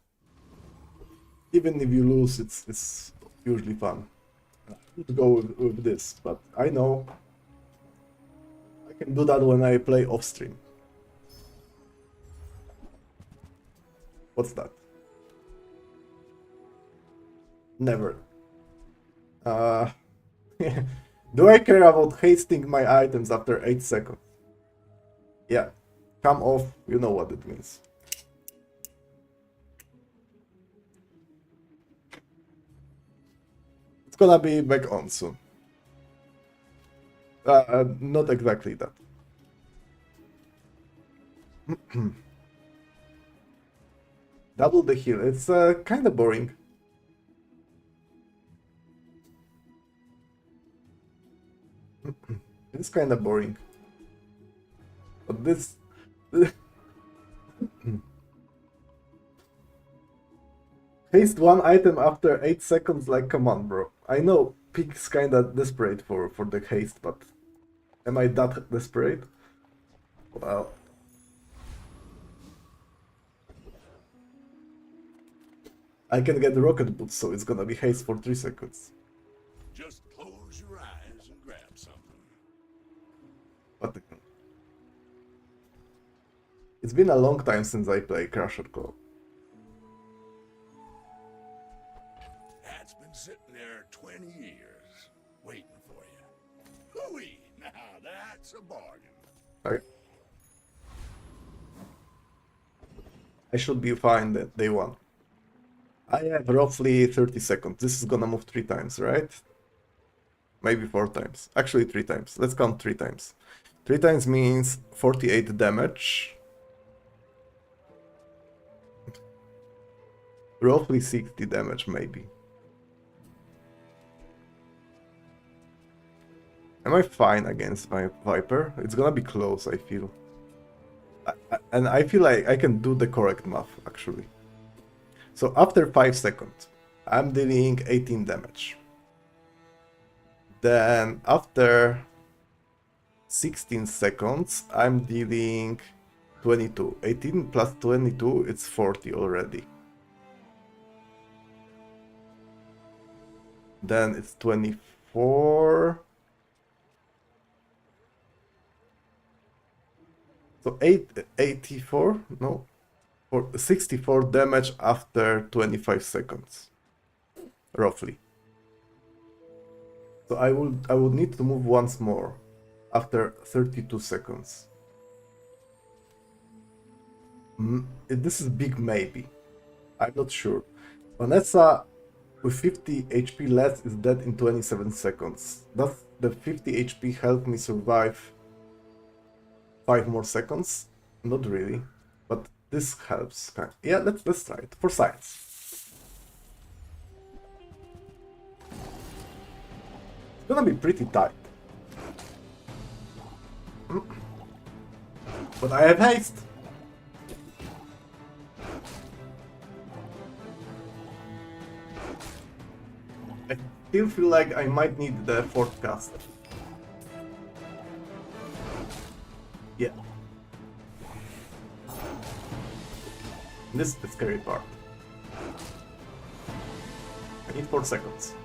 Even if you lose, it's usually fun. I would go with this, but I know I can do that when I play off stream. What's that? Never. Do I care about hasting my items after 8 seconds? Yeah. Come off, you know what it means. It's gonna be back on soon. Not exactly that. Double the heal. It's kind of boring. It's kind of boring. But this... Haste one item after 8 seconds, like, come on, bro. I know Pig's kinda desperate for the haste, but am I that desperate? Well... I can get the rocket boots, so it's gonna be haste for 3 seconds. Just close your eyes and grab something. What the... It's been a long time since I played Crusher Co. That's been sitting there 20 years, waiting for you. Hooey! Now that's a bargain. Okay. I should be fine that day one. I have roughly 30 seconds. This is gonna move 3 times, right? Maybe 4 times. Actually 3 times. Let's count 3 times. 3 times means 48 damage. Roughly 60 damage, maybe. Am I fine against my Viper? It's gonna be close, I feel. And I feel like I can do the correct math, actually. So after 5 seconds, I'm dealing 18 damage. Then after 16 seconds, I'm dealing 22. 18 plus 22, it's 40 already. Then it's 24. So 84? No. For 64 damage after 25 seconds. Roughly. So I would need to move once more after 32 seconds. This is big maybe. I'm not sure. Vanessa with 50 HP less is dead in 27 seconds. Does the 50 HP help me survive 5 more seconds. Not really, but this helps. Yeah, let's try it for science. It's gonna be pretty tight. But I have haste. I still feel like I might need the fourth cast. Yeah. This is the scary part. I need 4 seconds.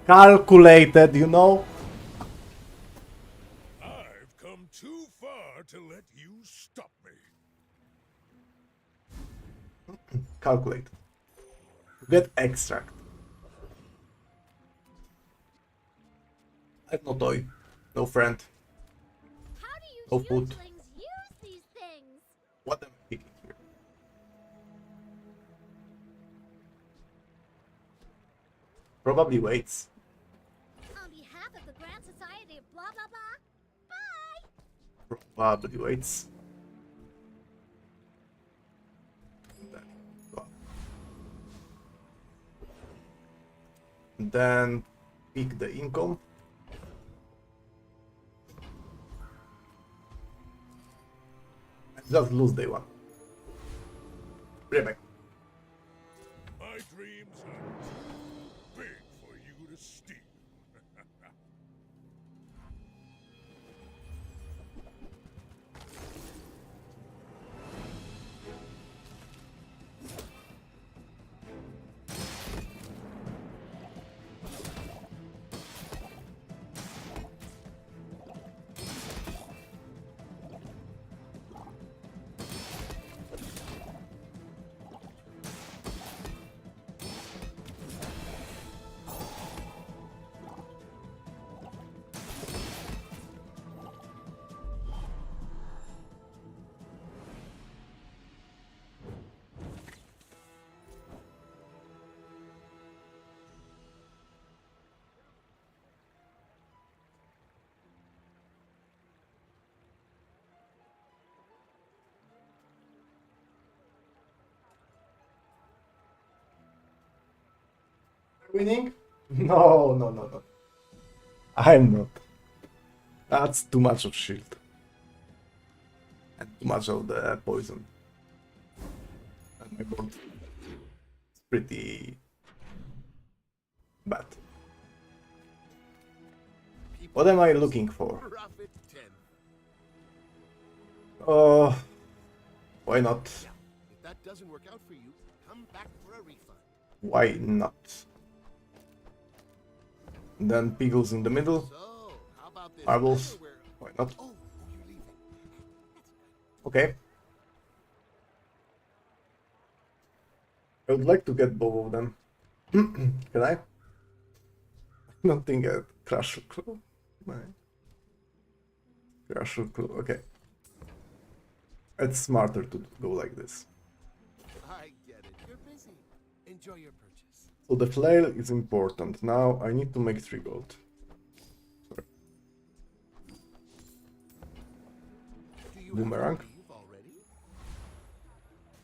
Calculated, you know? I've come too far to let you stop me. Calculate. Get extract. I have no toy. No friend. How do you No food. changelings use these things? What am I picking here? Probably weights. On behalf of the Grand Society of blah blah blah, bye! Probably weights. Then pick the income. And just lose day 1. Playback. My dreams are too big for you to steal. Winning? No, no, no, no. I'm not. That's too much of shield. And too much of the poison. And my board is pretty bad. What am I looking for? Profit 10. Oh, why not? If that doesn't work out for you, come back for a refund. Why not? Then Piggles in the middle. So, how about this? Marbles. Why not? Oh, you're leaving. Okay. I would like to get both of them. Can I? I don't think I crash a clue. Crash a clue. Okay. It's smarter to go like this. I get it. You're busy. Enjoy your purchase. So the flail is important. Now I need to make 3 gold. Sorry. Do you Boomerang. have to leave already?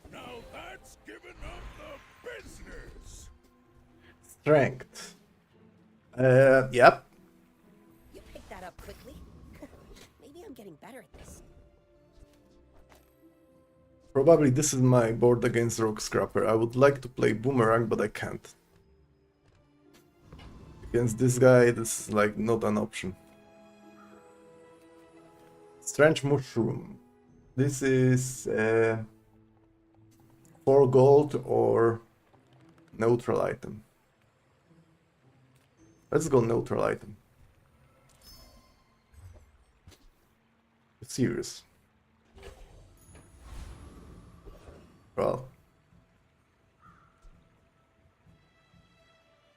Now that's giving up the business. Strength. Yep. You picked that up quickly. Maybe I'm getting better at this. Probably this is my board against Rock Scrapper. I would like to play Boomerang, but I can't. Against this guy, this is like not an option. Strange Mushroom. This is 4 gold or neutral item. Let's go neutral item. Serious. Well,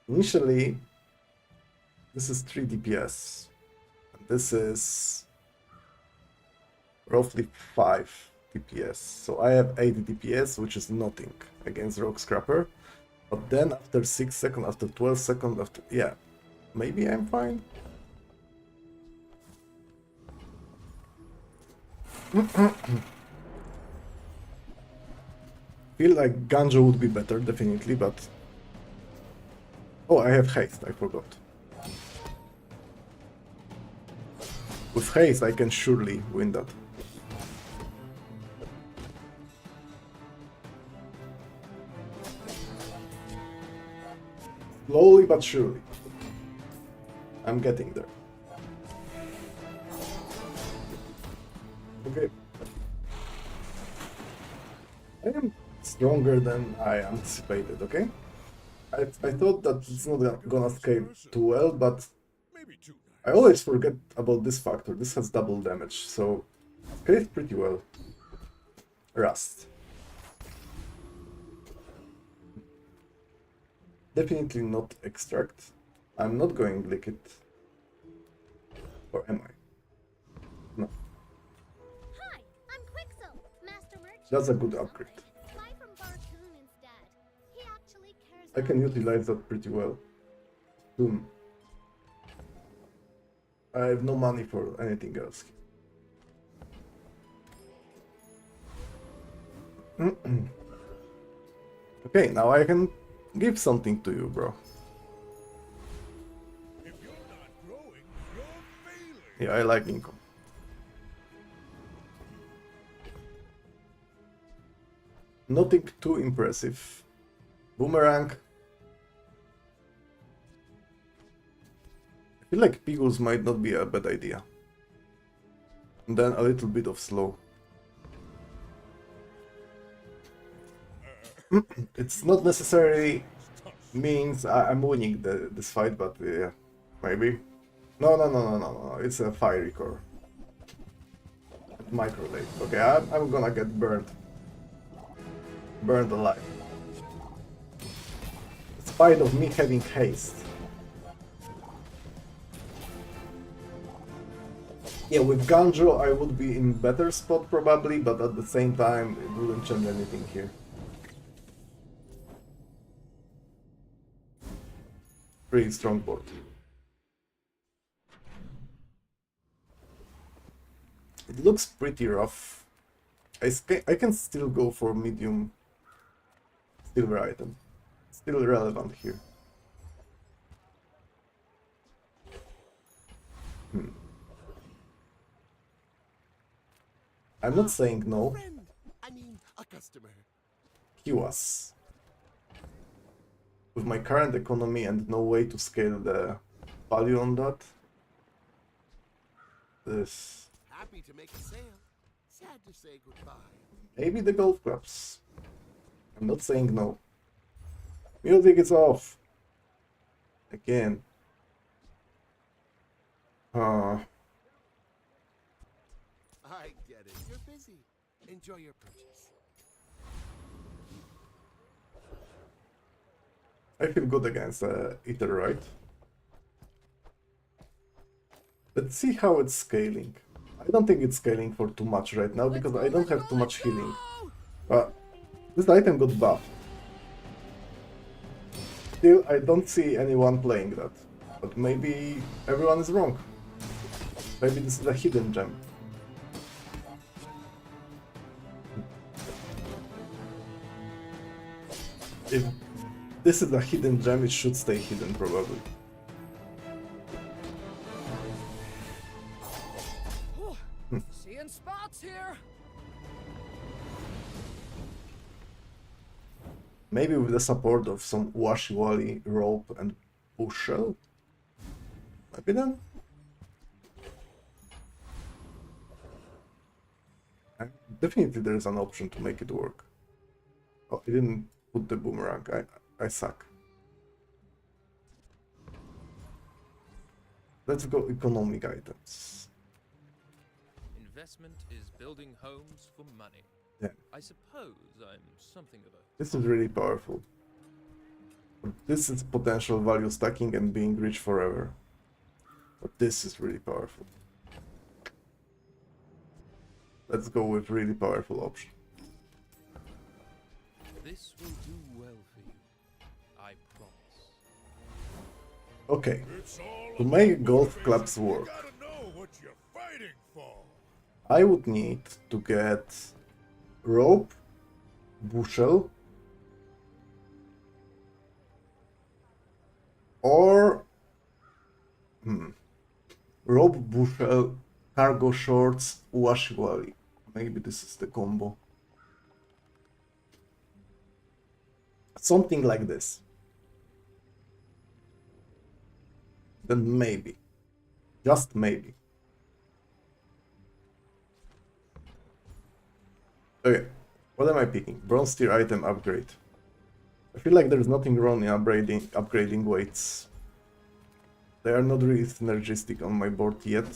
initially, this is 3 DPS. And this is roughly 5 DPS. So I have 80 DPS, which is nothing against Rock Scrapper. But then after 6 seconds, after 12 seconds, after... yeah. maybe I'm fine. Feel like Ganjo would be better, definitely, but... Oh, I have haste, I forgot. With haste, I can surely win that. Slowly but surely. I'm getting there. Okay. I am stronger than I anticipated, okay? I thought that it's not gonna scale too well, but I always forget about this factor. This has double damage, so scales pretty well. Rust. Definitely not extract. I'm not going liquid. Or am I? No. Hi, I'm Quixel, Master Merchant. That's a good upgrade. Fly from Vanghern instead. He actually cares I can utilize that pretty well. Boom. I have no money for anything else. Okay, now I can give something to you, bro. If you're not growing, you're failing. Yeah, I like income. Nothing too impressive. Boomerang. I feel like Piggles might not be a bad idea. And then a little bit of slow. It's not necessarily means I'm winning this fight, but yeah, maybe. No. It's a fiery core. Microlate. Okay, I'm gonna get burned. Burned alive. Despite of me having haste. Yeah, with Ganjo I would be in better spot probably, but at the same time it wouldn't change anything here. Pretty strong board. It looks pretty rough. I can still go for medium silver item. Still relevant here. I'm not saying no. Friend, I mean a customer. He was. With my current economy and no way to scale the value on that. This. Happy to make a sale. Sad to say goodbye. Maybe the golf clubs. I'm not saying no. Music is off. Again. I get it. You're busy. Enjoy your purchase. I feel good against Ether, right? Let's see how it's scaling. I don't think it's scaling for too much right now because I don't have too much healing. But this item got buffed. Still, I don't see anyone playing that. But maybe everyone is wrong. Maybe this is a hidden gem. If this is a hidden gem, it should stay hidden probably. Seeing spots here. Maybe with the support of some washi-wally rope and bushel? Maybe then? Definitely there's an option to make it work. Oh, I didn't put the boomerang. I suck. Let's go economic items. Investment is building homes for money. Yeah. I suppose I'm something of a... This is really powerful. This is potential value stacking and being rich forever. But this is really powerful. Let's go with really powerful option. This will do well for you. I promise. Okay, to make golf clubs work, Gotta know what you're fighting for. I would need to get rope, bushel, or rope, bushel, cargo shorts, washiwali. Maybe this is the combo. Something like this. Then maybe. Just maybe. Okay, what am I picking? Bronze tier item upgrade. I feel like there's nothing wrong in upgrading weights. They are not really synergistic on my board yet.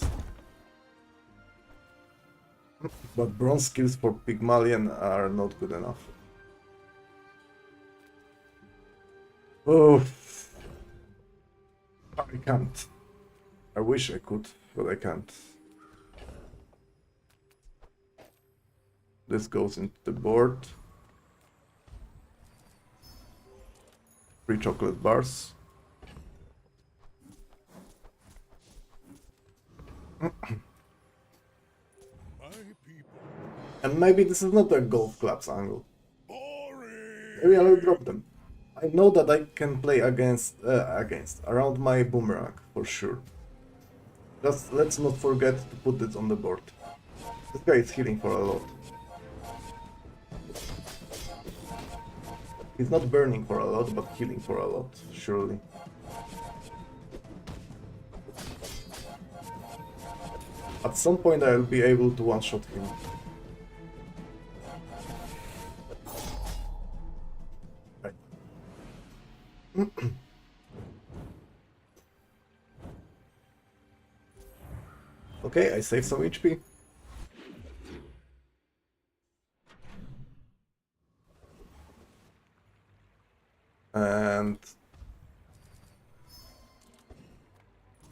But bronze skills for Pygmalion are not good enough. Oh, I can't. I wish I could, but I can't. This goes into the board. 3 chocolate bars. And maybe this is not a golf clubs angle. Maybe I'll drop them. I know that I can play against around my boomerang for sure. Just let's not forget to put this on the board. This guy is healing for a lot. He's not burning for a lot, but healing for a lot, surely. At some point I'll be able to one-shot him. Right. Okay, I saved some HP. And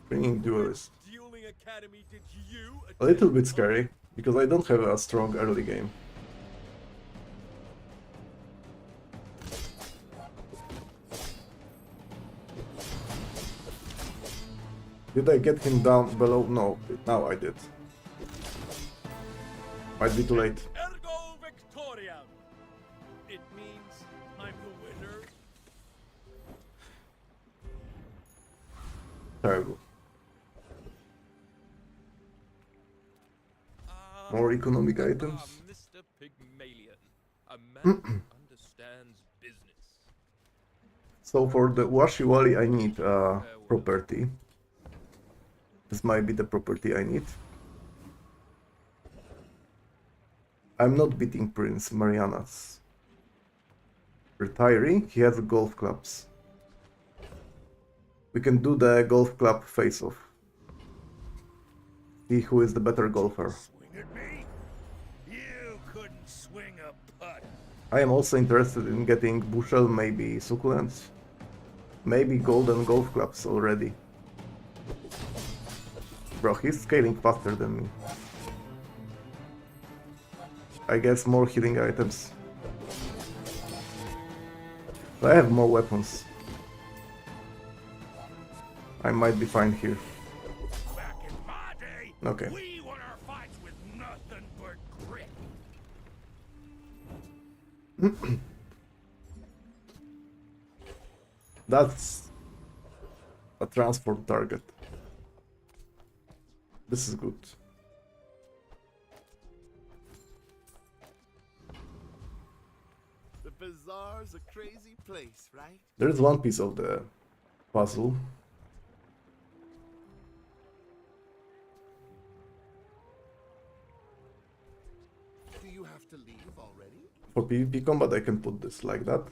bringing duelist. A little bit scary, because I don't have a strong early game. Did I get him down below? No, now I did. Might be too late. Ergo Victoriam. It means I'm the winner. Terrible. More economic items. Mr. Pygmalion, a man who understands business. So for the Washiwali I need property. This might be the property I need. I'm not beating Prince Mariana's. Retiring, he has golf clubs. We can do the golf club face-off. See who is the better golfer. You couldn't swing a putt. I am also interested in getting bushel, maybe succulents, maybe golden golf clubs already. Bro, he's scaling faster than me. I guess more healing items. I have more weapons. I might be fine here. Back in my day, Okay. we won our fights with nothing but grit. That's a transport target. This is good. The bazaar's a crazy place, right? There is one piece of the puzzle. Do you have to leave already? For PvP combat I can put this like that.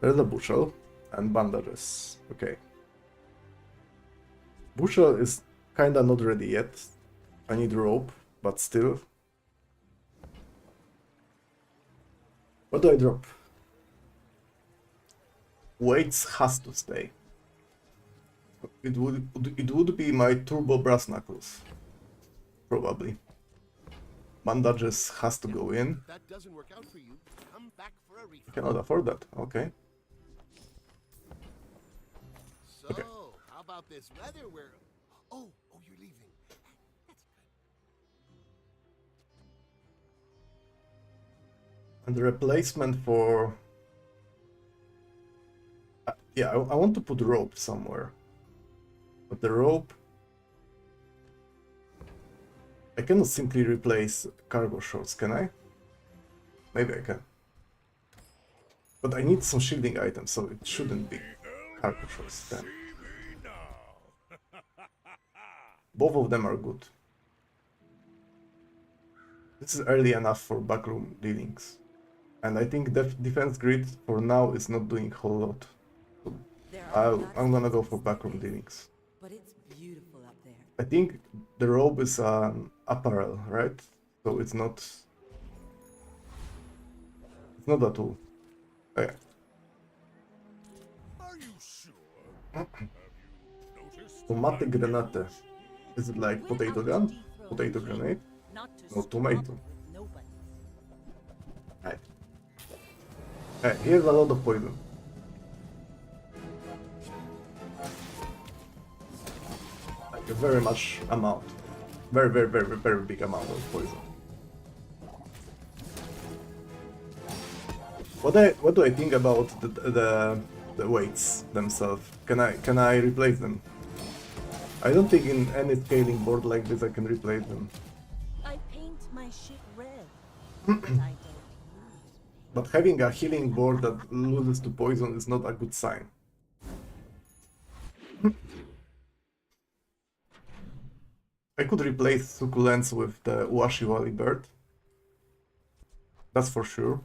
There's a bushel and bandages. Okay. Bushel is kinda not ready yet. I need rope, but still. What do I drop? Weights has to stay. It would be my turbo brass knuckles. Probably. bandages has to go in. If that doesn't work out for you, come back for a refill. Cannot afford that. Okay. So, Okay. how about this weather where... Oh, you're leaving. That's good. And the replacement for... yeah, I want to put rope somewhere. But the rope... I cannot simply replace cargo shorts, can I? Maybe I can. But I need some shielding items, so it shouldn't be cargo shorts then. Both of them are good. This is early enough for backroom dealings. And I think defense grid for now is not doing a whole lot. So I'm gonna go for backroom dealings. But it's beautiful up there. I think the robe is an apparel, right? So it's not a tool. Okay. Are you sure? Have you noticed? Tomate granate. Is it like potato gun? Potato grenade? No, tomato. Right. Hey, here's a lot of poison. Like a very much amount. Very, very, very, very big amount of poison. What do I think about the weights themselves? Can I replace them? I don't think in any scaling board like this I can replace them. I paint my shit red. But I don't. But having a healing board that loses to poison is not a good sign. I could replace succulents with the Uashi Valley bird. That's for sure.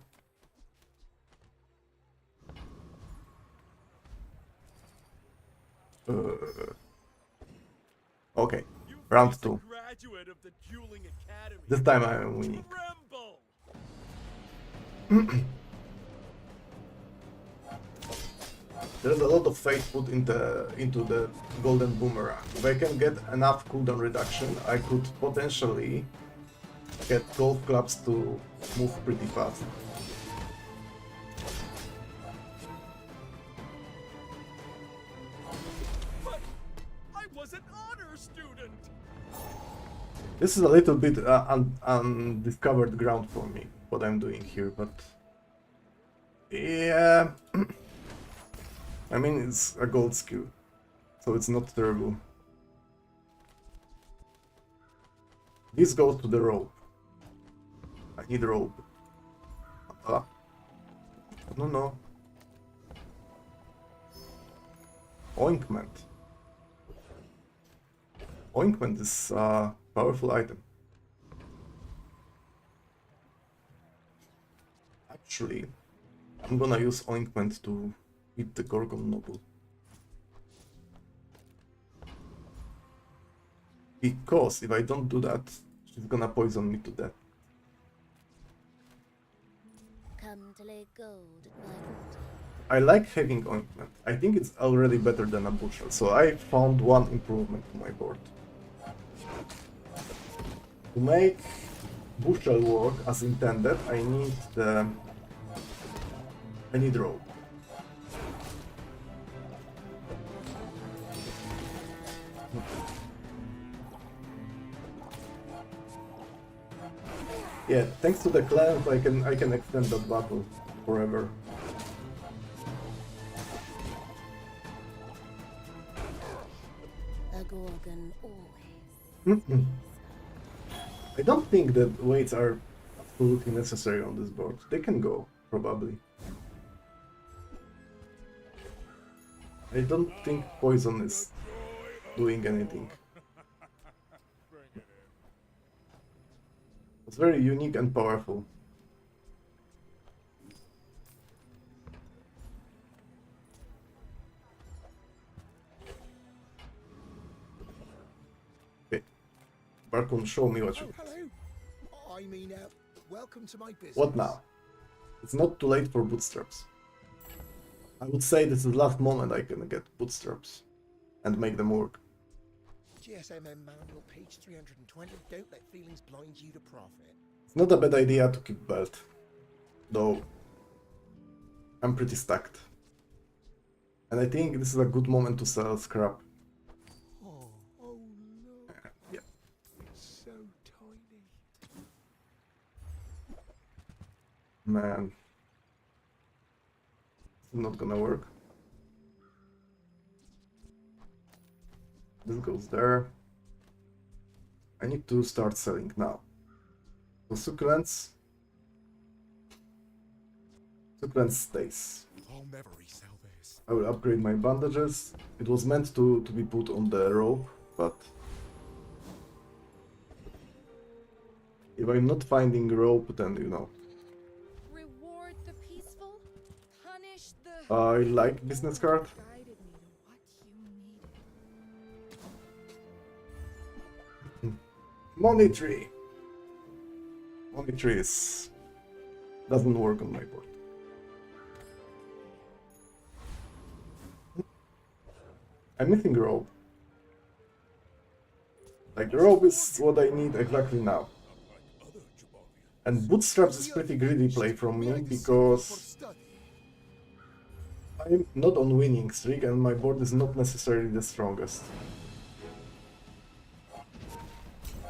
Okay, round 2. This time I am winning. There's a lot of faith put into the golden boomerang. If I can get enough cooldown reduction, I could potentially get golf clubs to move pretty fast. But I was an honor student. This is a little bit undiscovered ground for me, what I'm doing here, but yeah, I mean it's a gold skill, so it's not terrible. This goes to the rope. I need rope. No. Ointment. Ointment is a powerful item. Actually, I'm gonna use ointment to hit the Gorgon Noble. Because if I don't do that, she's gonna poison me to death. Come to lay gold at my altar. I like having ointment. I think it's already better than a butcher, so I found one improvement to my board. To make bushel work as intended, I need rope. Yeah, thanks to the clans, I can extend that battle forever. A Gorgon always. I don't think that weights are absolutely necessary on this board. They can go, probably. I don't think poison is doing anything. It's very unique and powerful. Okay. Barkun, show me what you got. Hello. I mean, welcome to my business. What now? It's not too late for bootstraps. I would say this is the last moment I can get bootstraps and make them work. GSMM manual page 320. Don't let feelings blind you to profit. It's not a bad idea to keep belt, though I'm pretty stacked. And I think this is a good moment to sell scrap. Oh no. Yeah. It's so tiny. Man. It's not gonna work. This goes there. I need to start selling now. So succulents. Succulent stays. I'll never resell this. I will upgrade my bandages. It was meant to be put on the rope, but if I'm not finding rope, then you know. Reward the peaceful, punish the I like business card. guided me to what you needed. Money tree. Money tree doesn't work on my board. I'm missing rope. Like, the rope is what I need exactly now. And bootstraps is pretty greedy play from me because I'm not on winning streak and my board is not necessarily the strongest.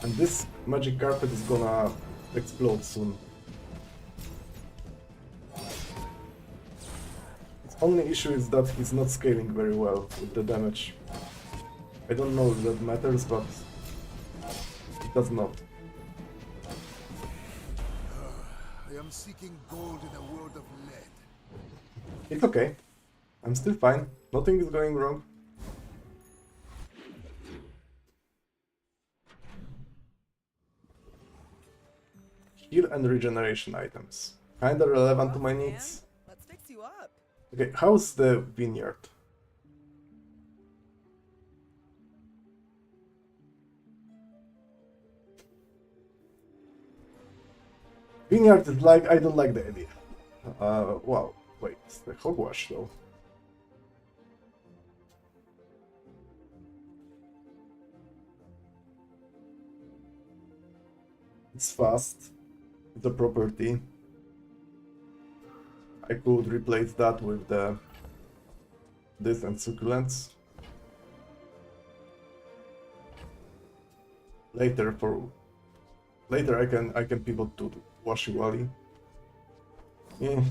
And this magic carpet is gonna explode soon. Its only issue is that he's not scaling very well with the damage. I don't know if that matters, but it does not. I am seeking gold in a world of lead. It's okay. I'm still fine. Nothing is going wrong. Heal and regeneration items. Kinda relevant to my needs. Let's fix you up. Okay, how's the vineyard? Vineyard is like, I don't like the idea. Wow, wait, the hogwash though. It's fast. It's a property. I could replace that with this and succulents. Later I can pivot to Washiwali. Yeah.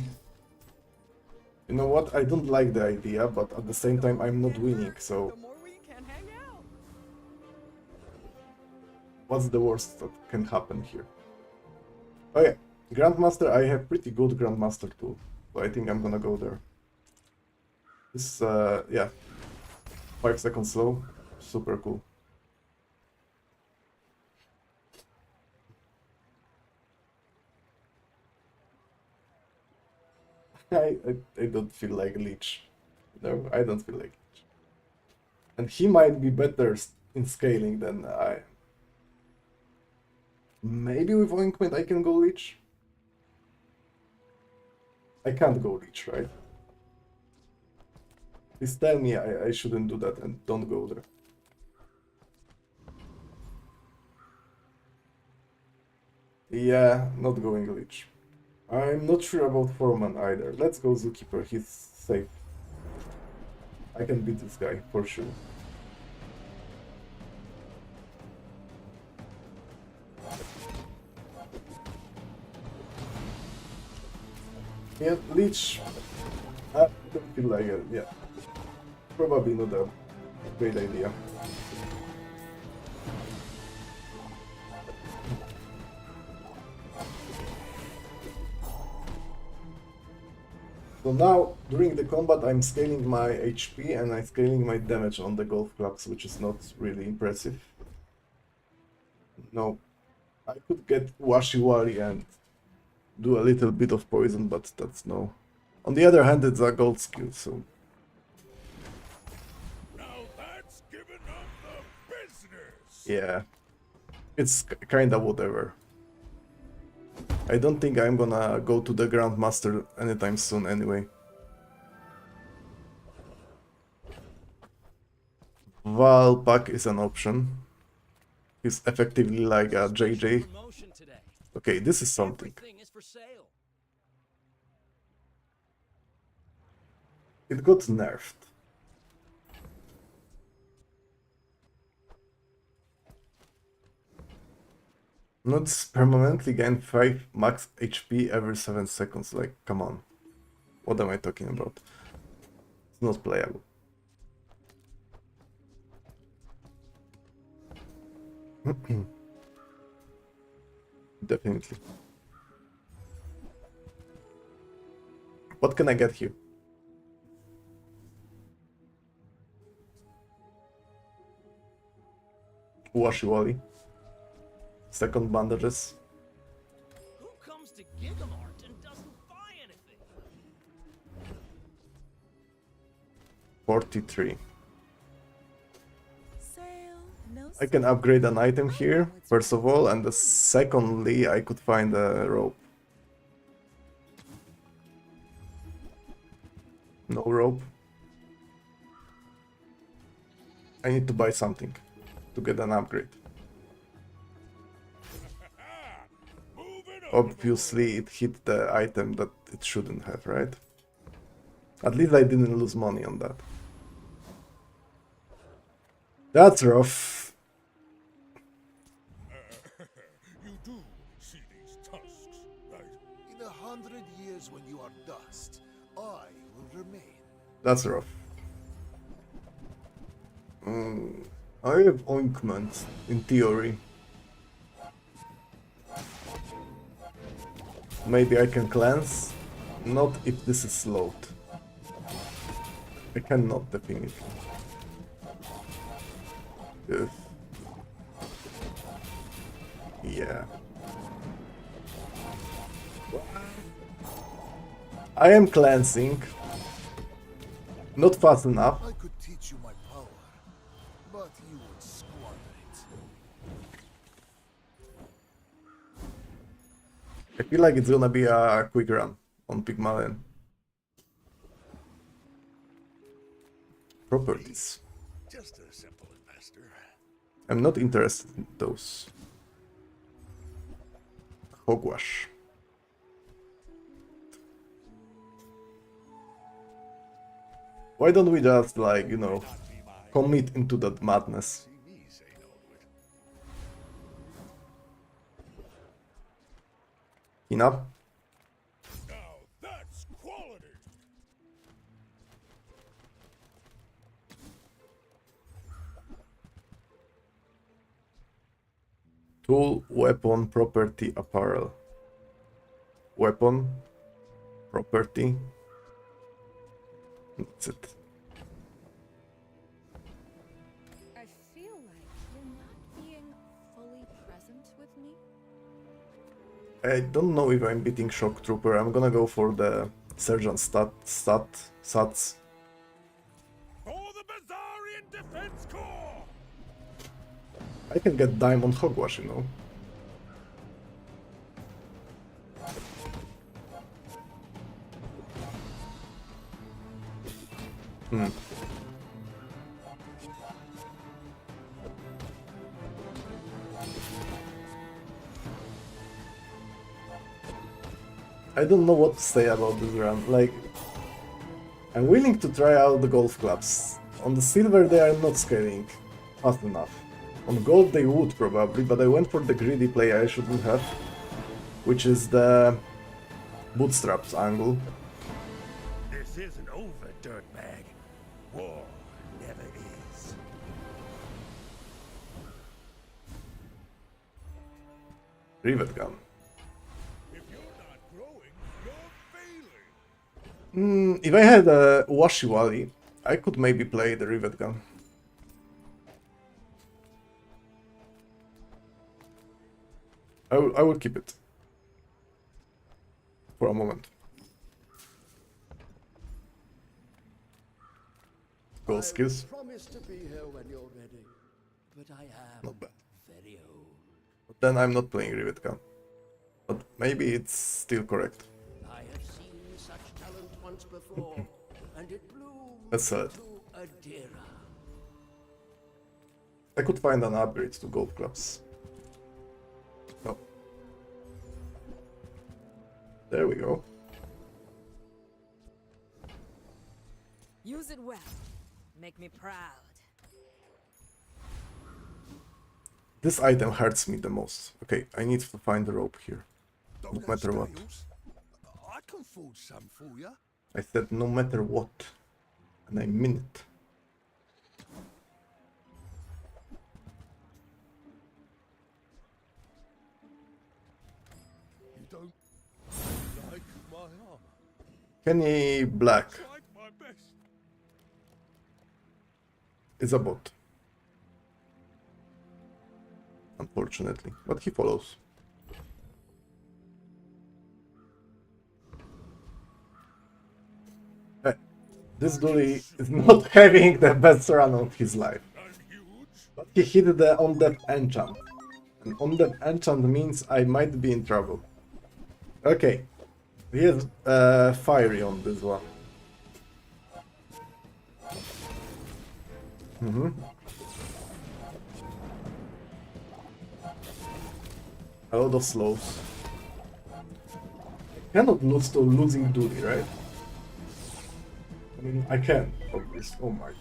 You know what? I don't like the idea, but at the same time I'm not winning, so what's the worst that can happen here? Oh yeah, Grandmaster, I have pretty good Grandmaster too, so I think I'm gonna go there. This, yeah, 5 seconds slow, super cool. I don't feel like Leech. No, I don't feel like Leech. And he might be better in scaling than I. Maybe with Ointment I can go Leech? I can't go Leech, right? Please tell me I shouldn't do that and don't go there. Yeah, not going Leech. I'm not sure about Foreman either. Let's go Zookeeper, he's safe. I can beat this guy, for sure. Yeah, Leech. I don't feel like it, yeah. Probably not a great idea. So now, during the combat, I'm scaling my HP and I'm scaling my damage on the golf clubs, which is not really impressive. No, I could get Washiwari and do a little bit of poison, but that's no. On the other hand, it's a gold skill, so... Now that's giving up the business. Yeah, it's kinda whatever. I don't think I'm gonna go to the Grandmaster anytime soon anyway. Valpak is an option. He's effectively like a JJ, Okay, this is something. Everything is for sale. It got nerfed. Not permanently gain 5 max HP every 7 seconds. Like, come on. What am I talking about? It's not playable. Definitely. What can I get here? Washiwali. Second bandages. Who comes to Gigamart and doesn't buy anything? 43. Sale, no I can upgrade an item here, first of all, and secondly, I could find a rope. No rope. I need to buy something to get an upgrade. Obviously, it hit the item that it shouldn't have, right? At least I didn't lose money on that. That's rough. You do see these tusks, right? In 100 years when you are dust, I will remain. That's rough. I have ointment, in theory. Maybe I can cleanse? Not if this is slowed. I cannot, definitely. Ugh. Yeah. I am cleansing. Not fast enough. I could teach you my power, but you would squander it. I feel like it's gonna be a quick run on Pygmalion. Properties. Just a simple investor. I'm not interested in those. Hogwash. Why don't we just, like, you know, commit into that madness? Enough? Now that's quality. Tool, weapon, property, apparel. Weapon, property. That's it. I feel like you're not being fully present with me. I don't know if I'm beating Shock Trooper. I'm gonna go for the Sergeant Sats. For the Bazarian Defense Corps! I can get Diamond Hogwash, you know. I don't know what to say about this run. Like, I'm willing to try out the golf clubs. On the silver they are not scaling fast enough. On gold they would probably, but I went for the greedy play I shouldn't have, which is the bootstraps angle. This isn't over, dirtbag. War never is. Rivet gun. If you're not growing, you're failing. If I had a Washiwali, I could maybe play the rivet gun. I will keep it for a moment. Goal skills. Promise to be here when you're ready, but I am Not bad. very old. But then I'm not playing rivet gun. But maybe it's still correct. I have seen such talent once before, and it bloomed Let's sell it. to Adira. I could find an upgrade to golf clubs. No. There we go. Use it well. Make me proud. This item hurts me the most. Okay, I need to find the rope here. No matter what. I can forge some for you. I said no matter what. And I mean it. You don't like my armor? Kenny Black Tried my best. is a bot. Unfortunately, but he follows. This Dooley is not having the best run of his life. But he hit the on-death enchant. And on-death enchant means I might be in trouble. Okay. He is fiery on this one. A lot of slows. I cannot lose to losing Dooley, right? I mean, I can, obviously. Oh my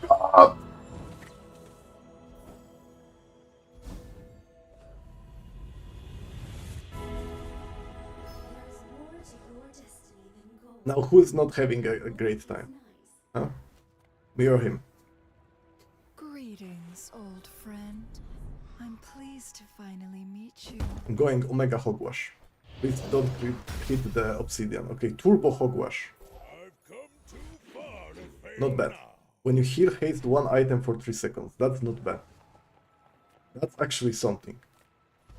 god. Now, who is not having a great time? Huh? Me or him? Greetings, old friend. I'm pleased to finally meet you. I'm going Omega Hogwash. Please don't hit the obsidian. Okay, Turbo Hogwash. Not bad. When you heal haste one item for 3 seconds, that's not bad. That's actually something.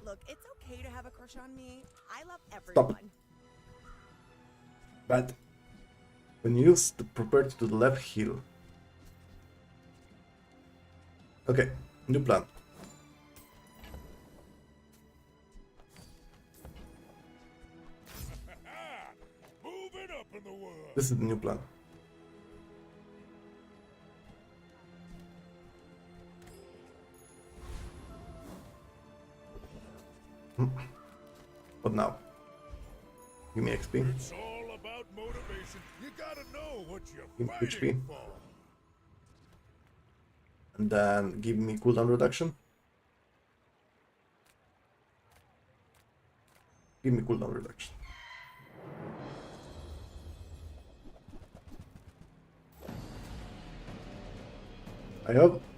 Look, it's okay to have a crush on me. I love Stop everyone. it. Bad. When you use the property to the left heal. Okay, new plan. This is the new plan. What now? Give me XP. It's all about motivation. You gotta know what you're Give me fighting HP. for. And then give me cooldown reduction. Give me cooldown reduction.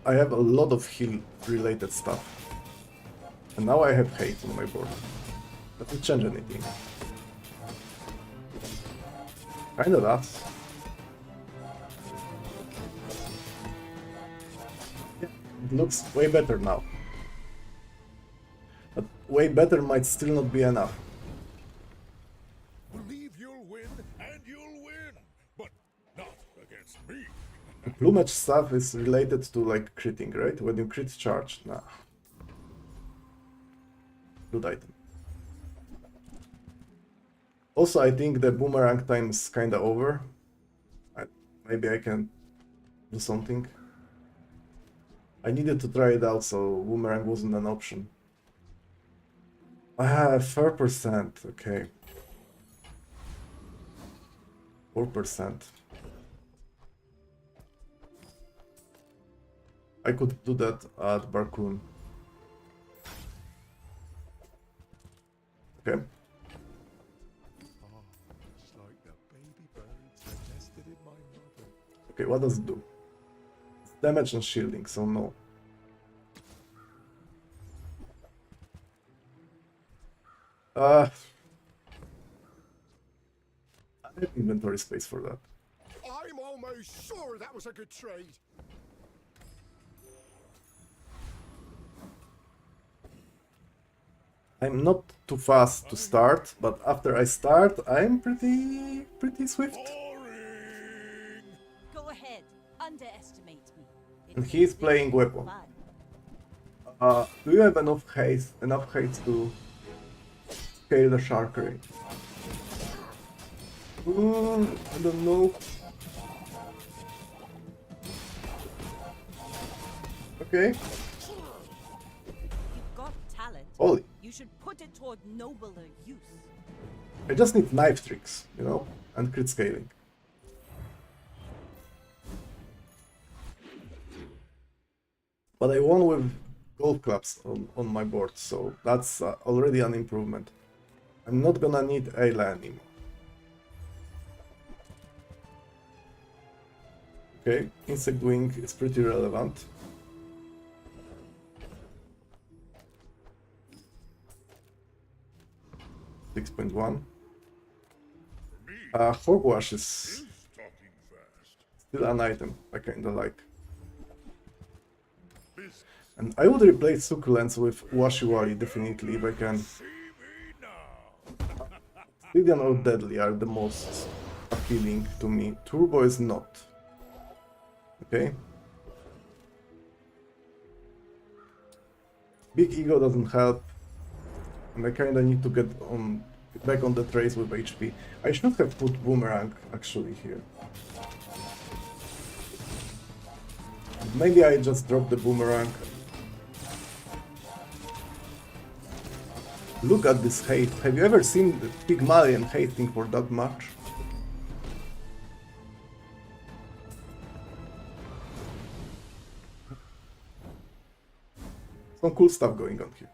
I have a lot of heal related stuff. And now I have hate on my board. Doesn't change anything. Kinda does. Yeah, it looks way better now. But way better might still not be enough. Believe you'll win, and you'll win. But not against me. Plumage stuff is related to like critting, right? When you crit charge, nah. Good item. Also, I think the boomerang time is kinda over. Maybe I can do something. I needed to try it out, so boomerang wasn't an option. Ah, 4%, okay. 4%. I could do that at Barcoon. Okay. Just like the baby birds that nested in my mother. Okay, what does it do? It's damage and shielding, so no. I have inventory space for that. I'm almost sure that was a good trade. I'm not too fast to start, but after I start, I'm pretty swift. Go ahead. Underestimate me. And he's playing weapon. Do you have enough haste to scale the sharkery? I don't know. Okay. You've got talent. Holy. You should put put it toward nobler use. I just need knife tricks, you know, and crit scaling. But I won with golf clubs on my board, so that's already an improvement. I'm not gonna need Ayla anymore. Okay, Insect Wing is pretty relevant. $6.1. Hogwash is still an item I kinda like. And I would replace Succulents with Washiwari definitely if I can. Obsidian or Deadly are the most appealing to me. Turbo is not. Okay. Big Ego doesn't help. And I kinda need to get back on the trace with HP. I should have put Boomerang actually here. Maybe I just dropped the Boomerang. Look at this hate. Have you ever seen the Pygmalion hating for that much? Some cool stuff going on here.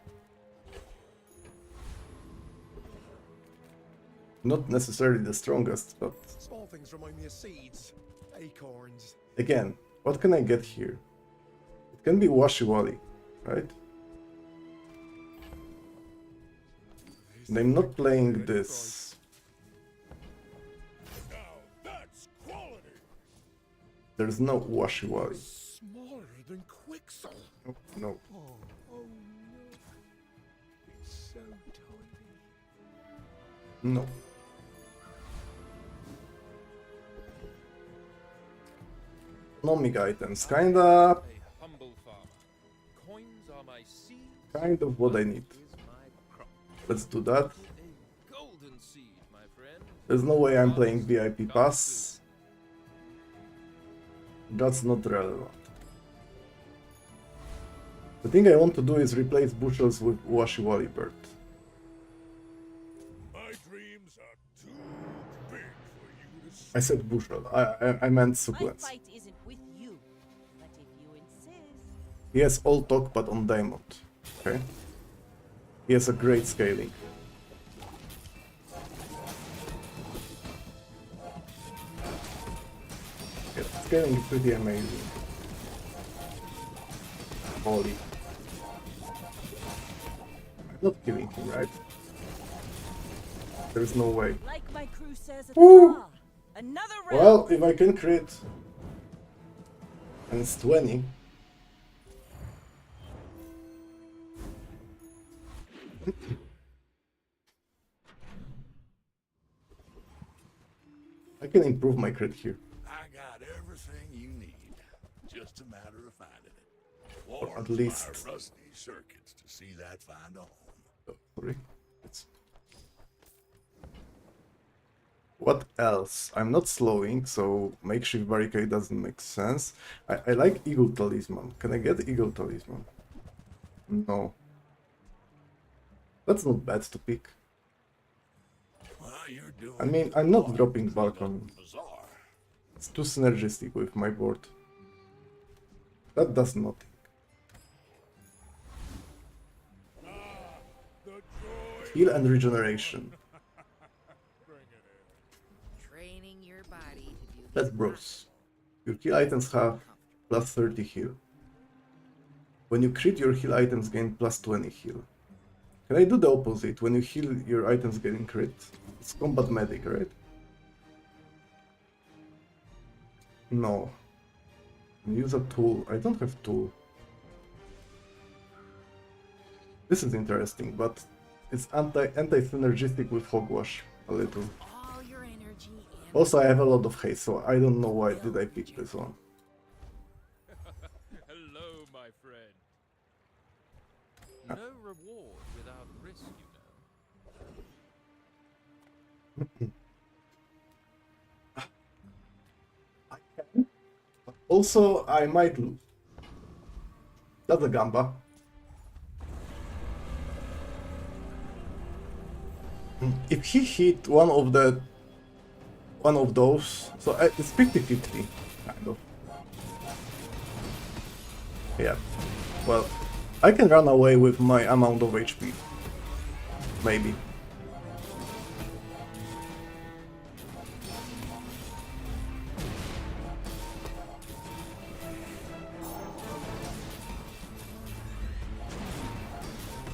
Not necessarily the strongest, but Small things remind me of seeds, acorns. again, what can I get here? It can be Washiwali, right? And I'm not playing this. There's no Washiwali. Smaller than Quixel. Oh, no. Oh no. It's so tiny. No. Economic items, kinda kind of what I need. Let's do that. There's no way I'm playing VIP pass. That's not relevant. The thing I want to do is replace bushels with Washiwali bird. My dreams are too big for you to see. I said bushel. I meant My succulents. fight isn't with you, but if you insist. He has all talk but on diamond. Okay. He has a great scaling. Yeah, scaling is pretty amazing. Holy. I'm not killing him, right? There's no way. Like my crew says at the Woo! bar, another round. Well, if I can crit, and it's 20. I can improve my crit here. I got everything you need. Just a matter of finding it. Or at Wars least- by rusty circuits to see that find a home. Oh, sorry. What else? I'm not slowing, so makeshift barricade doesn't make sense. I like Eagle Talisman. Can I get Eagle Talisman? No. That's not bad to pick. Well, you're doing I mean, I'm not fine. dropping Balcony. Bazaar. It's too synergistic with my board. That does nothing. Heal and regeneration. Training your body to do Let's browse. Your heal items have plus 30 heal. When you crit, your heal items gain plus 20 heal. Can I do the opposite? When you heal, your items gain crit? It's combat medic, right? No. Use a tool. I don't have tool. This is interesting, but it's anti-synergistic with Hogwash a little. all your energy in. Also, I have a lot of haste, so I don't know why did I pick this one. Hello, my friend. No reward without risk, you know. Also, I might lose. That's a Gamba. If he hit one of those, so it's 50-50, kind of. Yeah. Well, I can run away with my amount of HP. Maybe.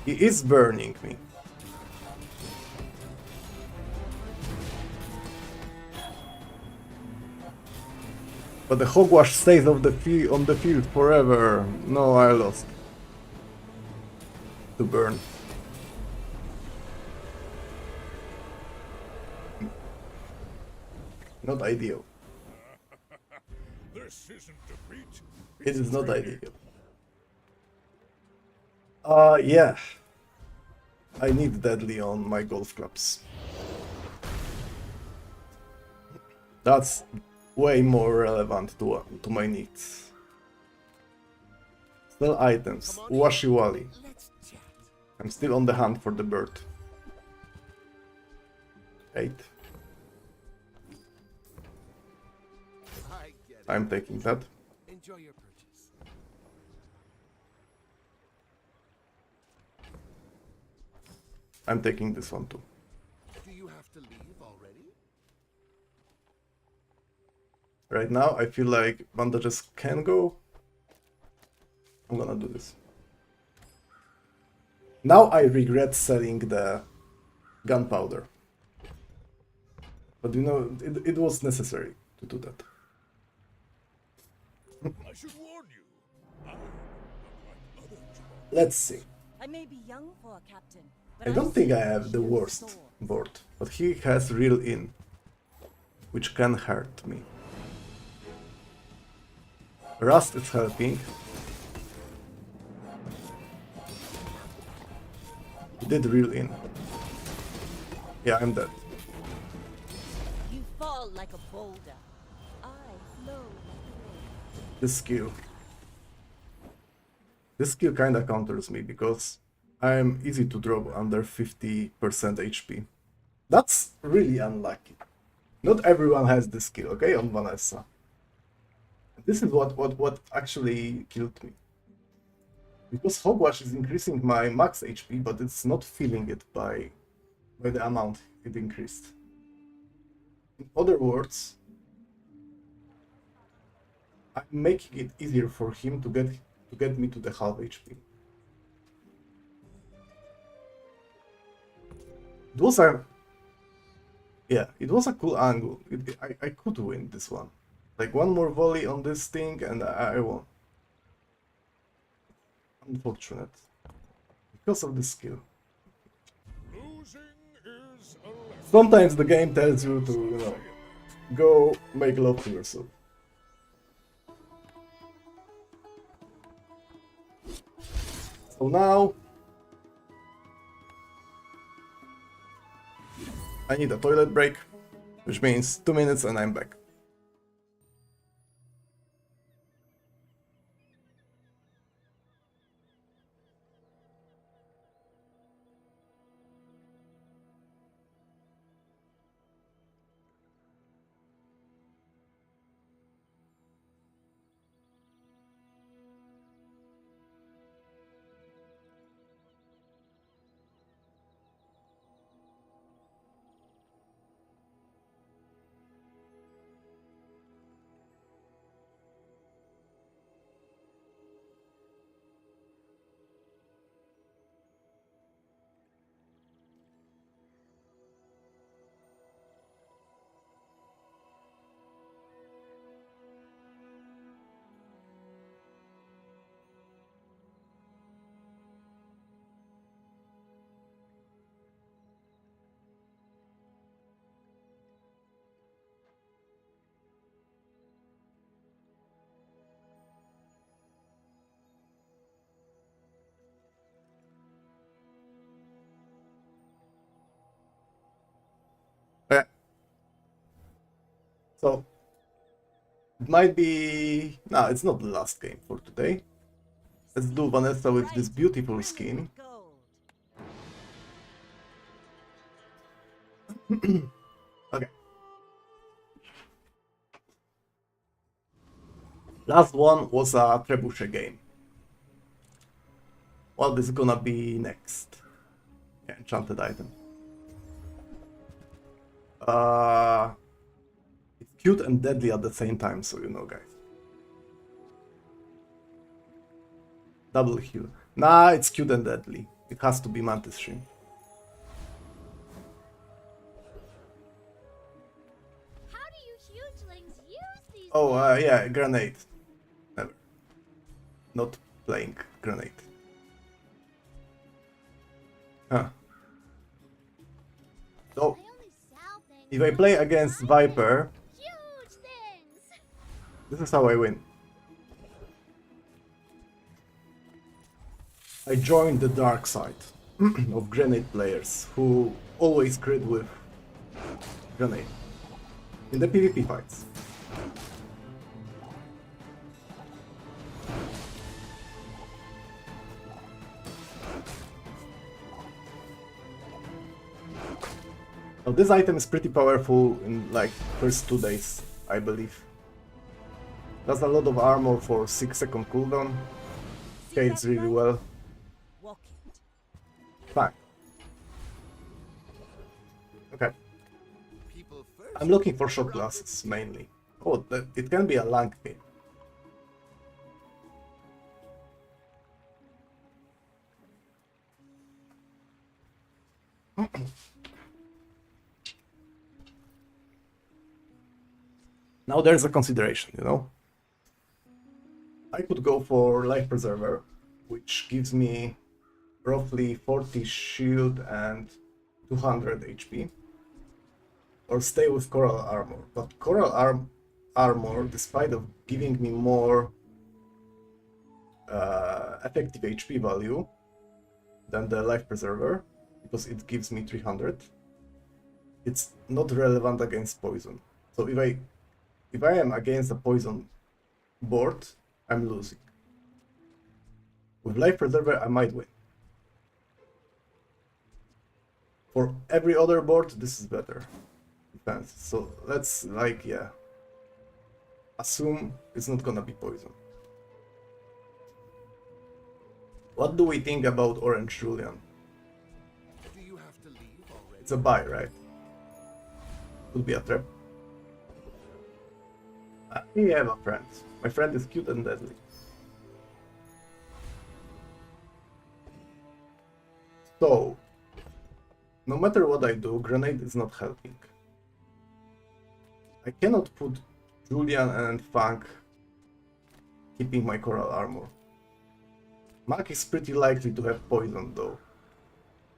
He is burning me. But the hogwash stays on the field forever. No, I lost. To burn. Not ideal. This isn't defeat. It is not ideal. Yeah. I need deadly on my golf clubs. That's way more relevant to my needs. Sell items. Washiwali. I'm still on the hunt for the bird. 8. I'm taking that. Enjoy your purchase. I'm taking this one too. Do you have to leave already? Right now, I feel like bandages can go. I'm gonna do this. Now I regret selling the gunpowder. But you know, it was necessary to do that. I should warn you. I'm like others. Let's see. I may be young for a captain, but I don't think I have the worst board, but he has real in, which can hurt me. Rust is helping. He did real in. Yeah, I'm dead. You fall like a boulder. I flow like the wind. This skill kinda counters me because I'm easy to drop under 50% HP. That's really unlucky. Not everyone has this skill, okay, on Vanessa. This is what actually killed me. Because Hogwash is increasing my max HP, but it's not feeling it by the amount it increased. In other words, I'm making it easier for him to get me to the half HP. It was a cool angle. I could win this one. Like one more volley on this thing and I won. Unfortunate. Because of the skill. Sometimes the game tells you to, you know, go make love to yourself. So now I need a toilet break, which means 2 minutes and I'm back. Yeah. So it might be... No, it's not the last game for today. Let's do Vanessa with this beautiful skin. Okay. Last one was a trebuchet game. What is gonna be next? Yeah, enchanted item. It's cute and deadly at the same time, so you know, guys. Double heal. Nah, it's cute and deadly. It has to be Mantis Shrimp. How do you hugelings use these? Oh, yeah, grenade. Never. Not playing grenade. Huh. So, if I play against Viper, Huge things. this is how I win. I joined the dark side of grenade players who always crit with grenade in the PvP fights. Now this item is pretty powerful in like first 2 days, I believe. Does a lot of armor for 6-second cooldown. Scales really well. Fine. Okay. I'm looking for shot glasses mainly. Oh, it can be a lang game. Now there's a consideration, you know. I could go for Life Preserver, which gives me roughly 40 shield and 200 HP. Or stay with Coral Armor. But Coral Armor, despite of giving me more effective HP value than the Life Preserver, because it gives me 300, it's not relevant against poison. So if I am against a poison board, I'm losing. With Life Preserver, I might win. For every other board, this is better. Depends. So let's, like, yeah, assume it's not gonna be poison. What do we think about Orange Julian? Do you have to leave already? It's a buy, right? Could be a trap. I have a friend. My friend is cute and deadly. So, no matter what I do, grenade is not helping. I cannot put Julian and Fang keeping my Coral Armor. Mac is pretty likely to have poison though,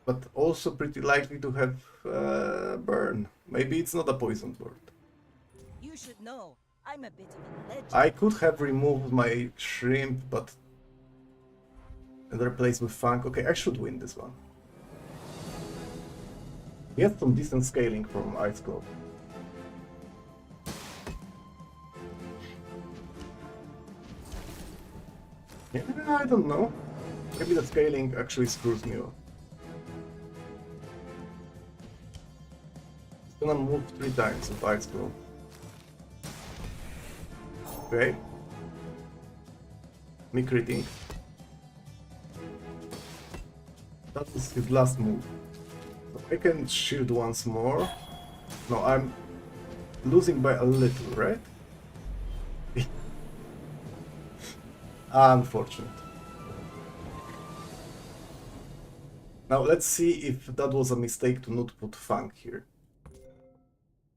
but also pretty likely to have burn. Maybe it's not a poison board. You should know, I'm a bit of a legend. I could have removed my shrimp, but and replaced with Fang. Okay, I should win this one. He has some decent scaling from Ice Claw. Yeah, I don't know. Maybe the scaling actually screws me up. It's gonna move 3 times with Ice Claw. Okay. Me critting. That is his last move. So I can shield once more. No, I'm losing by a little, right? Unfortunate. Now let's see if that was a mistake to not put Fang here.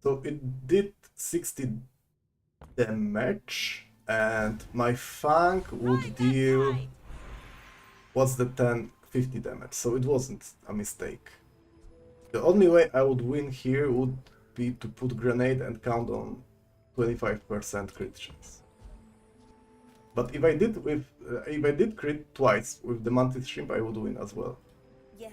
So it did 60 damage, and my Fang would deal... What's the 50 damage, so it wasn't a mistake. The only way I would win here would be to put grenade and count on 25% crit chance. But if I did crit twice with the Mantis Shrimp, I would win as well. Yeah,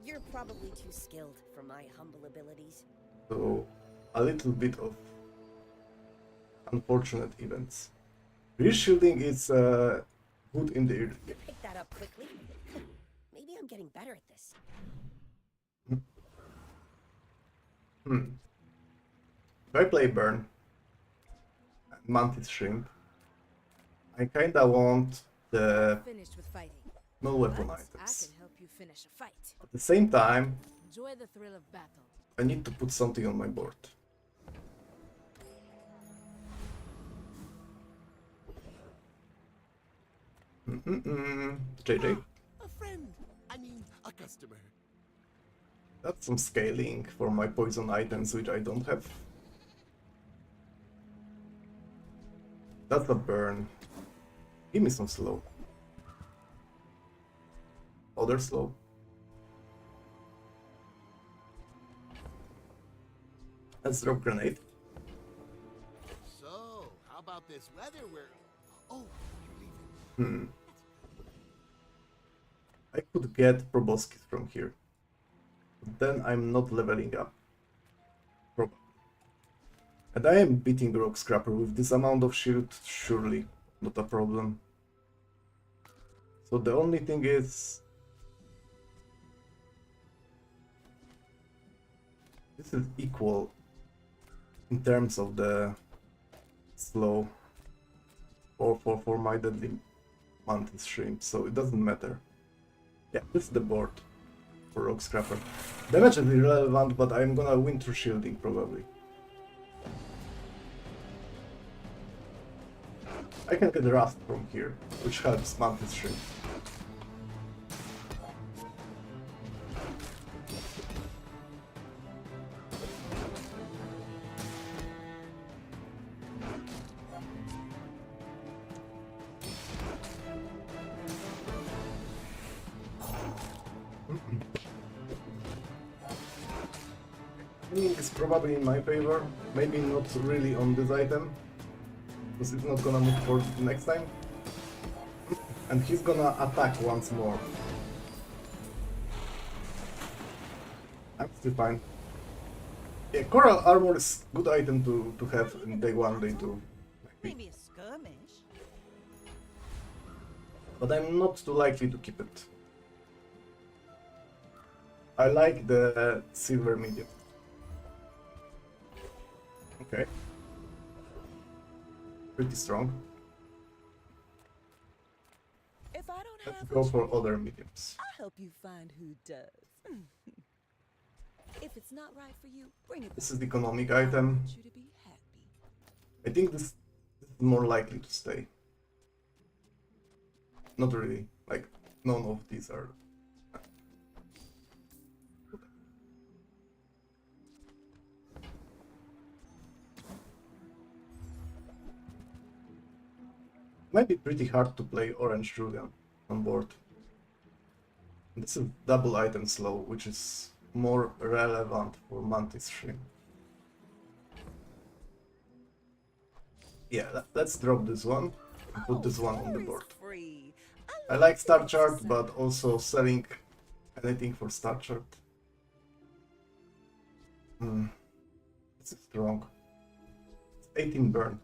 you're probably too skilled for my humble abilities. So a little bit of unfortunate events. Reshielding is good in the early game. Pick that up quickly. Maybe I'm getting better at this. If I play Burn and Mantis Shrimp, I kinda want the Finished with fighting. no weapon But I items. can help you finish a fight. At the same time, Enjoy the thrill of battle. I need to put something on my board. JJ? A friend. I mean, a customer. That's some scaling for my poison items, which I don't have. That's a burn. Give me some slow. Other slow. Let's drop grenade. So, how about this weather where... Oh, you're leaving. I could get proboscis from here. But then I'm not leveling up. Probably. And I am beating Rock Scrapper with this amount of shield, surely not a problem. So the only thing is... this is equal in terms of the slow for my deadly mantis shrimp, so it doesn't matter. Yeah, this is the board for Rock Scrapper. Damage is irrelevant, but I'm gonna win through shielding probably. I can get Rust from here, which helps Mantis Shrimp. Winning is probably in my favor, maybe not really on this item, because it's not gonna move for next time. And he's gonna attack once more. I'm still fine. Yeah, Coral Armor is good item to have in day 1, day 2. Maybe a skirmish. But I'm not too likely to keep it. I like the silver medium. Okay. Pretty strong. If I don't Let's have go what for you other need, mediums. I'll help you find who does. If it's not right for you, bring it. This is the economic item. I want you to be happy. I think this is more likely to stay. Not really. Like, none of these are. Might be pretty hard to play Orange Julian on board. This is double item slow, which is more relevant for Mantis Shrimp. Yeah, let's drop this one and put this one on the board. I like Star Chart, but also selling anything for Star Chart. This is strong. It's 18 burn.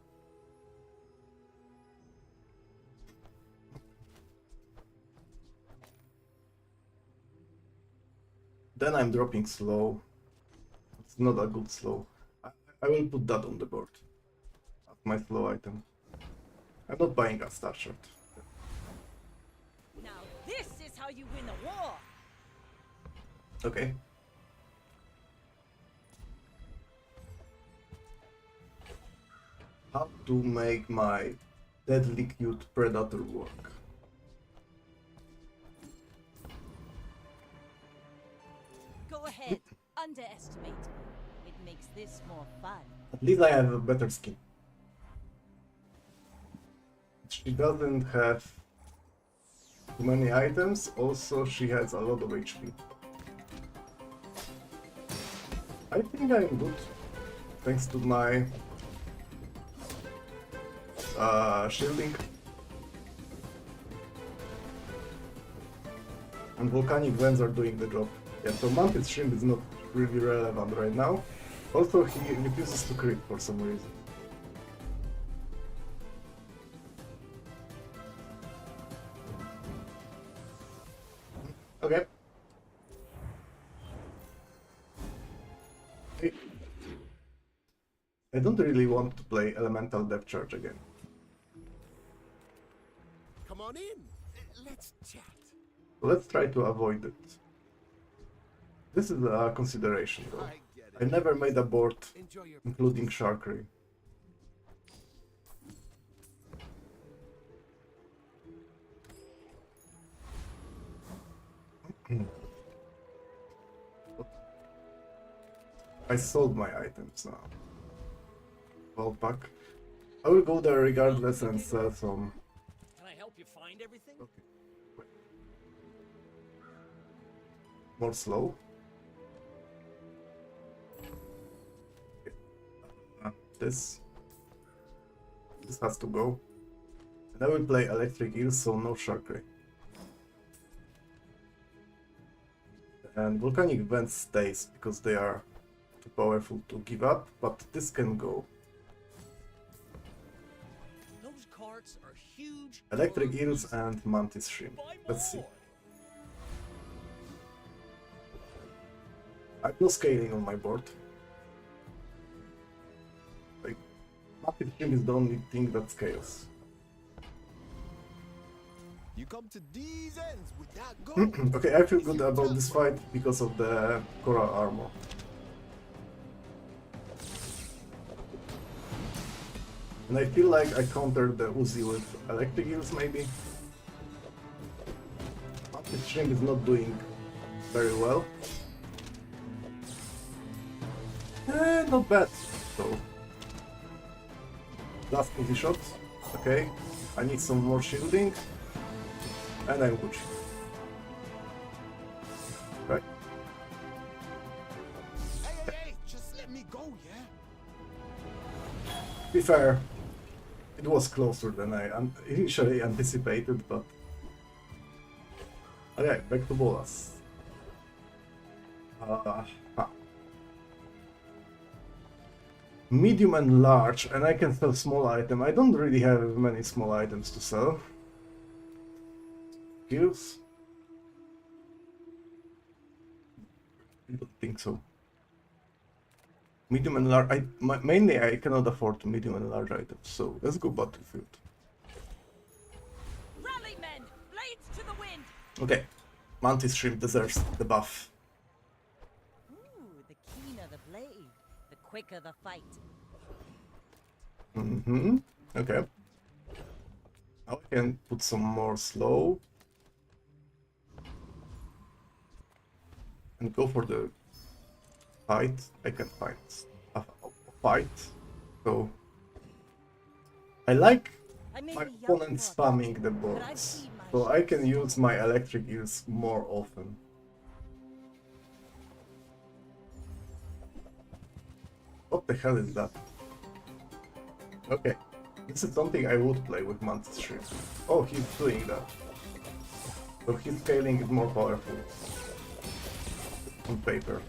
Then I'm dropping slow. It's not a good slow. I will put that on the board as my slow item. I'm not buying a Star Shot. Now this is how you win a war. Okay. How to make my deadly cute predator work? Go ahead, underestimate me. It makes this more fun. At least I have a better skin. She doesn't have too many items, also she has a lot of HP. I think I'm good, thanks to my shielding. And volcanic vents are doing the job. Yeah, so Mantis Shrimp is not really relevant right now. Also, he refuses to crit for some reason. Okay. Hey. I don't really want to play Elemental Depth Charge again. Come on in. Let's chat. Let's try to avoid it. This is a consideration though. I never made a board including Sharkery. I sold my items now. Well, pack. I will go there regardless and sell some. Can I help you find everything? Okay. Wait. More slow. Okay. This has to go. And I will play Electric Eels, so no Sharkery. And Volcanic Vent stays because they are too powerful to give up, but this can go. Those carts are huge. Electric Eels and Mantis Shrimp. Let's see. I have no scaling on my board. Like, Mantis Shrimp is the only thing that scales. You come to these ends with that gold. Okay, I feel good about this fight because of the coral armor. And I feel like I countered the Uzi with Electric Eels maybe. Mantis Shrimp is not doing very well. Not bad, so. Last easy shot. Okay, I need some more shielding. And I'm Gucci. Right. Hey, just let me go, yeah? To be fair, it was closer than I initially anticipated, but... Okay, back to Bolas. Medium and large, and I can sell small item. I don't really have many small items to sell. Skills? I don't think so. Medium and large. Mainly I cannot afford medium and large items, so let's go Battlefield. Rally men, blades to the wind. Okay, Mantis Shrimp deserves the buff. Ooh, the keener the blade, the quicker the fight. Okay. Now I can put some more slow. And go for the fight. I can find a fight. So I like my opponent spamming the boards, so I can use my Electric Eels more often. What the hell is that? Okay, this is something I would play with Mantis Shrimp. Oh, he's doing that. So his scaling is more powerful. On paper.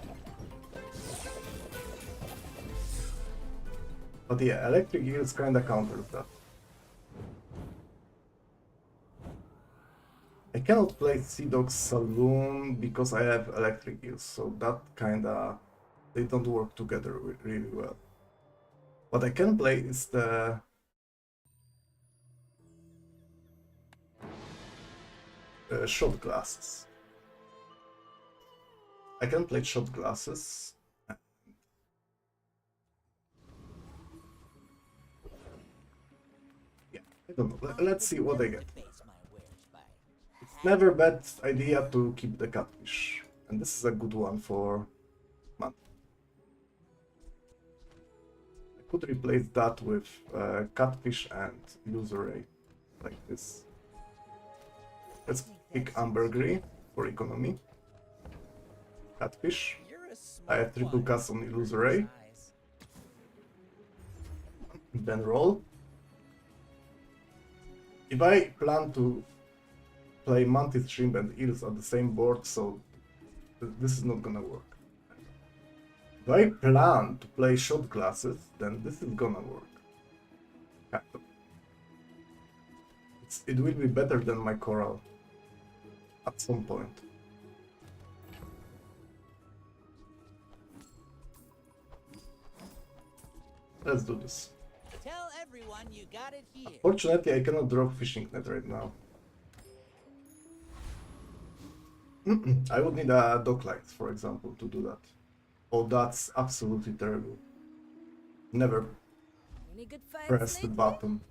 But yeah, Electric Eels kinda counters that. I cannot play Sea Dog's Saloon because I have Electric Eels, so that kinda... they don't work together really well. What I can play is the... shot glasses. I can play shot glasses. Yeah, I don't know. Let's see what I get. It's never a bad idea to keep the catfish, and this is a good one for man. I could replace that with catfish and illusory, like this. Let's pick ambergris for economy. Catfish. I have triple cast on illusory. Then roll. If I plan to play Mantis Shrimp and Eels on the same board, so this is not gonna work. If I plan to play shot glasses, then this is gonna work. Kind of. It will be better than my coral at some point. Let's do this. Tell everyone you got it here. Fortunately, I cannot drop fishing net right now. I would need a dock light, for example, to do that. Oh, that's absolutely terrible. Never Any good fights press the lately? button.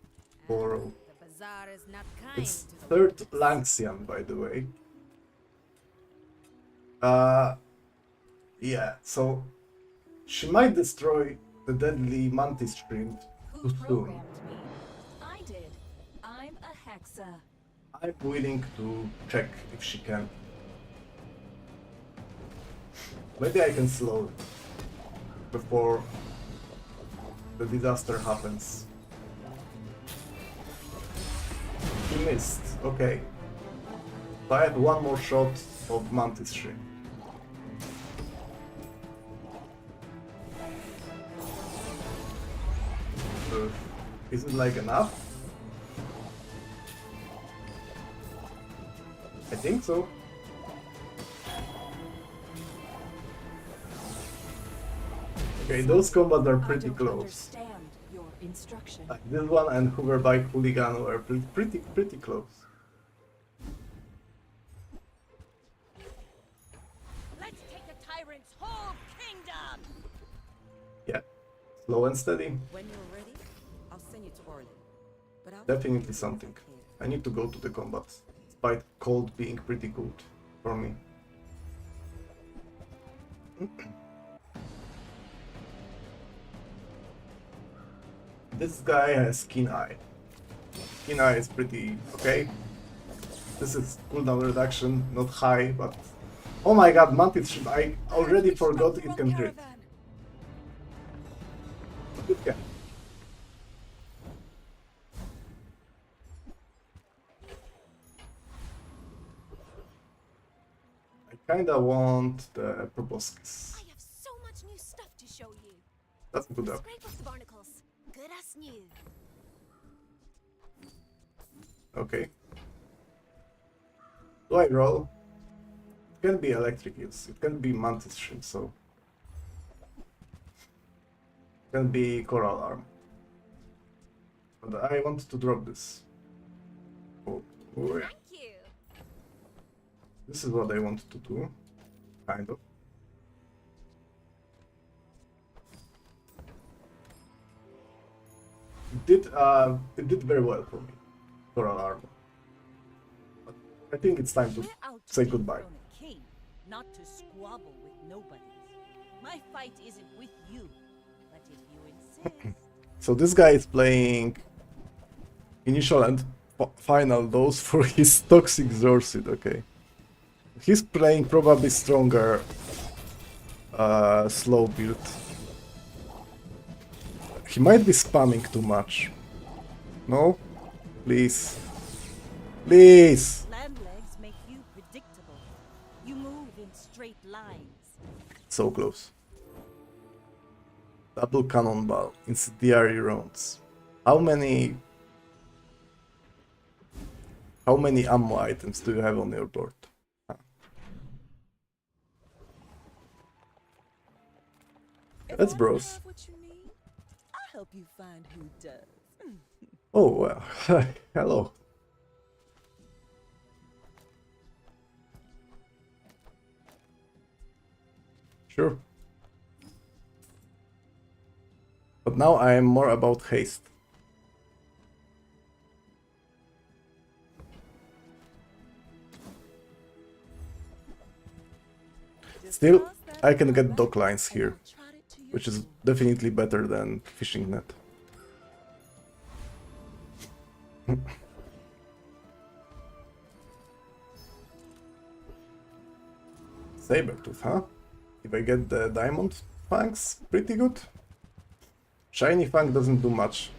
Borrow. The bazaar is not kind It's to the third weakest. Lanxian, by the way. Yeah, so she might destroy the deadly mantis shrimp Who too soon. programmed me? I did. I'm a hexa. I'm willing to check if she can. Maybe I can slow it before the disaster happens. He missed. Okay. So I have one more shot of mantis shrimp. Is it like enough? I think so. Okay, those combats are pretty close. Understand your instruction. Like this one and Hooverbike Hooligan were pretty close. Let's take the tyrant's whole kingdom. Yeah, slow and steady. When you're ready, I'll send you to Orlin. But I'll Definitely something. I need to go to the combat, despite cold being pretty good for me. This guy has Keen Eye. Keen Eye is pretty okay. This is cooldown reduction, not high, but... Oh my god, Mantis Ship, I already forgot it can crit. Good guy. I kinda want the proboscis. I have so much new stuff to show you. That's good up. Scrape off the barnacles. Good as new. Okay. Do I roll? It can be electric use, it can be mantis shrimp, so... It can be coral arm. But I want to drop this. Oh, oh yeah. Thank you. This is what I want to do. Kind of. It did very well for me. Coral armor. But I think it's time to We're out to say take goodbye. on a king, not to squabble with nobodies. My fight isn't with you, but if you insist. So this guy is playing initial and final dose for his toxic Zorsid, okay. He's playing probably stronger slow build. He might be spamming too much. No? Please. Please! Land legs make you predictable. You move in straight lines. So close. Double cannonball, incendiary rounds. How many ammo items do you have on your board? That's bros. I'll help you find who does. Oh well, hello. Sure. But now I am more about haste. Still, I can get dock lines here, which is definitely better than fishing net. Sabertooth, huh? If I get the diamond fangs, pretty good. Shiny fang doesn't do much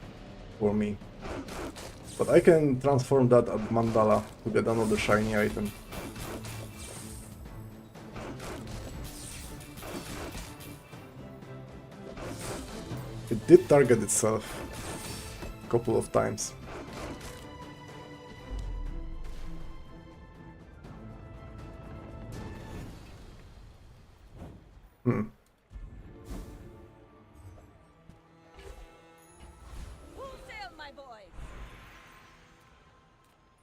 for me. But I can transform that at Mandala to get another shiny item. It did target itself a couple of times.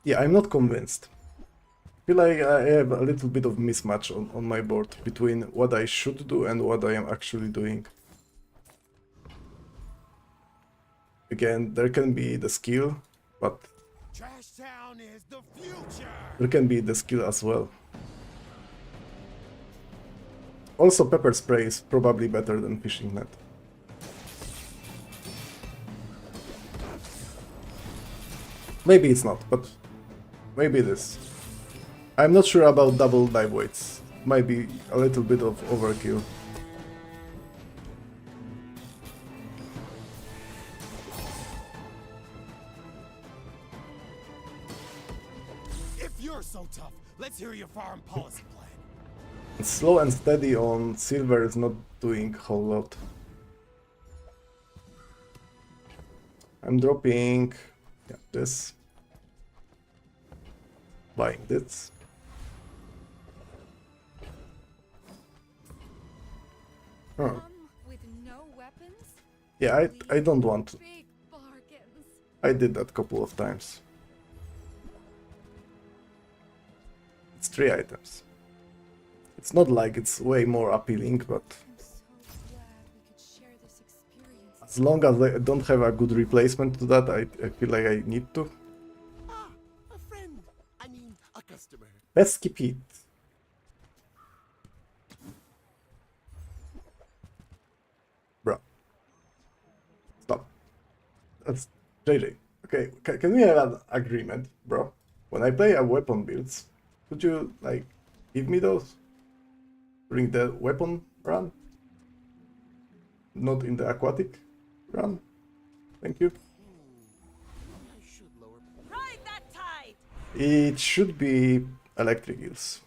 Yeah, I'm not convinced. I feel like I have a little bit of mismatch on my board between what I should do and what I am actually doing. Again, there can be the skill, but Trashtown is the future. there can be the skill as well. Also, pepper spray is probably better than fishing net. Maybe it's not, but maybe it is. I'm not sure about double dive weights. Might be a little bit of overkill. If you're so tough, let's hear your foreign policy plan. Slow and steady on silver is not doing a whole lot. I'm dropping this. Buying this. Huh. With no weapons? Yeah, I don't want to. Big bargains. I did that a couple of times. It's 3 items. It's not like it's way more appealing, but as long as I don't have a good replacement to that, I feel like I need to. Ah, a friend. I mean, a customer. Let's skip it. Bro. Stop. That's JJ. Okay, can we have an agreement, bro? When I play a weapon builds, could you, like, give me those? During the weapon run? Not in the aquatic run? Thank you. Ride that tide! It should be electric eels.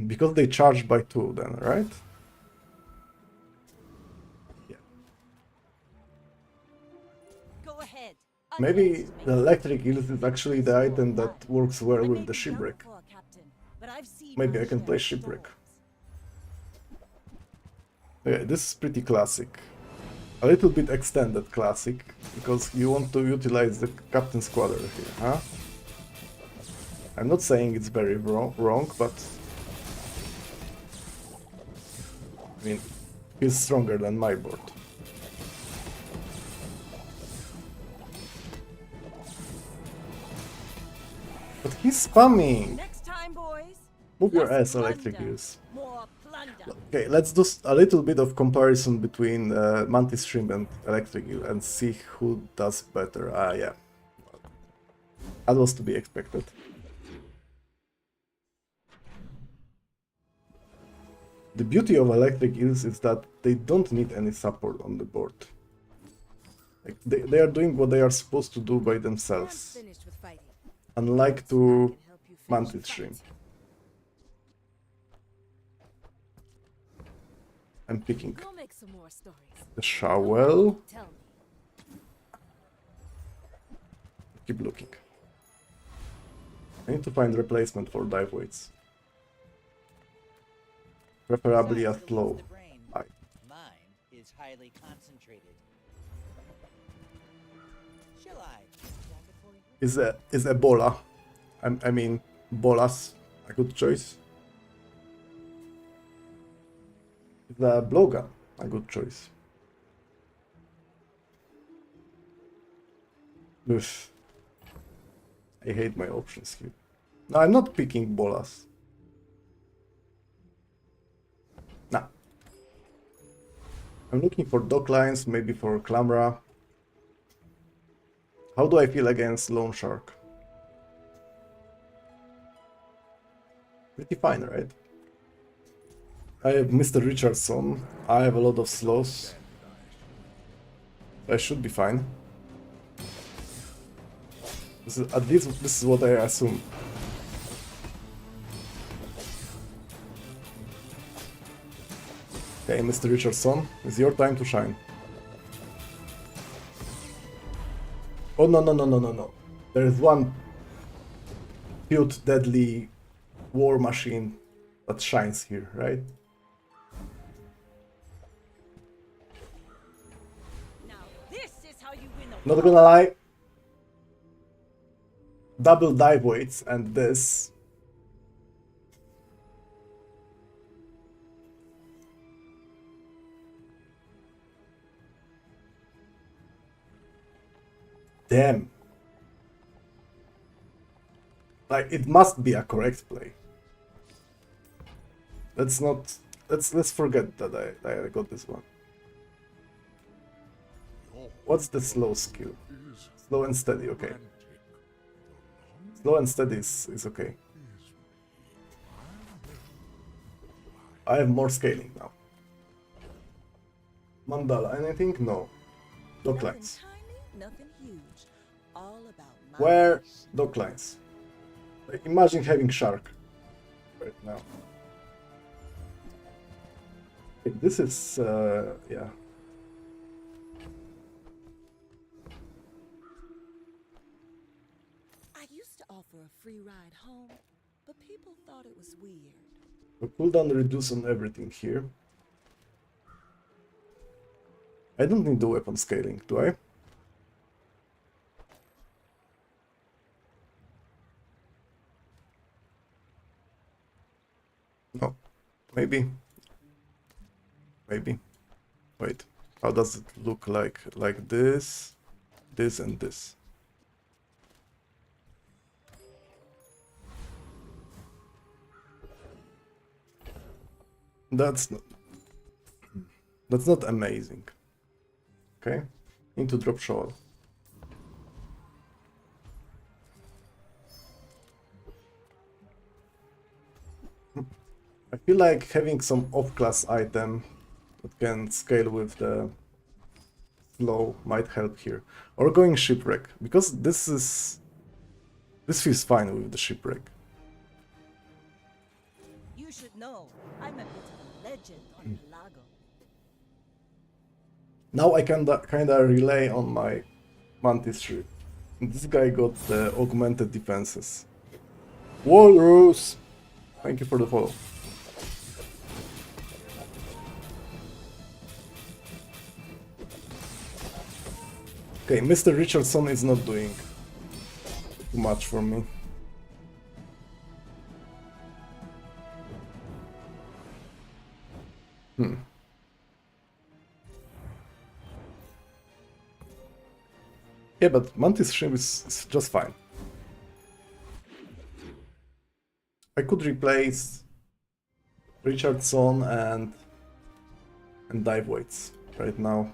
Because they charge by 2 then, right? Yeah. Go ahead. Maybe the electric eels is actually the item that works well with the shipwreck. Maybe I can play shipwreck. Okay, this is pretty classic. A little bit extended classic, because you want to utilize the captain's quarter here, huh? I'm not saying it's very wrong, but I mean, he's stronger than my board. But he's spamming! Next time, boys. Move your ass, electric eels. Okay, let's do a little bit of comparison between Mantis Shrimp and Electric Eel and see who does better. Ah, yeah. That was to be expected. The beauty of Electric Eels is that they don't need any support on the board. Like, they are doing what they are supposed to do by themselves. Unlike to Mantis Shrimp. I'm picking the shovel. Keep looking. I need to find replacement for dive weights. Preferably a slow. Mine is highly concentrated. Shall I stand it for you? Is Ebola? I mean, bolas a good choice? The blowgun, a good choice. Oof. I hate my options here. No, I'm not picking bolas. Nah. I'm looking for dock lines, maybe for Clamra. How do I feel against Loan Shark? Pretty fine, right? I have Mr. Richardson, I have a lot of slows. I should be fine. At least this is what I assume. Okay, Mr. Richardson, it's your time to shine. Oh no. There is one cute, deadly war machine that shines here, right? Now this is how how you win a Not war. gonna lie. Double dive weights and this. Damn. Like, it must be a correct play. Let's not... Let's forget that I got this one. What's the slow skill? Slow and steady, okay. Slow and steady is okay. I have more scaling now. Mandala, anything? No. Docklines. Nothing huge. All about my Where? Docklines. Like, imagine having shark right now. Okay, this is, yeah. I used to offer a free ride home, but people thought it was weird. The cooldown reduce on everything here. I don't need the weapon scaling, do I? No. Maybe. Maybe. Wait. How does it look like? Like this, this and this. That's not amazing. Okay, into drop shovel. I feel like having some off-class item that can scale with the slow might help here. Or going shipwreck, because this feels fine with the shipwreck. You should know, I'm a bit of a legend on Pelago. Now I can kinda rely on my Mantis ship. This guy got the augmented defenses. Walrus! Thank you for the follow. Okay, Mr. Richardson is not doing too much for me. Yeah, but Mantis ship is just fine. I could replace Richardson and dive weights right now.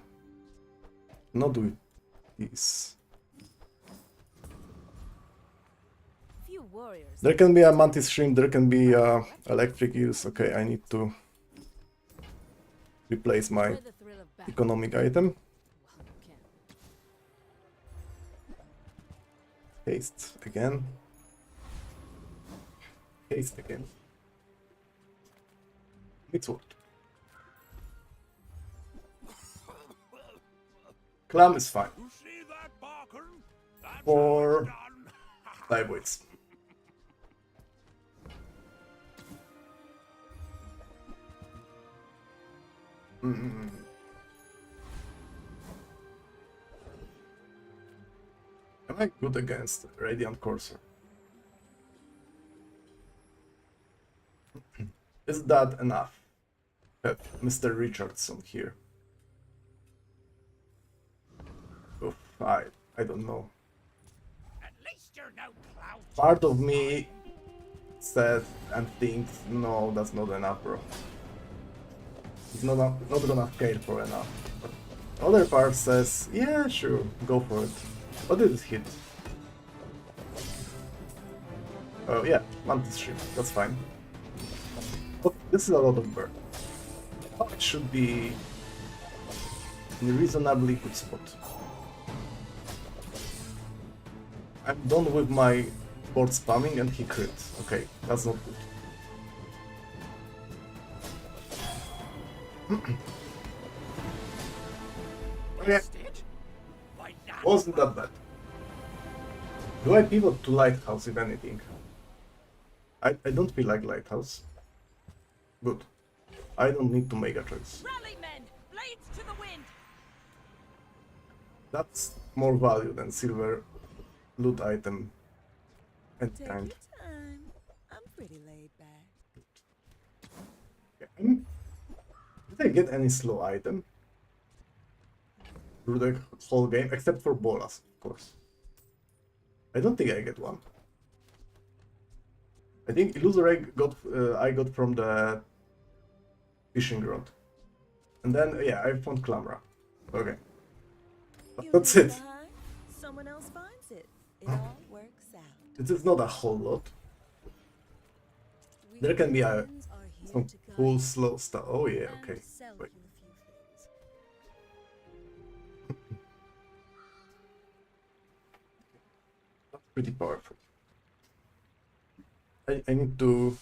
Not with these. Few warriors. There can be a Mantis shrimp, there can be electric eels. Okay, I need to replace my economic item. Haste again. Haste again. It's worked. Clam is fine. For dive weights. Am I good against Radiant Courser? Is that enough? Have Mr. Richardson here. Oof, I don't know. At least you're no clout. Part of me said and thinks, no, that's not enough, bro. It's not gonna scale for enough. But the other part says, yeah, sure, go for it. What did it hit? Oh yeah, Mantis ship, that's fine. Oh, this is a lot of burn. Oh, it should be in a reasonably good spot. I'm done with my board spamming and he crit. Okay, that's not good. Okay. Wasn't that bad. Do I pivot to Lighthouse if anything? I don't feel like Lighthouse. Good. I don't need to make a choice. Rally men, blades to the wind. That's more value than silver loot item and Take kind. your time. I'm pretty laid back. Okay. Did I get any slow item through the whole game except for bolas, of course? I don't think I get one. I think illusory I got from the fishing rod, and then yeah, I found Clamra. Okay, but You that's leave it. behind, someone else finds it. It all works out. It is not a whole lot. There can be some cool slow stuff. Oh yeah, okay. Wait. That's pretty powerful. I need to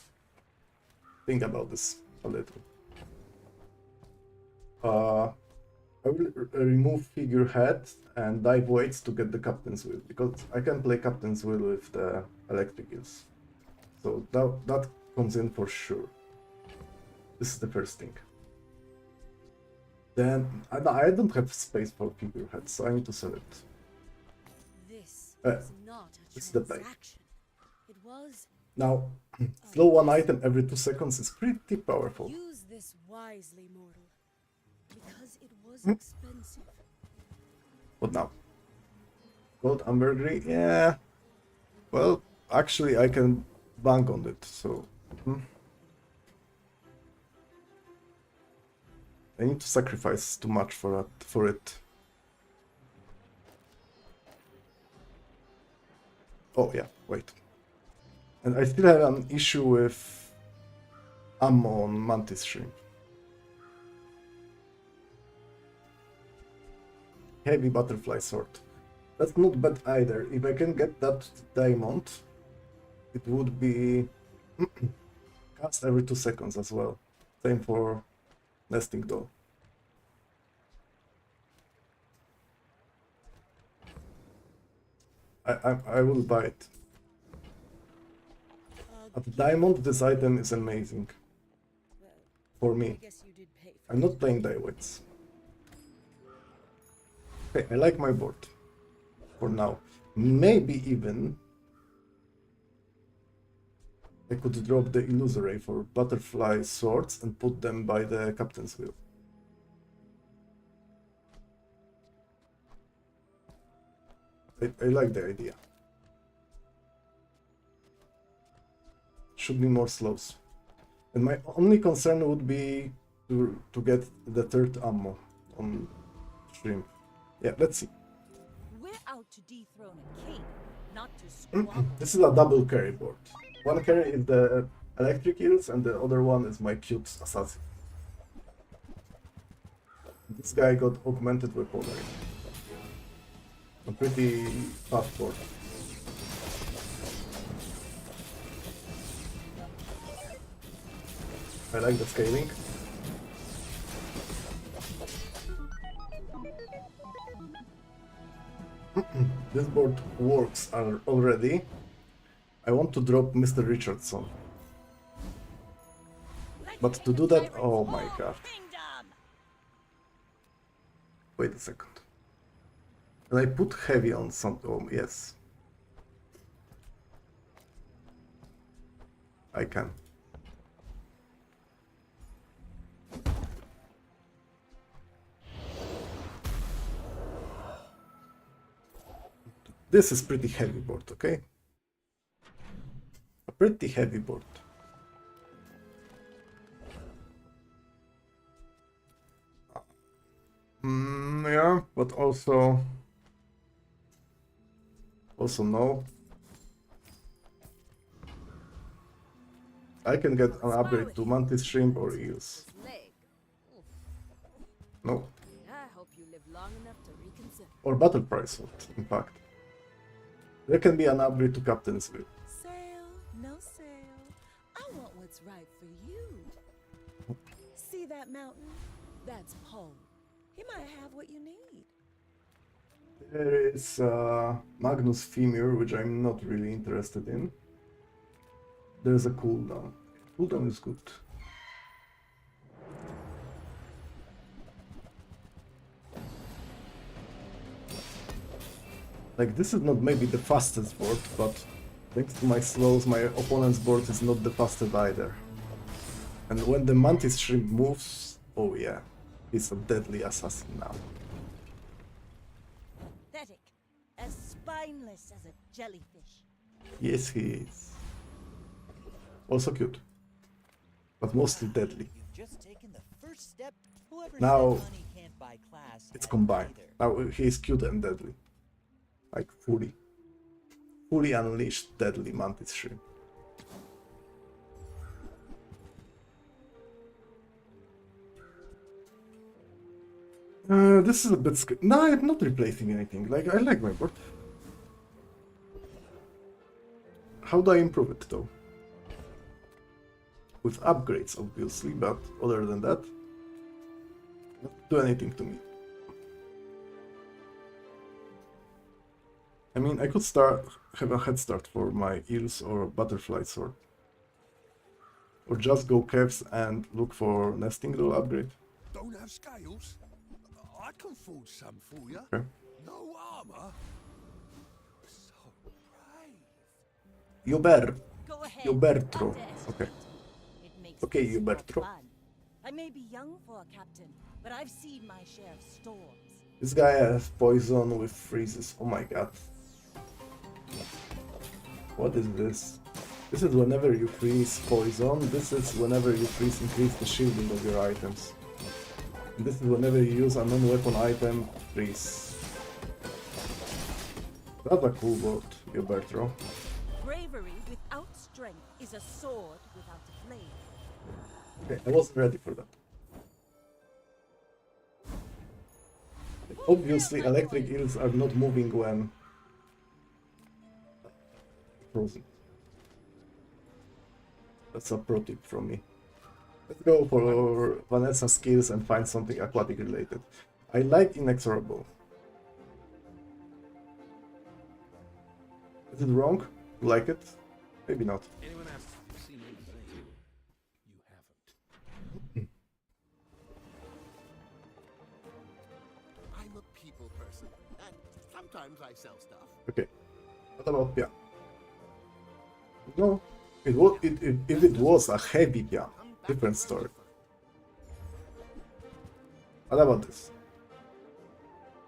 think about this a little. I will remove figurehead and dive weights to get the captain's wheel, because I can play captain's wheel with the electric eels. So that comes in for sure. This is the first thing. Then I don't have space for figurehead, so I need to sell it. This is not a this is the pay. It was. Now, slow one item every 2 seconds is pretty powerful. Use this wisely, mortal, because it was expensive. What now? Gold ambergris? Yeah. Well, actually, I can bank on it, so. I need to sacrifice too much for it. Oh yeah, wait. And I still have an issue with ammo on Mantis Shrimp. Heavy butterfly sword. That's not bad either. If I can get that diamond, it would be cast every 2 seconds as well. Same for nesting doll. I will buy it. At the diamond, this item is amazing. For me. I'm not playing Daiwits. Okay, I like my board. For now. Maybe even I could drop the illusory for butterfly swords and put them by the captain's wheel. I like the idea. Should be more slows. And my only concern would be to get the third ammo on shrimp. Yeah, let's see. We're out to dethrone a king, not to squabble. This is a double carry board. One carry is the electric eels and the other one is my cute assassin. This guy got augmented weaponry. A pretty fast board. I like the scaling. This board works already. I want to drop Mr. Richardson. But to do that, oh my god. Wait a second. Can I put heavy on some? Oh, yes. I can. This is pretty heavy board, okay? A pretty heavy board. Yeah, but also no. I can get an upgrade to Mantis Shrimp or Eels. No. I hope you live long enough to reconsider. Or Battle Price Sword, in fact. There can be an upgrade to Captain's Wheel. Sail, no sail. I want what's right for you. See that mountain? That's Poe. He might have what you need. There is Magnus Femur, which I'm not really interested in. There's a cooldown. Cooldown is good. Like, this is not maybe the fastest board, but thanks to my slows, my opponent's board is not the fastest either. And when the Mantis Shrimp moves, oh yeah, he's a deadly assassin now. Pathetic. As spineless as a jellyfish. Yes, he is. Also cute, but mostly deadly. You've just taken the first step. Whoever Now said money can't buy class it's had combined. neither. Now he's cute and deadly. Like fully unleashed deadly Mantis Shrimp. This is a bit no, I'm not replacing anything. Like, I like my board. How do I improve it though? With upgrades, obviously, but other than that, not do anything to me. I mean, I could have a head start for my eels or butterfly sword. Or just go caves and look for nesting doll upgrade. Don't have scales? I can forge some for you. Okay. No armor. So brave. Go ahead. Ubertro. Underestimate. Okay. It makes Okay, this more Ubertro. fun. I may be young for a captain, but I've seen my share of storms. This guy has poison with freezes. Oh my god. What is this? This is whenever you freeze poison. This is whenever you freeze increase the shielding of your items. And this is whenever you use a non-weapon item, freeze. That's a cool board, Ubertro. Bravery without strength is a sword without a blade. Okay, I wasn't ready for that. Obviously, electric eels are not moving when frozen. That's a pro tip from me. Let's go for Vanessa skills and find something aquatic related. I like Inexorable. Is it wrong? You like it? Maybe not. Anyone else seen anything? You haven't. I'm a people person, and sometimes I sell stuff. Okay. What about Pia? No. If it was a heavy Pia, different story. What about this?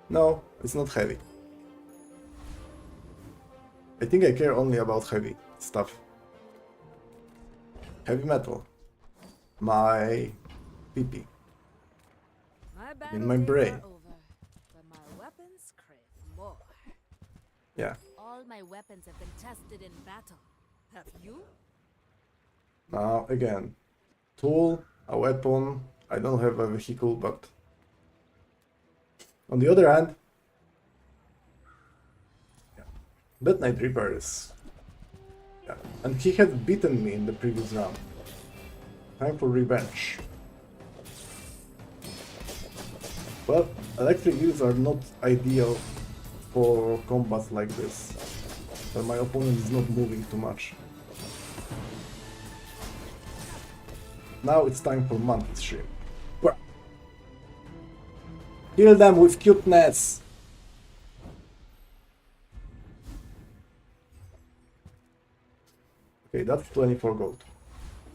No, it's not heavy. I think I care only about heavy stuff. Heavy metal. My PP. In my brain. But my weapons crave more. Yeah. All my weapons have been tested in battle. Have you? Now again. Tool, a weapon. I don't have a vehicle, but on the other hand, yeah, that Night Reaper is, yeah, and he had beaten me in the previous round. Time for revenge. Well, electric eels are not ideal for combats like this, but my opponent is not moving too much. Now it's time for Mantis Shrimp. Kill them with cuteness! Okay, that's 24 gold.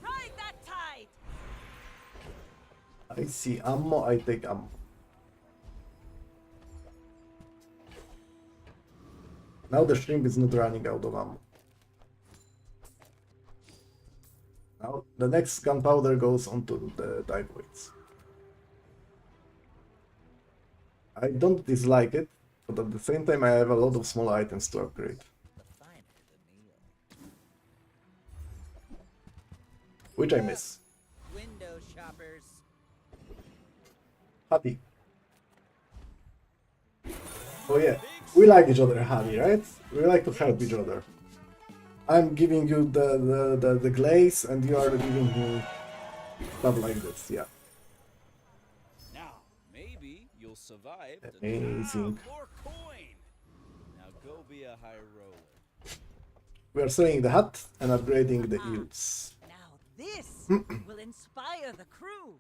Ride that tide! I see ammo, I take ammo. Now the shrimp is not running out of ammo. Now the next gunpowder goes onto the dive weights. I don't dislike it, but at the same time I have a lot of small items to upgrade. Which I miss. Window shoppers. Happy. Oh yeah, we like each other, Happy, right? We like to help each other. I'm giving you the glaze and you are giving me stuff like this, yeah. Now, maybe you'll survive the Amazing. more coin. Now go be a high roller. We are selling the hut and upgrading the eels. Now this will inspire the crew.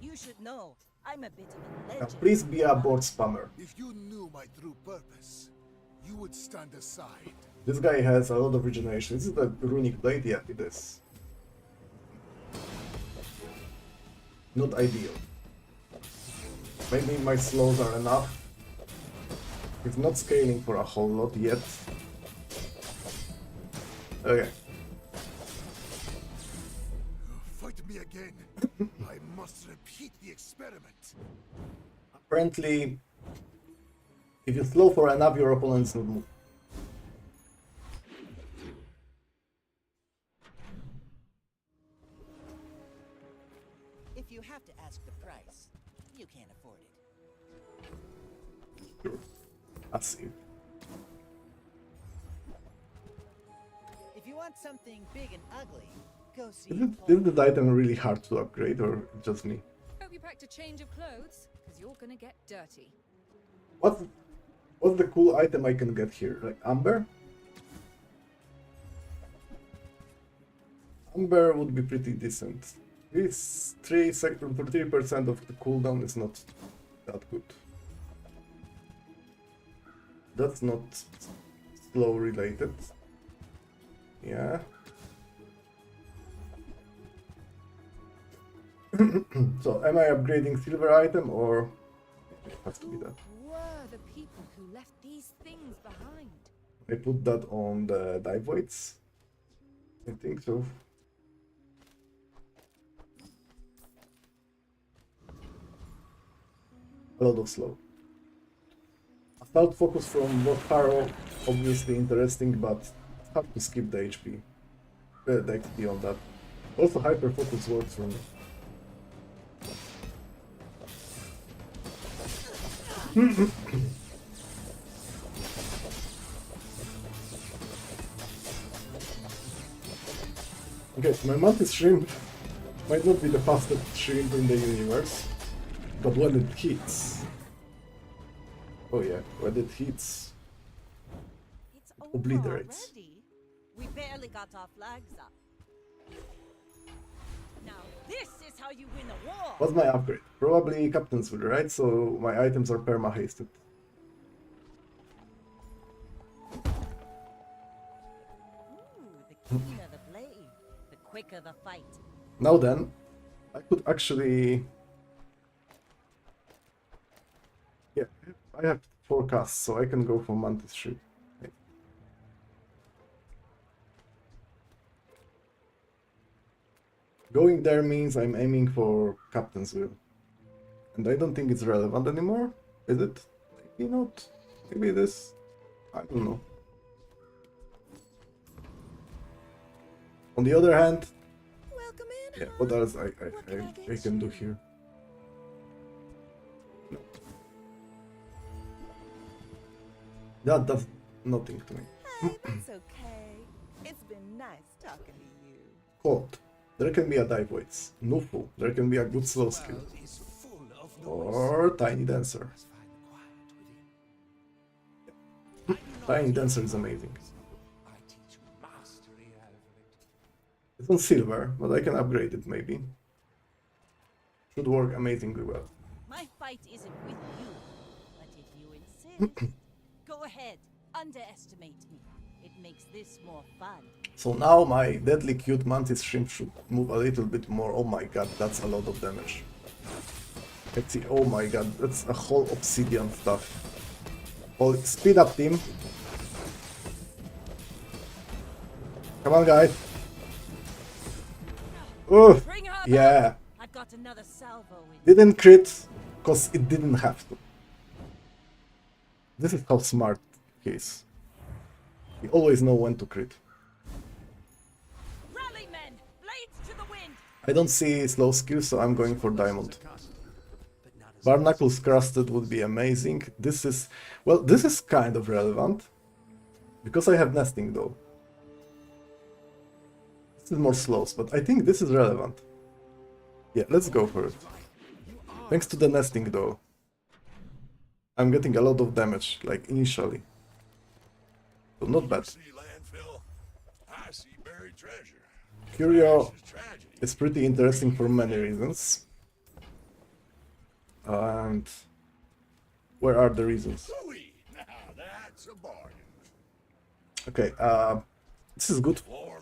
You should know, I'm a bit of a Now legend. please be a board spammer. If you knew my true purpose, you would stand aside. This guy has a lot of regeneration. Is it a runic blade? Yeah, it is. Not ideal. Maybe my slows are enough. It's not scaling for a whole lot yet. Okay. Fight me again. I must repeat the experiment. Apparently, if you slow for enough, your opponents will move. If you have to ask the price, you can't afford it. Sure. Let's see. If you want something big and ugly, go see. Is this item really hard to upgrade, or just me? Hope you packed a change of clothes, because you're gonna get dirty. What's the cool item I can get here? Like Amber? Amber would be pretty decent. This 3% for 3% of the cooldown is not that good. That's not slow related. Yeah. So am I upgrading silver item, or it has to be that? Were the people who left these things behind? I put that on the dive weights. I think so. A lot of slow. Assault focus from What Harrow, obviously interesting, but it's hard to skip the HP. The XP on that. Also hyper focus works for me. Okay, so my Mantis Shrimp might not be the fastest shrimp in the universe, but when it hits... Oh yeah, when it hits... It's it obliterates. already. We barely got our flags up. Now this is how you win a war. What's my upgrade? Probably Captain's Will, right? So my items are perma-hasted. Ooh, the keener the blade, the quicker the fight. Now then, I could actually... Yeah, I have 4 casts, so I can go for Mantis Shrimp. Going there means I'm aiming for Captain's Will. And I don't think it's relevant anymore, is it? Maybe not. Maybe it is. I don't know. On the other hand, yeah, what else I can do here? No. That does nothing to me. Hey, that's okay. It's been nice talking to you. Cold. There can be a dive weights. Nufu. There can be a good slow skill. Or Tiny Dancer. Tiny Dancer is amazing. It's on silver, but I can upgrade it maybe. Should work amazingly well. My fight isn't with you, but if you insist, go ahead, underestimate me. It makes this more fun. So now my deadly cute Mantis Shrimp should move a little bit more. Oh my god, that's a lot of damage. Let's see, oh my god, that's a whole obsidian stuff. Oh, speed up team. Come on guys. Oh, yeah. I got another salvo in. Didn't crit, cause it didn't have to. This is how smart he is. You always know when to crit. Rally men, blades to the wind. I don't see slow skill, so I'm going for diamond. Barnacles crusted would be amazing. This is, well, this is kind of relevant. Because I have nesting though. This is more slows, but I think this is relevant. Yeah, let's go for it. Thanks to the nesting though. I'm getting a lot of damage, like initially. So not bad. Curio is pretty interesting for many reasons. And where are the reasons? That's a bargain. Okay, this is good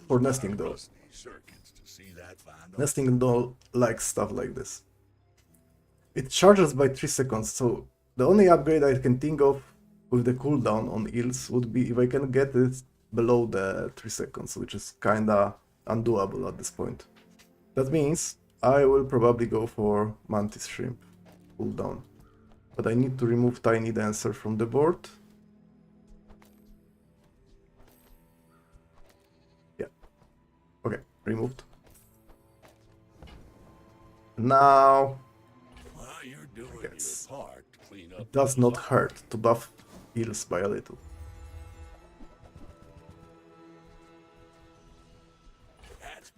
for nesting though. Circuits to see that fine. Nesting doll likes stuff like this. It charges by 3 seconds, so the only upgrade I can think of with the cooldown on eels would be if I can get it below the 3 seconds, which is kinda undoable at this point. That means I will probably go for Mantis Shrimp cooldown. But I need to remove Tiny Dancer from the board. Yeah. Okay, removed. Now You're doing your part to clean up. it does not hurt to buff eels by a little.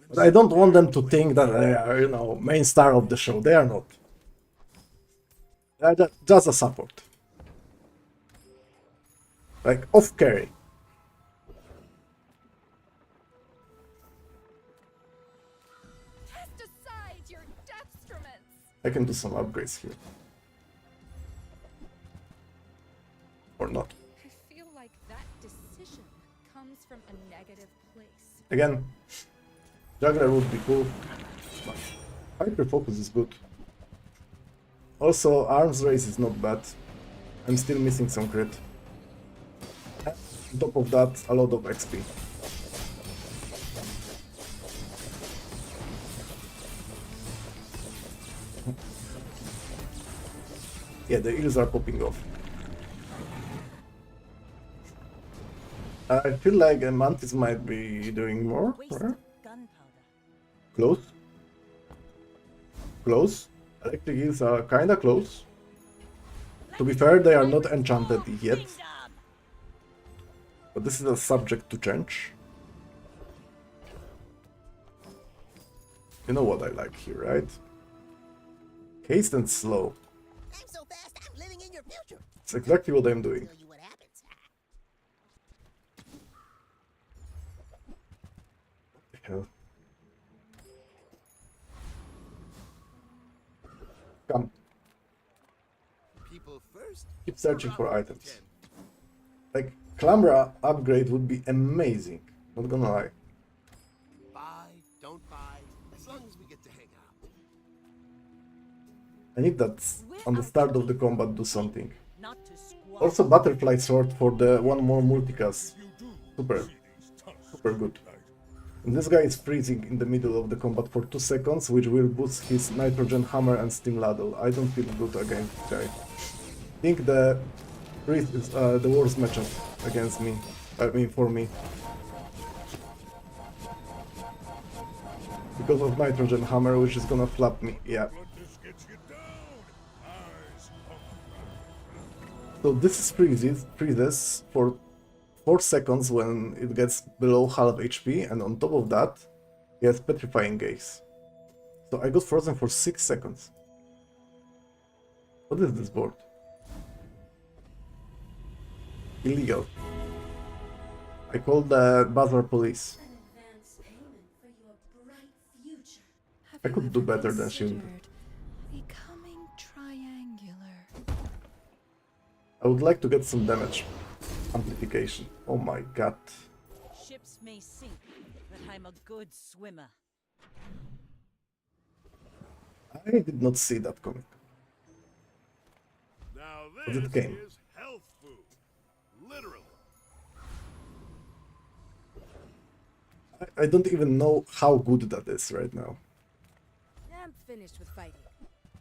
But I don't want them to think that they are, you know, main star of the show. They are not. They are just a support. Like off carry. Cast aside your destruments. I can do some upgrades here. Or not. I feel like that decision comes from a negative place. Again, Juggler would be cool. But Hyper Focus is good. Also, Arms Race is not bad. I'm still missing some crit. On top of that, a lot of XP. Yeah, the eels are popping off. I feel like a Mantis might be doing more. Close. Close. Electric eels are kinda close. To be fair, they are not enchanted yet. But this is a subject to change. You know what I like here, right? Haste and slow. I'm so fast, I'm living in your future. It's exactly what I'm doing. Tell you what happens. What the hell? Come. People first. Keep searching for items. Like, Clamra upgrade would be amazing. Not gonna lie. Buy, don't buy, as long as we get to hang out. I need that on the start of the combat do something. Also Butterfly Sword for the one more multicast. Super good. And this guy is freezing in the middle of the combat for 2 seconds, which will boost his Nitrogen Hammer and Steam Ladle. I don't feel good against this guy. I think the Freeze is the worst matchup against me. I mean, for me. Because of Nitrogen Hammer, which is gonna flap me. Yeah. So this is freezes for 4 seconds when it gets below half HP, and on top of that, he has Petrifying Gaze. So I got frozen for 6 seconds. What is this board? Illegal. I called the Bazaar police. I could do better than she would. Becoming triangular. I would like to get some damage amplification. Oh my god. Ships may sink, but I'm a good swimmer. I did not see that coming. Now But this it came. is health food. Literally. I don't even know how good that is right now. I'm finished with fighting,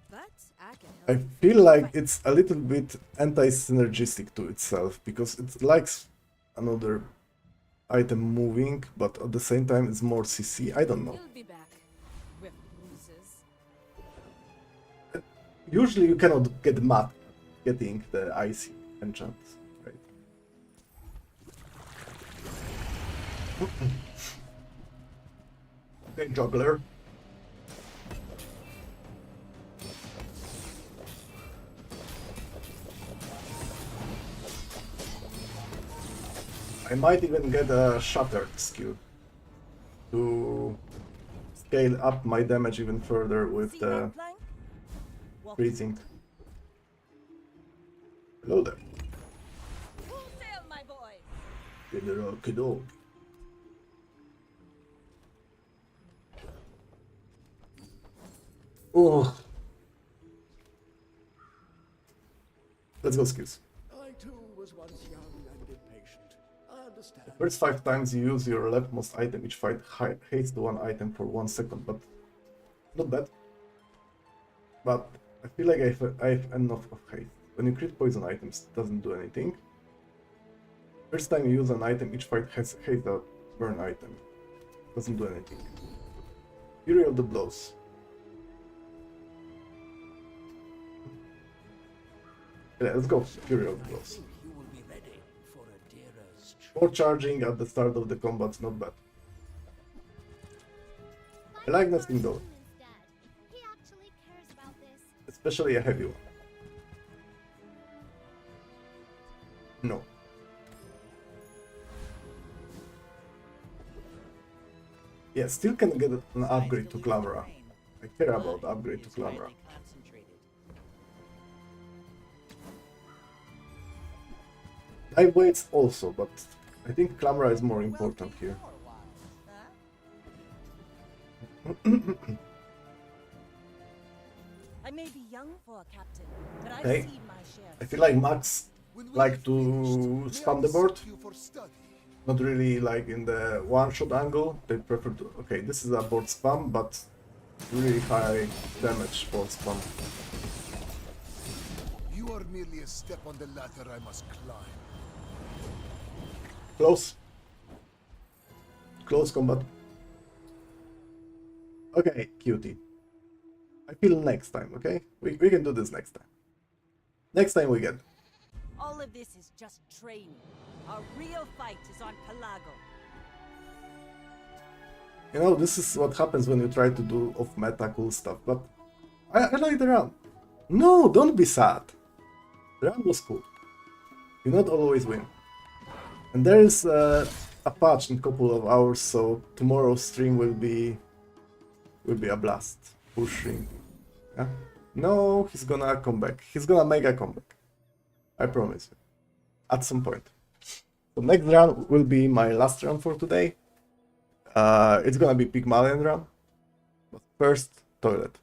but I can help. I feel like it's a little bit anti-synergistic to itself, because it likes another item moving, but at the same time it's more CC. I don't know. You'll be back with bruises. Usually you cannot get mad getting the icy enchant, right? Okay, juggler. I might even get a shattered skill to scale up my damage even further with the freezing. Hello there. Full sail General Kiddo. Oh. Let's go skills. I too was once young and impatient. I understand. The first 5 times you use your leftmost item, each fight hates the one item for 1 second, but not bad. But I feel like I have enough of haste. When you crit poison items, it doesn't do anything. First time you use an item, each fight hates the burn item. Doesn't do anything. Fury of the blows. Yeah, let's go. Fury of the blows. You will be ready for a dearest. Or charging at the start of the combat, not bad. I like nesting though. He actually cares about this. Especially a heavy one. No. Yeah, still can get an upgrade to Clamora. I care about the upgrade to Clamora. Dive weights also, but I think Clamora is more important here. I may be young for a captain, but I've Okay. seen my share. I feel like Max like to spam the board. Not really like in the one-shot angle. They prefer to... Okay, this is a board spam, but really high damage board spam. You are merely a step on the ladder I must climb. Close. Close combat. Okay, cutie. I feel next time, okay? We can do this next time. Next time we get. All of this is just training. Our real fight is on Pelago. You know, this is what happens when you try to do off-meta cool stuff, but I like the run. No, don't be sad. The run was cool. You not always win. And there is a patch in a couple of hours, so tomorrow's stream will be a blast. Pushing. Yeah? No, he's gonna come back. He's gonna make a comeback. I promise you. At some point. So next run will be my last run for today. It's gonna be Pygmalion run. But first, toilet.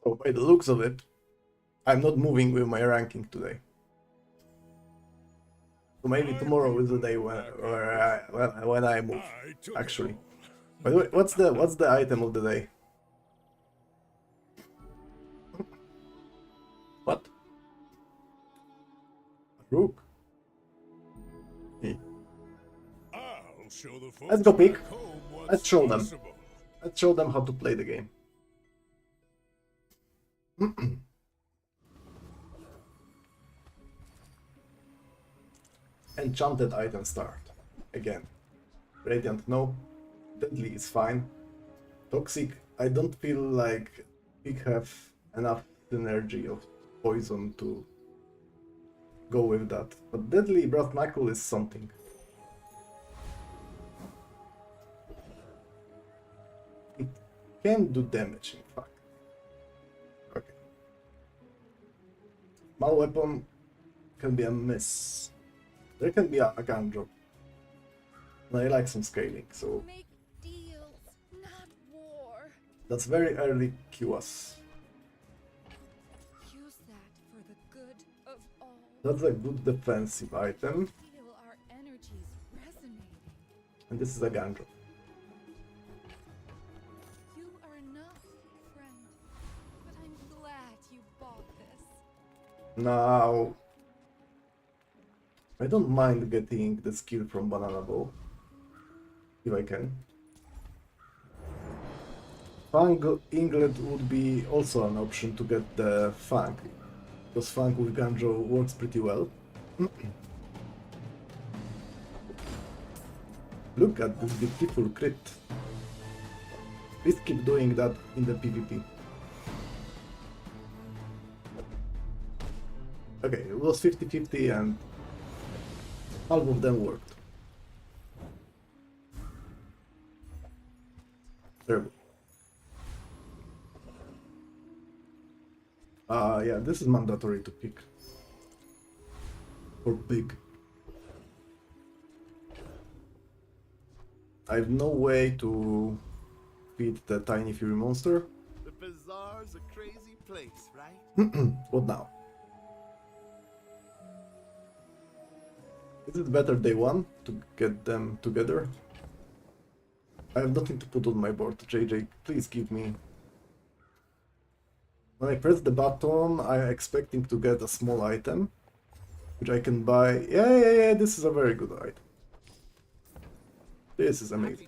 So by the looks of it, I'm not moving with my ranking today. So maybe tomorrow is the day when I move, actually. By the way, what's the item of the day? What? Rook. Hey. I'll show the folks Let's go pick. back home what's Let's show them. possible. Let's show them how to play the game. Enchanted item start. Again. Radiant, no. Deadly is fine. Toxic, I don't feel like we have enough synergy of poison to go with that. But Deadly Brass Knuckle is something. It can do damage, in fact. Okay. Small weapon can be a miss. There can be a gun drop. And I like some scaling, so Make deals, not war. that's very early QS. Use that for the good of all. That's a good defensive item. Feel our energies resonating. And this is a gun drop. You are enough, friend. But I'm glad you bought this. Now, I don't mind getting the skill from Banana Bow, if I can. Fang Inglet would be also an option to get the Fang, because Fang with Ganjo works pretty well. Look at this beautiful crit. Please keep doing that in the PvP. Okay, it was 50-50 and half of them worked. Terrible. Yeah, this is mandatory to pick. Or big. I have no way to feed the tiny fury monster. The bazaar's a crazy place, right? What now? Is it better day one to get them together? I have nothing to put on my board. JJ, please give me. When I press the button, I'm expecting to get a small item, which I can buy. Yeah, this is a very good item. This is amazing.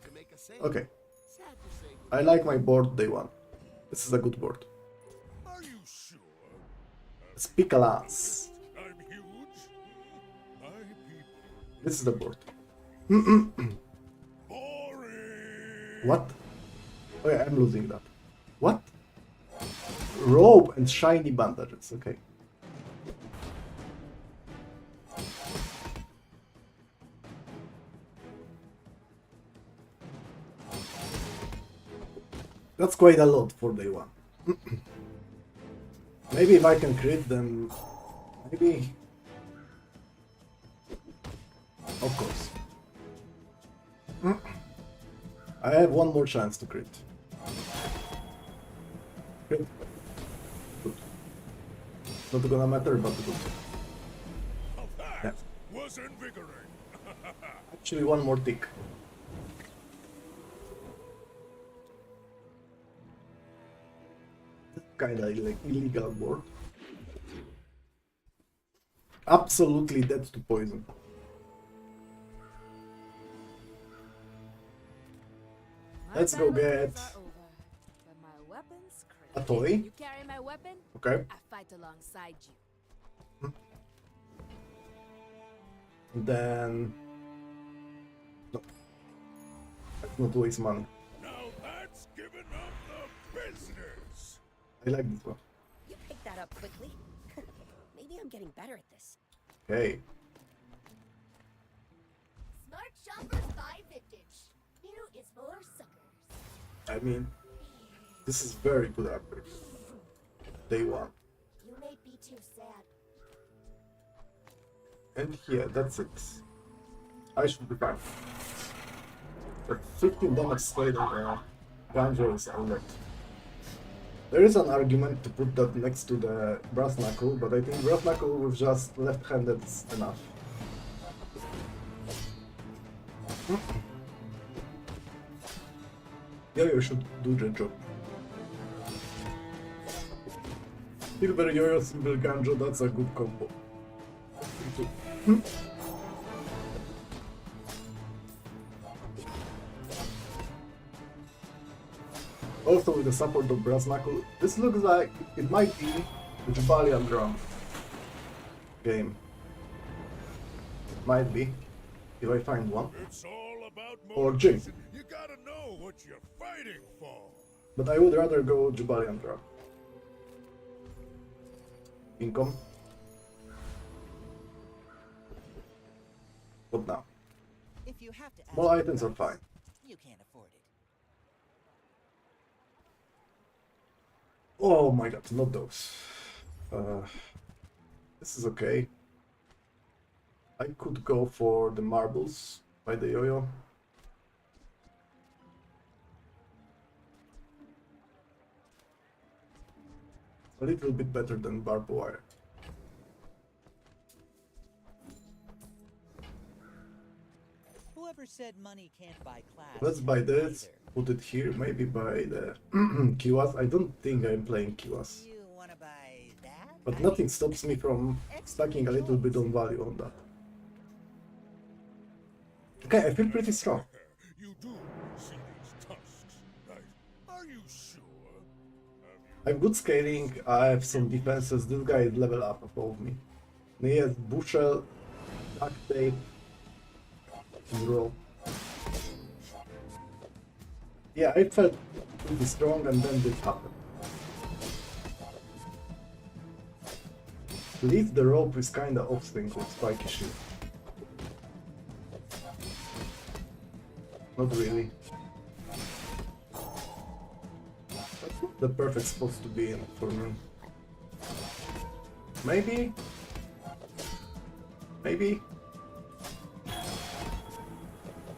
Okay. I like my board day one. This is a good board. Are you sure? Speak a lance. I'm huge. My people. This is the board. Boring. What? Oh yeah, I'm losing that. What? Robe and shiny bandages, okay. That's quite a lot for day one. Maybe if I can crit them... Maybe... Of course. I have one more chance to crit. Crit. Good. Not gonna matter, but good. Yeah. Was invigorating. Actually, one more tick. Kinda like illegal board. Absolutely dead to poison. Let's go get a toy. You carry my weapon? Okay. I fight alongside you. Then no. Let's not waste money. Now that's giving up the business. I like this one. You picked that up quickly. Maybe I'm getting better at this. Okay. Smart shoppers buy vintage. New is for suckers. I mean, this is very good upgrade. Day one. You may be too sad. And here, that's it. I should be fine. But 15 damage straight on Vanghern is a lot. There is an argument to put that next to the Brass Knuckle, but I think Brass Knuckle with just left-handed is enough. Yo-yo should do the job. Silver Yo-yo, Silver Ganjo, that's a good combo. Also with the support of Brass Knuckle, this looks like it might be the Jabalian drum game. Might be, if I find one. It's all about Or Jim. You gotta know what you're fighting for. But I would rather go Jabalian drum. Income. What now? If you have to ask Small for items are price, fine. you can't afford it. Oh my god, not those. This is okay. I could go for the marbles by the yo-yo. A little bit better than barbed wire. Whoever said money can't buy class? Let's buy can't this, either. put it here, maybe buy the Kiwas. I don't think I'm playing Kiwas. You wanna buy that? But nothing stops me from stacking a little bit on value on that. Okay, I feel pretty strong. You do see these tusks, right? Are you sure? I have good scaling, I have some defenses, this guy is level up above me. And he has bushel, duct tape, and roll. Yeah, I felt pretty strong and then this happened. Leave the rope is kinda off-sync with spiky shield. Not really. That's not the perfect spot to be in for me. Maybe? Maybe?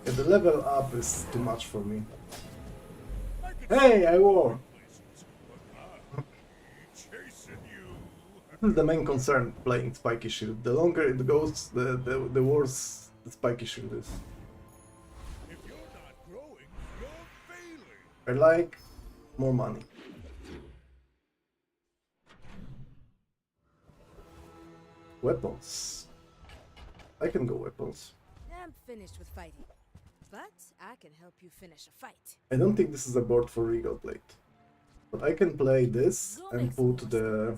Yeah, the level up is too much for me. Hey, I won! This is the main concern playing spiky shield. The longer it goes, the worse the spiky shield is. I like more money. Weapons. I can go weapons. I'm finished with fighting, but I can help you finish a fight. I don't think this is a board for Regal Plate. But I can play this Go and make some put more the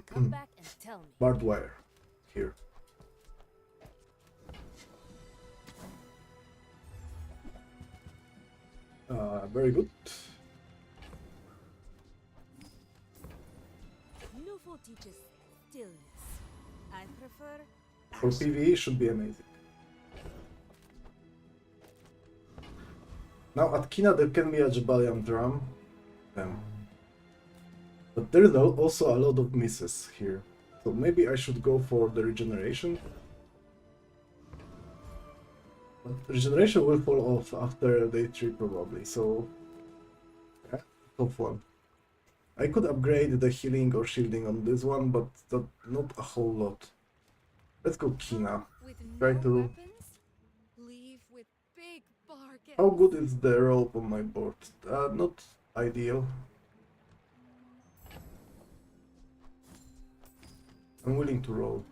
Come back and tell me. barbed wire here. Very good. Nufo teaches stillness. I prefer For PvE should be amazing. Now at Kina there can be a Jabalian drum. But there is also a lot of misses here. So maybe I should go for the regeneration. But regeneration will fall off after day 3 probably, so yeah, top one. I could upgrade the healing or shielding on this one, but not a whole lot. Let's go Kina. Try to... Leave with big bargains. How good is the rope on my board? Not ideal. I'm willing to roll.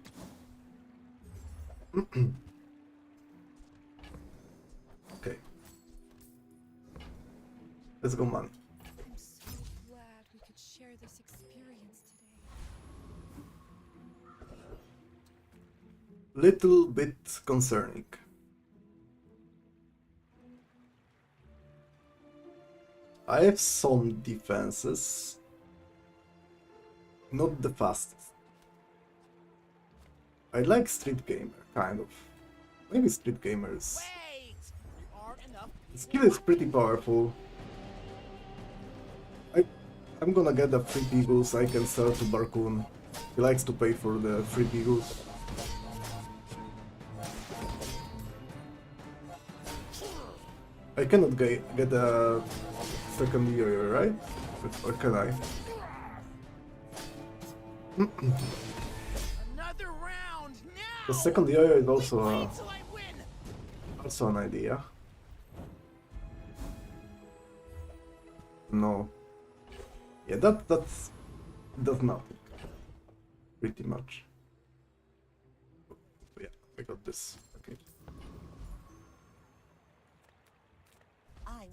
Okay. Let's go money. I'm so glad we could share this experience today. Little bit concerning. I have some defenses. Not the fastest. I like Street Gamer, kind of. Maybe Street Gamers. The skill is pretty powerful. I'm gonna get a free Beagles I can sell to Barcoon. He likes to pay for the free Beagles. I cannot get a second yo-yo, right? Or can I? The second yo-yo is also an idea. No. Yeah, that's does nothing. Pretty much. Yeah, I got this. Okay.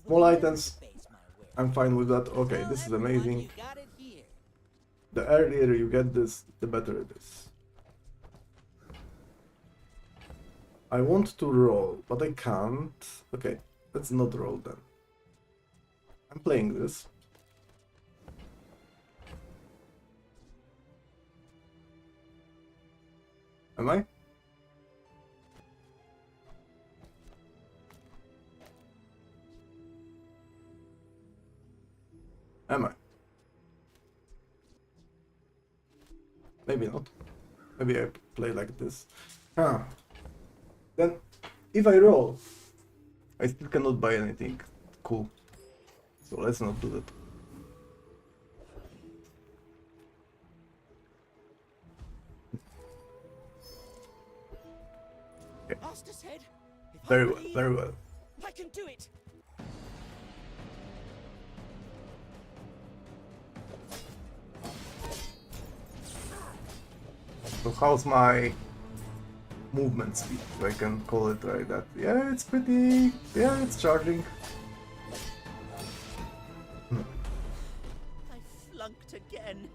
Small items. I'm fine with that. Okay, this is amazing. The earlier you get this, the better it is. I want to roll, but I can't. Okay, let's not roll then. I'm playing this. Am I? Am I? Maybe not. Maybe I play like this. Huh. Then, if I roll, I still cannot buy anything cool. So let's not do that. Okay. Very well, very well. I can do it. So how's my movement speed, if I can call it like that? Yeah, it's pretty... yeah, it's charging. I flunked again.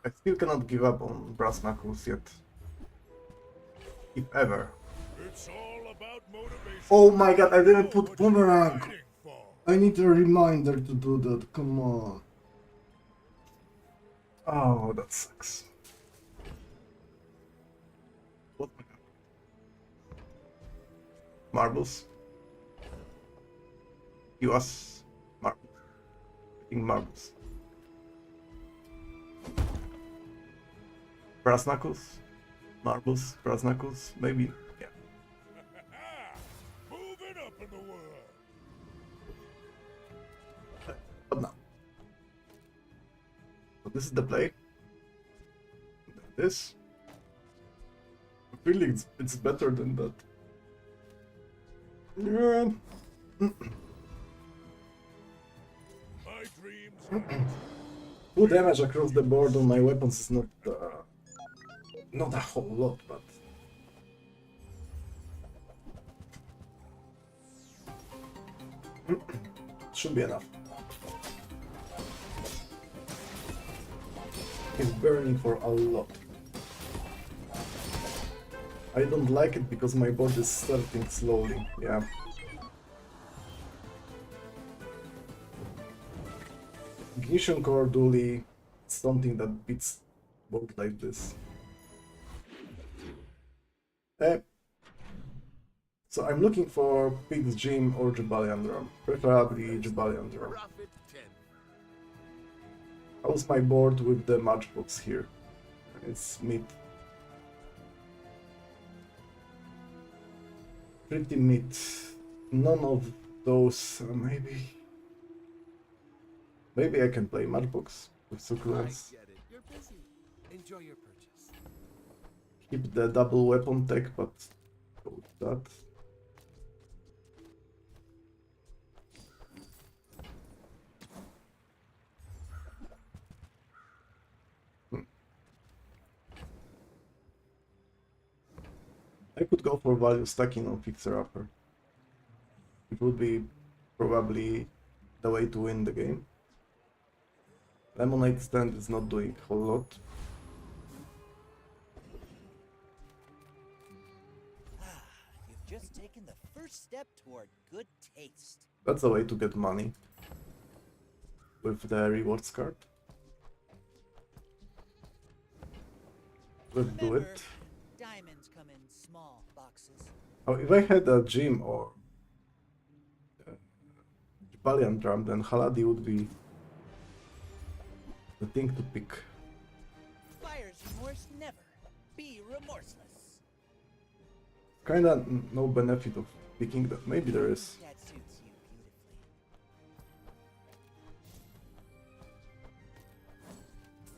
I still cannot give up on Brass Knuckles yet. If ever. It's all about motivation. Oh my god, I didn't put boomerang! I need a reminder to do that, come on. Oh, that sucks. What? Marbles? US marbles. I think marbles. Brass Knuckles? Marbles? Brass Knuckles? Maybe, yeah. Moving up in the world. But no. So this is the play. Like this. I feel like it's better than that. Yeah. My dreams. 2 damage across the board on my weapons is not a whole lot, but should be enough. It's burning for a lot. I don't like it because my board is starting slowly, yeah. Ignition core dually, something that beats board like this. So I'm looking for Pig's Gym or Jabalian Drum, preferably Jabalian Drum. How's my board with the matchbox here? It's mid. Pretty mid. None of those, maybe I can play matchbox with succulents. You're busy. Enjoy your purchase. Keep the double weapon tech, but go with that. I could go for value stacking on Fixer Upper. It would be probably the way to win the game. Lemonade stand is not doing a whole lot. You've just taken the first step toward good taste. That's the way to get money with the rewards card. Let's do it. Diamonds come in small boxes. Oh, if I had a gym or Jabalian Drum, then Haladi would be the thing to pick. Fire's remorse never. Be remorseless. Kinda no benefit of picking that. Maybe there is. That suits you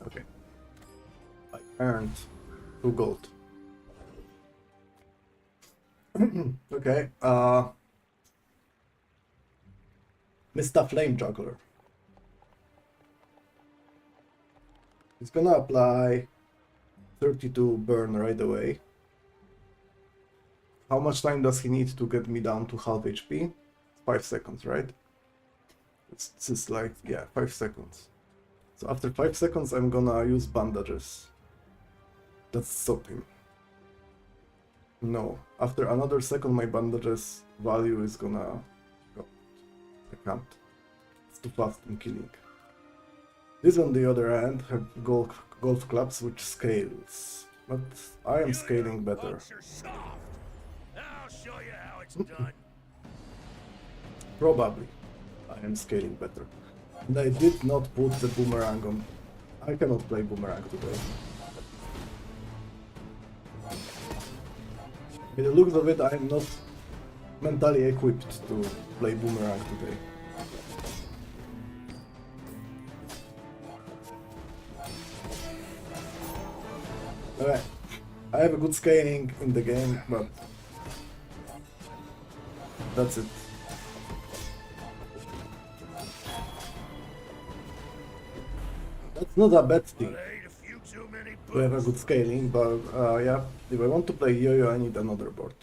beautifully. Okay. I earned 2 gold. Okay, Mr. Flame Juggler. He's gonna apply 32 burn right away. How much time does he need to get me down to half HP? 5 seconds, right? It's just like, yeah, 5 seconds. So after 5 seconds I'm gonna use bandages. Let's stop him. No, after another second my bandages value is gonna go. I can't. It's too fast in killing. This on the other hand have golf clubs which scales. But I am scaling better. I'll show you how it's done. Probably. I am scaling better. And I did not put the boomerang on. I cannot play boomerang today. By the looks of it, I am not mentally equipped to play boomerang today. Alright, I have a good scaling in the game, but that's it. That's not a bad thing to have a good scaling, but yeah, if I want to play yo-yo I need another board.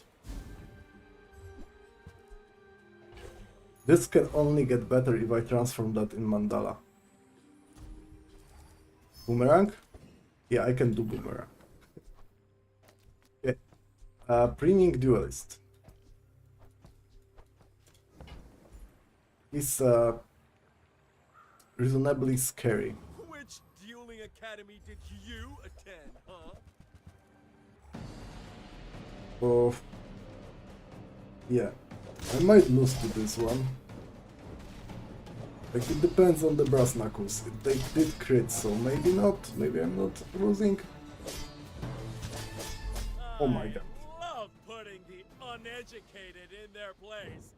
This can only get better if I transform that in mandala. Boomerang? Yeah, I can do boomerang. Okay. Preening Duelist. He's reasonably scary. Which dueling academy did you attend, huh? Oh, yeah, I might lose to this one. Like, it depends on the brass knuckles. They did crit, so maybe not. Maybe I'm not losing. Oh my god. I love putting the uneducated in their place.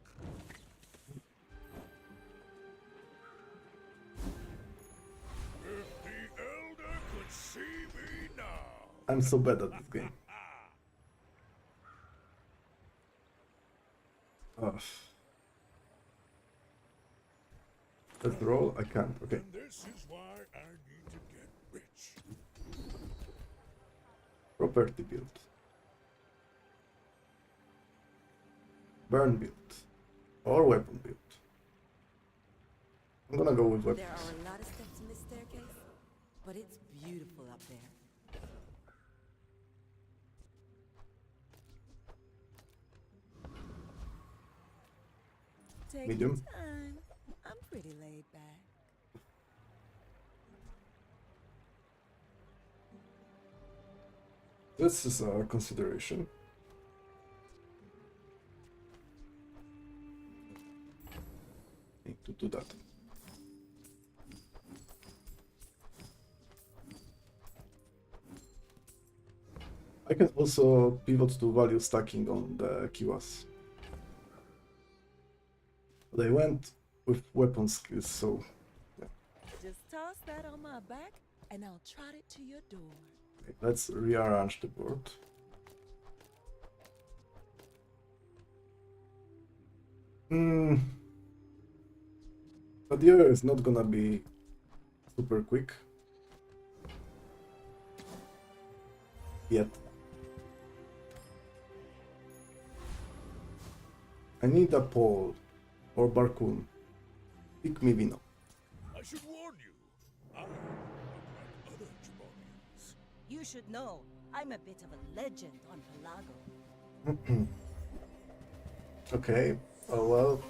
If the elder could see me now. I'm so bad at this game. Ugh. Let's roll? I can't. Okay. And this is why I need to get rich. Property build. Burn build. Or weapon build. I'm gonna go with weapons. There are a lot of steps in this staircase, but it's beautiful up there. Take Medium. your time. I'm pretty laid back. This is a consideration. Need to do that. I can also pivot to value stacking on the Kiwas. But I went with weapon skills, so yeah. Just toss that on my back, and I'll trot it to your door. Okay, let's rearrange the board. But the other is not gonna be super quick. Yet. I need a pole or barcoon. Pick me Vino. I should warn you. I am like other Jabonians. You should know, I'm a bit of a legend on Pelago. Okay, oh well.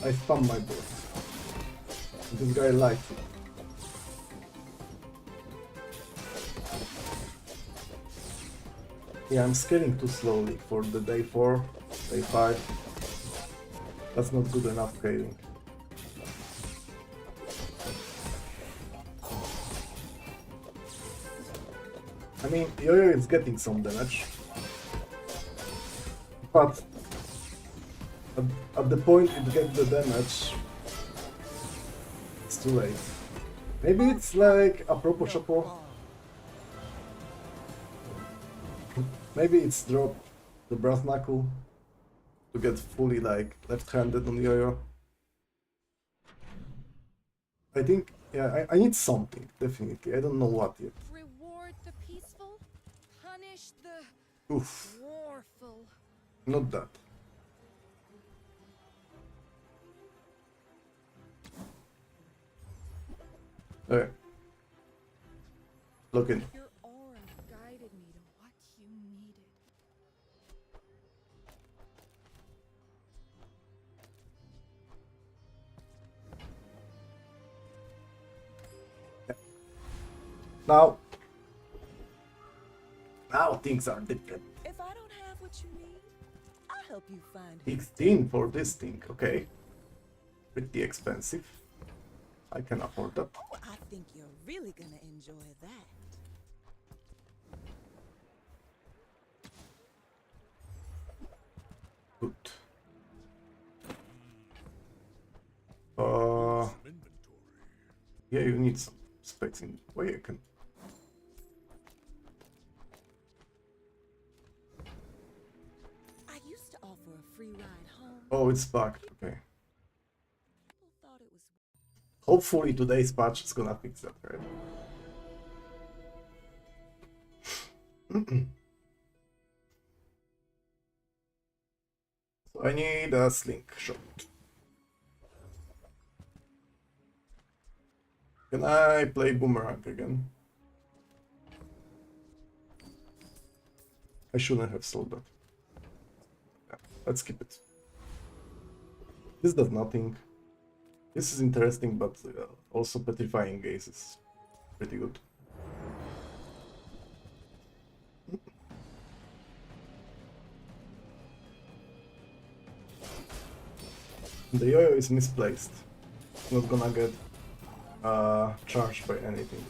I spam my board. This guy likes it. Yeah, I'm scaling too slowly for the day 4, day 5. That's not good enough scaling. I mean, Yo-Yo is getting some damage. But at the point it gets the damage, it's too late. Maybe it's like a proper chapeau. Maybe it's drop the brass knuckle. to get fully like left-handed on Yo-Yo. I think, yeah, I need something, definitely. I don't know what yet. Reward the peaceful, punish the Oof, warful. not that. Okay. Look in. Your aura guided me to what you needed. Now things are different. If I don't have what you need, I'll help you find it. 16 for this thing, okay. Pretty expensive. I can afford that. Oh, I think you're really gonna enjoy that. Good. Yeah, you need some specs in way I can. I used to offer a free ride home. Oh, it's bugged. Okay. People thought it was. Hopefully today's patch is gonna fix that, right? So I need a slingshot. Can I play boomerang again? I shouldn't have sold that. Yeah, let's keep it. This does nothing. This is interesting, but also petrifying gaze is pretty good. The yo-yo is misplaced. Not gonna get charged by anything.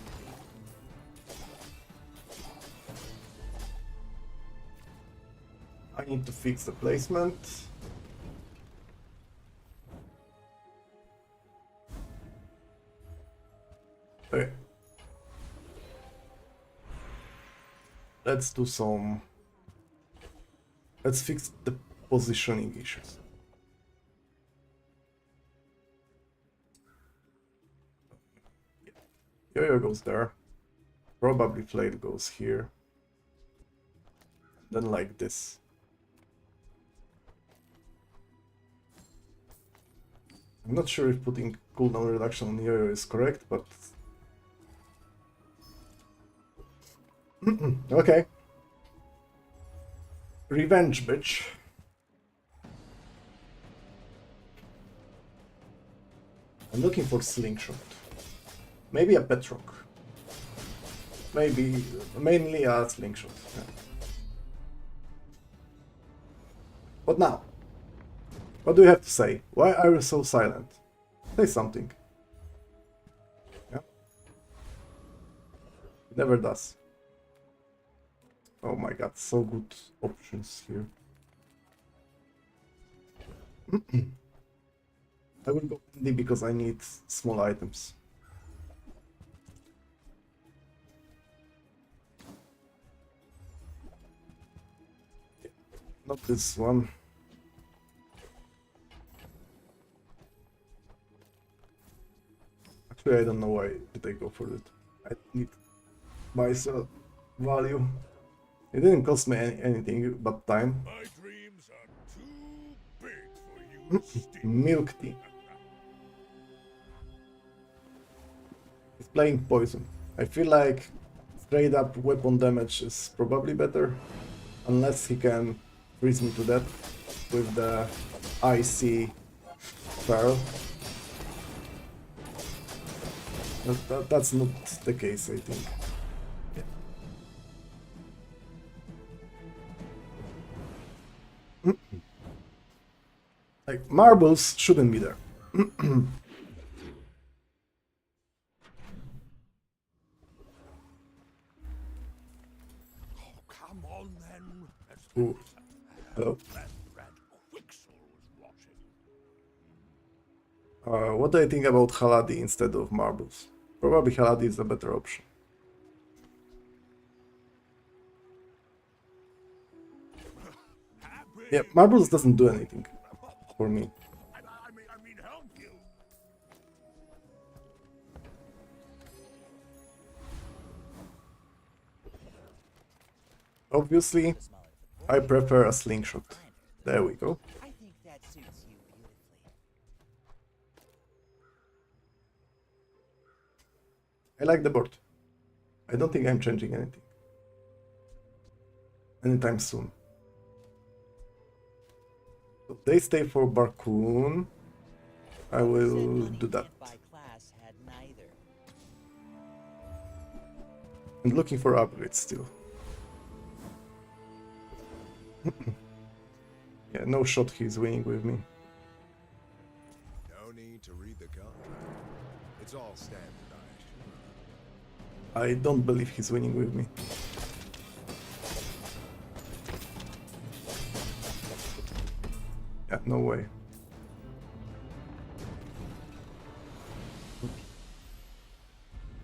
I need to fix the placement. Okay. Let's do some... Let's fix the positioning issues. Yo-yo goes there. Probably Flail goes here. Then like this. I'm not sure if putting cooldown reduction on Yo-Yo is correct, but... Okay. Revenge, bitch. I'm looking for slingshot. Maybe a petrock. Maybe... mainly a slingshot. Yeah. What now? What do you have to say? Why are you so silent? Say something. Yeah. It never does. Oh my god, so good options here. I will go indie because I need small items. Not this one. Actually, I don't know why did I go for it. I need myself value. It didn't cost me anything but time. My dreams are too big for you to steal. Milk tea. He's playing poison. I feel like straight up weapon damage is probably better. Unless he can freeze me to death with the icy pearl. That's not the case, I think. Yeah. Like, marbles shouldn't be there. Oh, come on then. Ooh. Hello. What do I think about Haladi instead of marbles? Probably Haladi is a better option. Happy Yeah, marbles doesn't do anything for me. I mean, help you. Obviously, I prefer a slingshot. There we go. I think that suits you beautifully. I like the board. I don't think I'm changing anything anytime soon. So they stay for Barcoon. I will do that. Class had neither. And looking for upgrades still. Yeah, no shot he's winning with me. No need to read the contract. It's all standardized. I don't believe he's winning with me. Yeah, no way.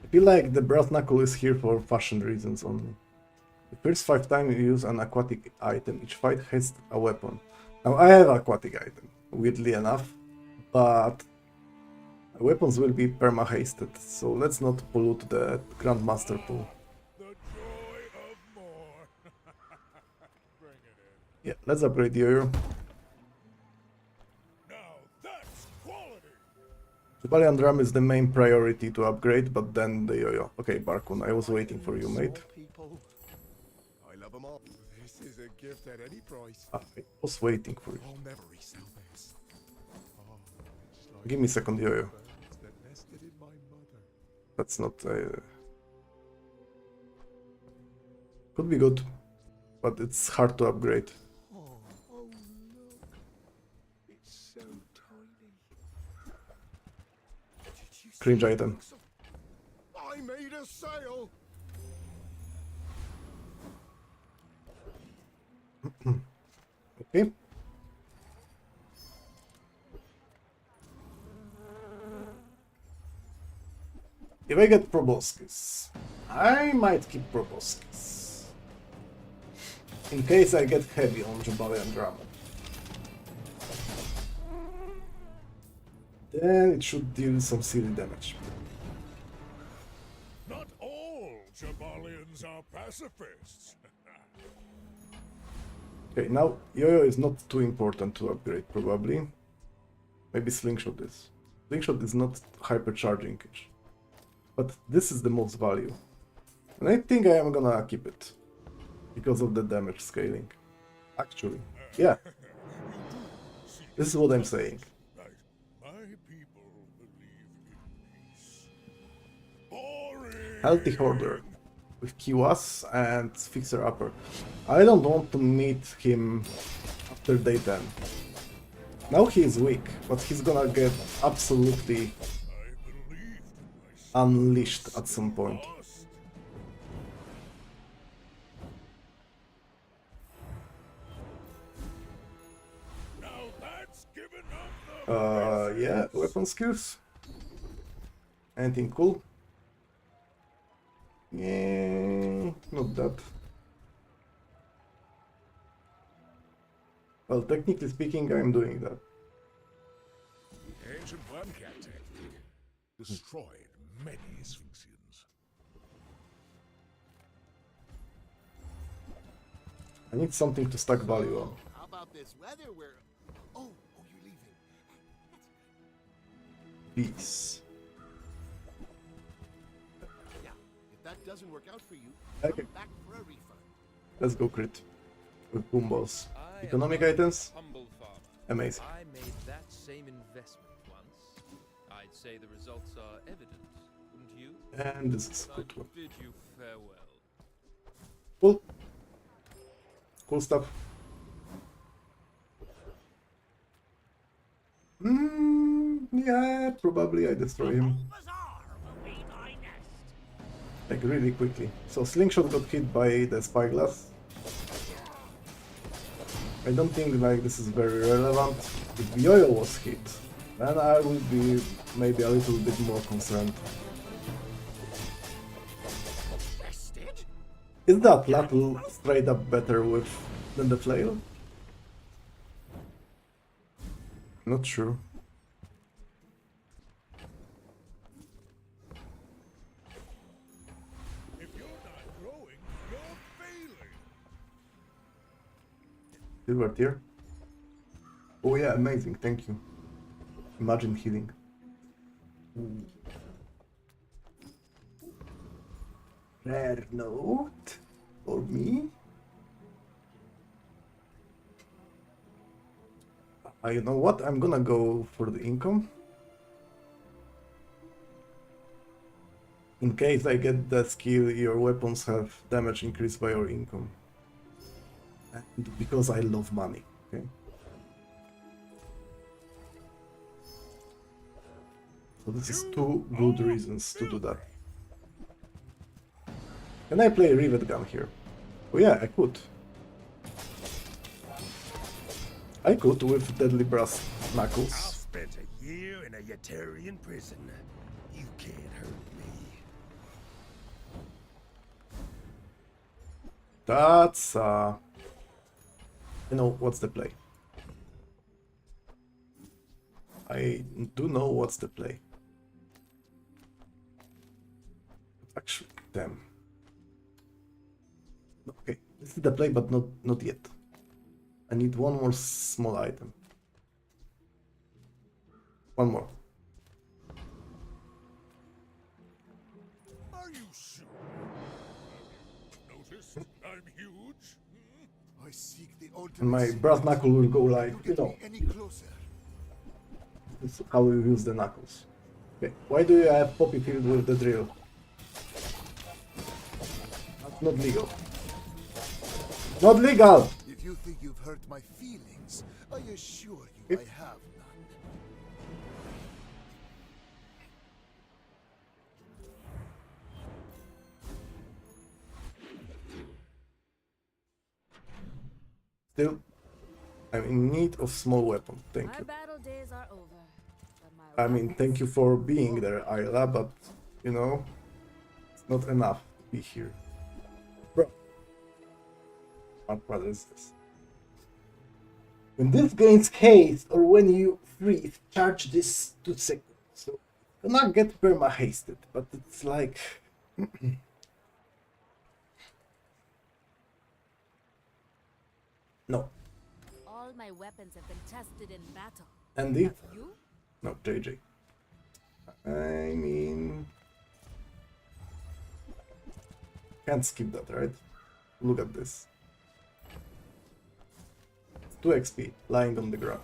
I feel like the brass knuckle is here for fashion reasons only. The first 5 times you use an aquatic item, each fight has a weapon. Now I have aquatic item, weirdly enough, but weapons will be perma-hasted, so let's not pollute the Grandmaster pool. Yeah, let's upgrade Yo-Yo. The Balian Drum is the main priority to upgrade, but then the Yo-Yo. Okay, Barcoon, I was waiting for you, mate. I love them all. This is a gift at any price. I was waiting for you. I'll never resell this. Give me a second, Yo-Yo. That nested in my mother. That's not... could be good, but it's hard to upgrade. Oh, look. It's so tiny. Cringe item. I made a sale. Okay. If I get proboscis, I might keep proboscis. In case I get heavy on Jabalian Drama. Then it should deal some silly damage. Not all Jabalians are pacifists. Okay, now Yo-Yo is not too important to upgrade, probably. Maybe Slingshot is. Slingshot is not hypercharging, but this is the most value. And I think I am gonna keep it, because of the damage scaling. Actually, yeah. This is what I'm saying. Healthy Hoarder with Kiwas and Fixer Upper. I don't want to meet him after day 10. Now he is weak, but he's gonna get absolutely unleashed at some point. Yeah, weapon skills. Anything cool? Yeah, not that. Well, technically speaking, I'm doing that. The ancient worm cat technique destroyed many Sphinxians. I need something to stack value on. How about this weather where... Oh, you're leaving. Peace. Yeah, if that doesn't work out for you, Okay. come back for a refund. Let's go crit. With boom balls. Economic items? Amazing. I made that same investment once. I'd say the results are evident, wouldn't you? And this is a good one. Bid you farewell. Cool. Cool stuff. Yeah, probably I destroy him. Like really quickly. So Slingshot got hit by the spyglass. I don't think like this is very relevant. If Yo-Yo was hit, then I would be maybe a little bit more concerned. Is that Lattle straight up better with than the flail? Not sure. If you're not growing, you're failing. Silver tier. Oh yeah, amazing, thank you. Imagine healing. Ooh. Rare note for me. You know what? I'm gonna go for the income. In case I get that skill, your weapons have damage increased by your income. And because I love money, okay? So this is two good reasons to do that. Can I play Rivet Gun here? Oh yeah, I could. I could with Deadly Brass Knuckles. I spent a year in a Yetarian prison. You can't hurt me. That's you know what's the play. I do know what's the play. Actually, damn. Okay, this is the play, but not yet. I need one more small item. One more. Are you sure? Have you noticed I'm huge? I seek the ultimate. And my brass knuckle will go like, you know. Any closer? This is how we use the knuckles. Okay, why do you have Poppy Field with the drill? That's not legal. Not legal! If you think you've hurt my feelings, I assure you I have none. Still, I'm in need of small weapon. Thank My you. battle days are over. But my I mean, thank you for being there, Ayla, but, you know, it's not enough to be here. Bro. What is this? When this gains haste, or when you freeze, charge this 2 seconds. So, you're not get perma-hasted, but it's like... No. all my weapons have been tested in battle. Andy? You? No, JJ. I mean... Can't skip that, right? Look at this. 2 XP, lying on the ground.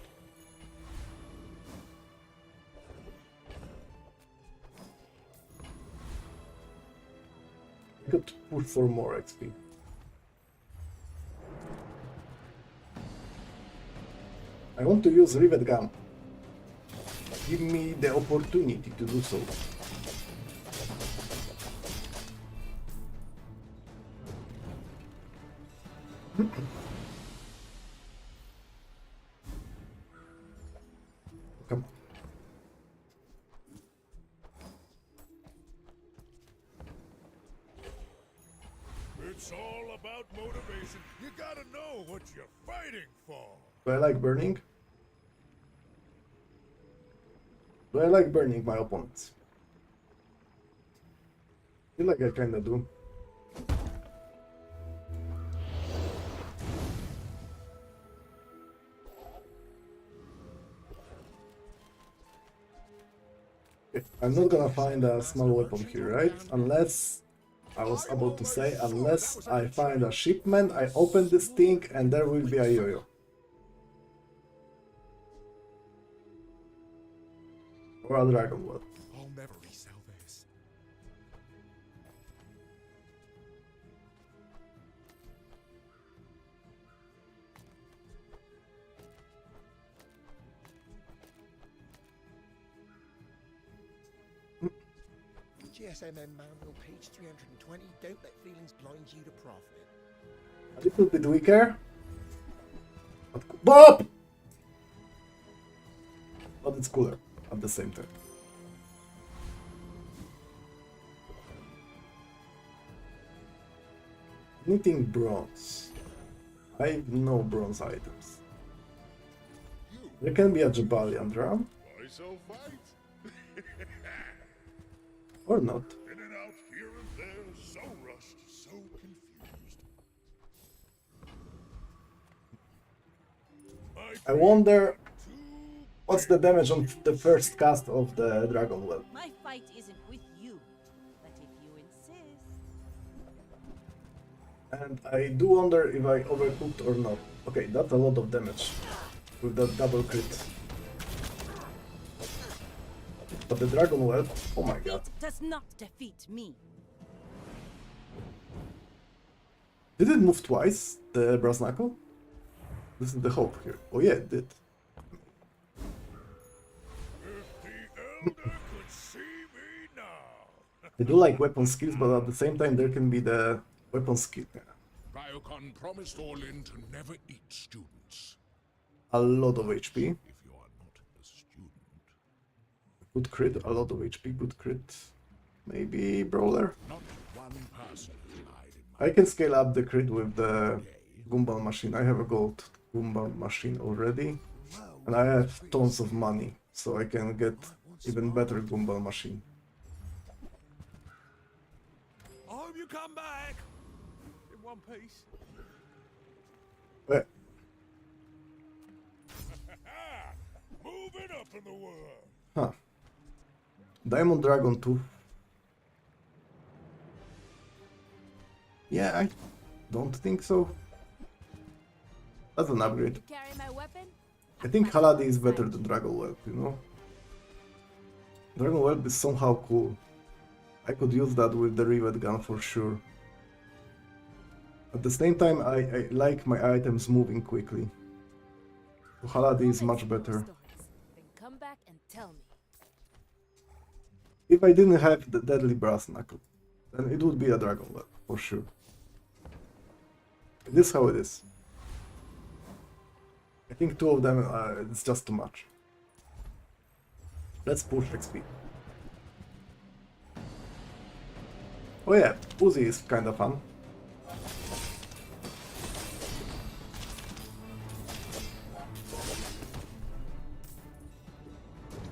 I could push for more XP. I want to use Rivet Gun. Give me the opportunity to do so. Come. It's all about motivation. You gotta know what you're fighting for. Do I like burning? Do I like burning my opponents? I feel like I kinda do. Okay, I'm not gonna find a small weapon here, right? Unless, I was about to say, unless I find a shipment, I open this thing and there will be a yo-yo. Or a dragon blood. I'll never resell this. GSMM manual, page 320. Don't let feelings blind you to profit. A little bit weaker. But But it's cooler at the same time. Knitting bronze. I have no bronze items. There can be a Jabalian drum. I shall fight. Or not. In and out here and there, so rushed, so confused. I wonder what's the damage on the first cast of the Dragon Well. My fight isn't with you, but if you insist. And I do wonder if I overcooked or not. Okay, that's a lot of damage with that double crit. But the Dragon Well, oh my god. Defeat does not defeat me. Did it move twice, the Brass Knuckle? This is the hope here. Oh yeah, it did. I do like weapon skills, but at the same time there can be the weapon skill. Ryokon promised Orlin to never eat students. A lot of HP. If you are not a student. Good crit, a lot of HP, good crit. Maybe Brawler? Not one person I can scale up the crit with the Gumball machine. I have a gold Gumball machine already. And I have tons of money, so I can get even better Gumball machine. I hope you come back in one piece. Wait. Moving up in the world. Huh. Diamond Dragon 2. Yeah, I don't think so. That's an upgrade. Carry my weapon? I think Haladi is better than Dragon Whelp, you know? Dragon Whelp is somehow cool. I could use that with the Rivet gun for sure. At the same time, I like my items moving quickly. So Haladi is much better. Then come back and tell me. If I didn't have the Deadly Brass Knuckle, then it would be a Dragon Whelp, for sure. It is how it is. I think two of them, it's just too much. Let's push XP. Oh yeah, Uzi is kinda fun.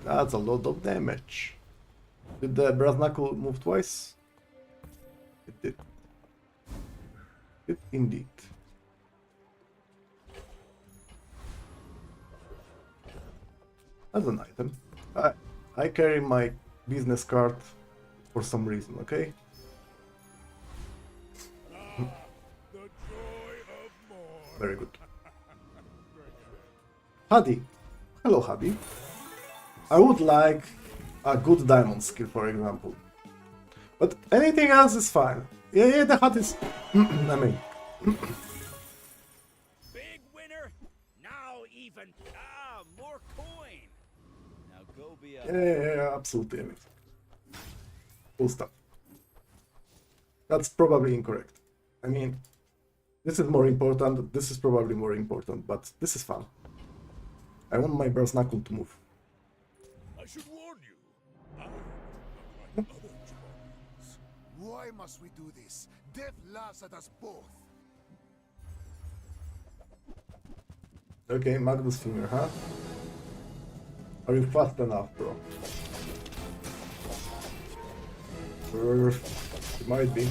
That's a lot of damage. Did the Brass Knuckle move twice? It did. It indeed. As an item. I carry my business card for some reason, okay? Very good. Hadi. Hello, Hadi. I would like a good diamond skill, for example. But anything else is fine. Yeah, the hut is... I mean... Big winner. Now even. More coin. Now go be a. Yeah, absolutely. I mean. Cool stuff. That's probably incorrect. I mean, this is more important, this is probably more important, but this is fun. I want my Brass Knuckle to move. I should warn you. I am like other Jabalians. Why must we do this? Death laughs at us both. Okay, Magnus Finger, huh? Are you fast enough, bro? He might be.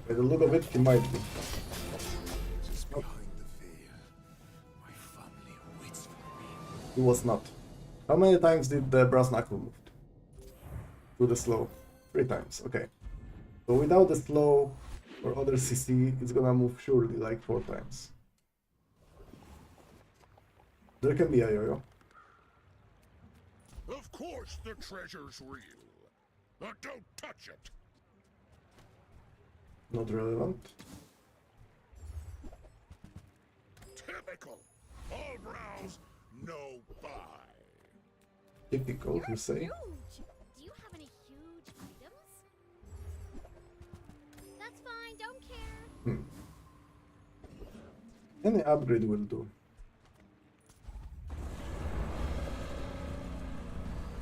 By the look of it, he might be. Just behind the veil, my family waits for me. He was not. How many times did the Brass Knuckle move? To the slow? 3 times, okay. So without the slow or other CC, it's gonna move surely like 4 times. There can be a yo-yo. Of course the treasure's real. But don't touch it. Not relevant. Typical. All browse, no buy. Typical, you say? Huge. Do you have any huge items? That's fine, don't care. Any upgrade will do.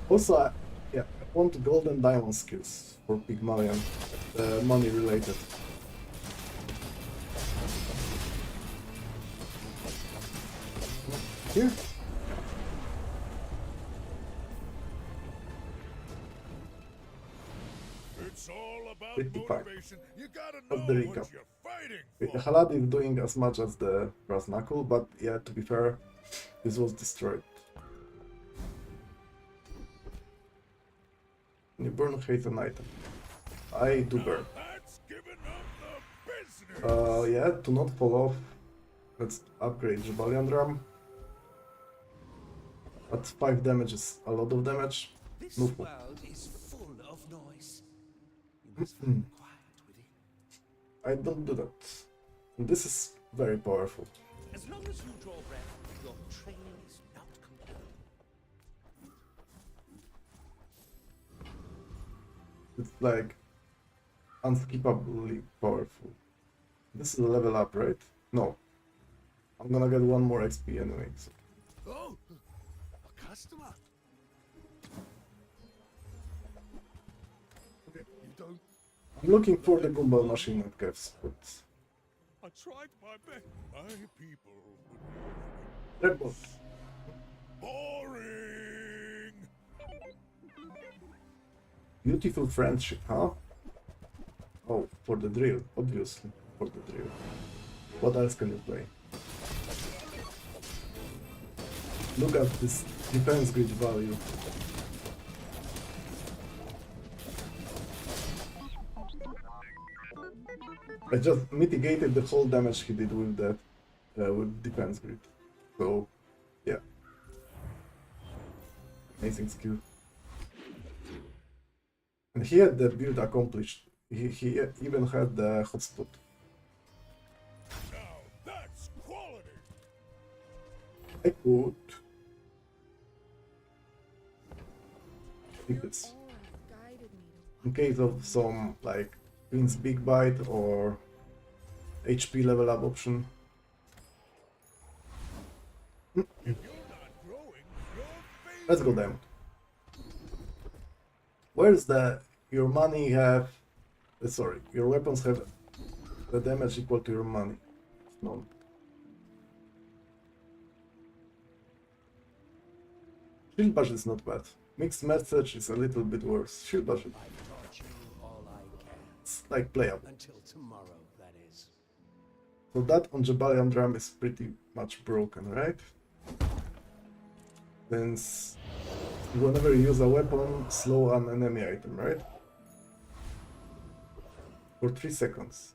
Also, yeah, I want gold and diamond skills for Pygmalion, money related. here? It's all about 55. motivation. You gotta That's know the what recap. you're fighting Okay, for. Halad is doing as much as the brass knuckle, but yeah, to be fair, this was destroyed. You burn hate an item. I do burn. That's giving up the business. Yeah, to not fall off, let's upgrade Jabalian Drum. But 5 damage is a lot of damage. This No. world is full of noise. You must find the quiet within. I don't do that. This is very powerful. As long as you draw breath, your training is not complete. It's like unskippably powerful. This is a level up, right? No. I'm gonna get 1 more XP anyway. So. Oh, a customer. You don't. I'm looking for the gumball machine at Kev's, but I tried my best. My people Red Bull. boring. Beautiful friendship, huh? Oh, for the drill, obviously, for the drill. What else can you play? Look at this defense grid value. I just mitigated the whole damage he did with that, with defense grid. So, yeah. Amazing skill. And he had the build accomplished. He even had the hotspot. Now that's quality. I could take this. In case of some like Queen's Big Bite or HP level up option. Let's go diamond. Where's the your money have sorry, your weapons have the damage equal to your money. No. Shield budget is not bad. Mixed message is a little bit worse. Shield budget. I've taught you all I can. It's like playable. Until tomorrow, that is. So that on Jabalian Drum is pretty much broken, right? Since whenever you use a weapon, slow an enemy item, right? For 3 seconds.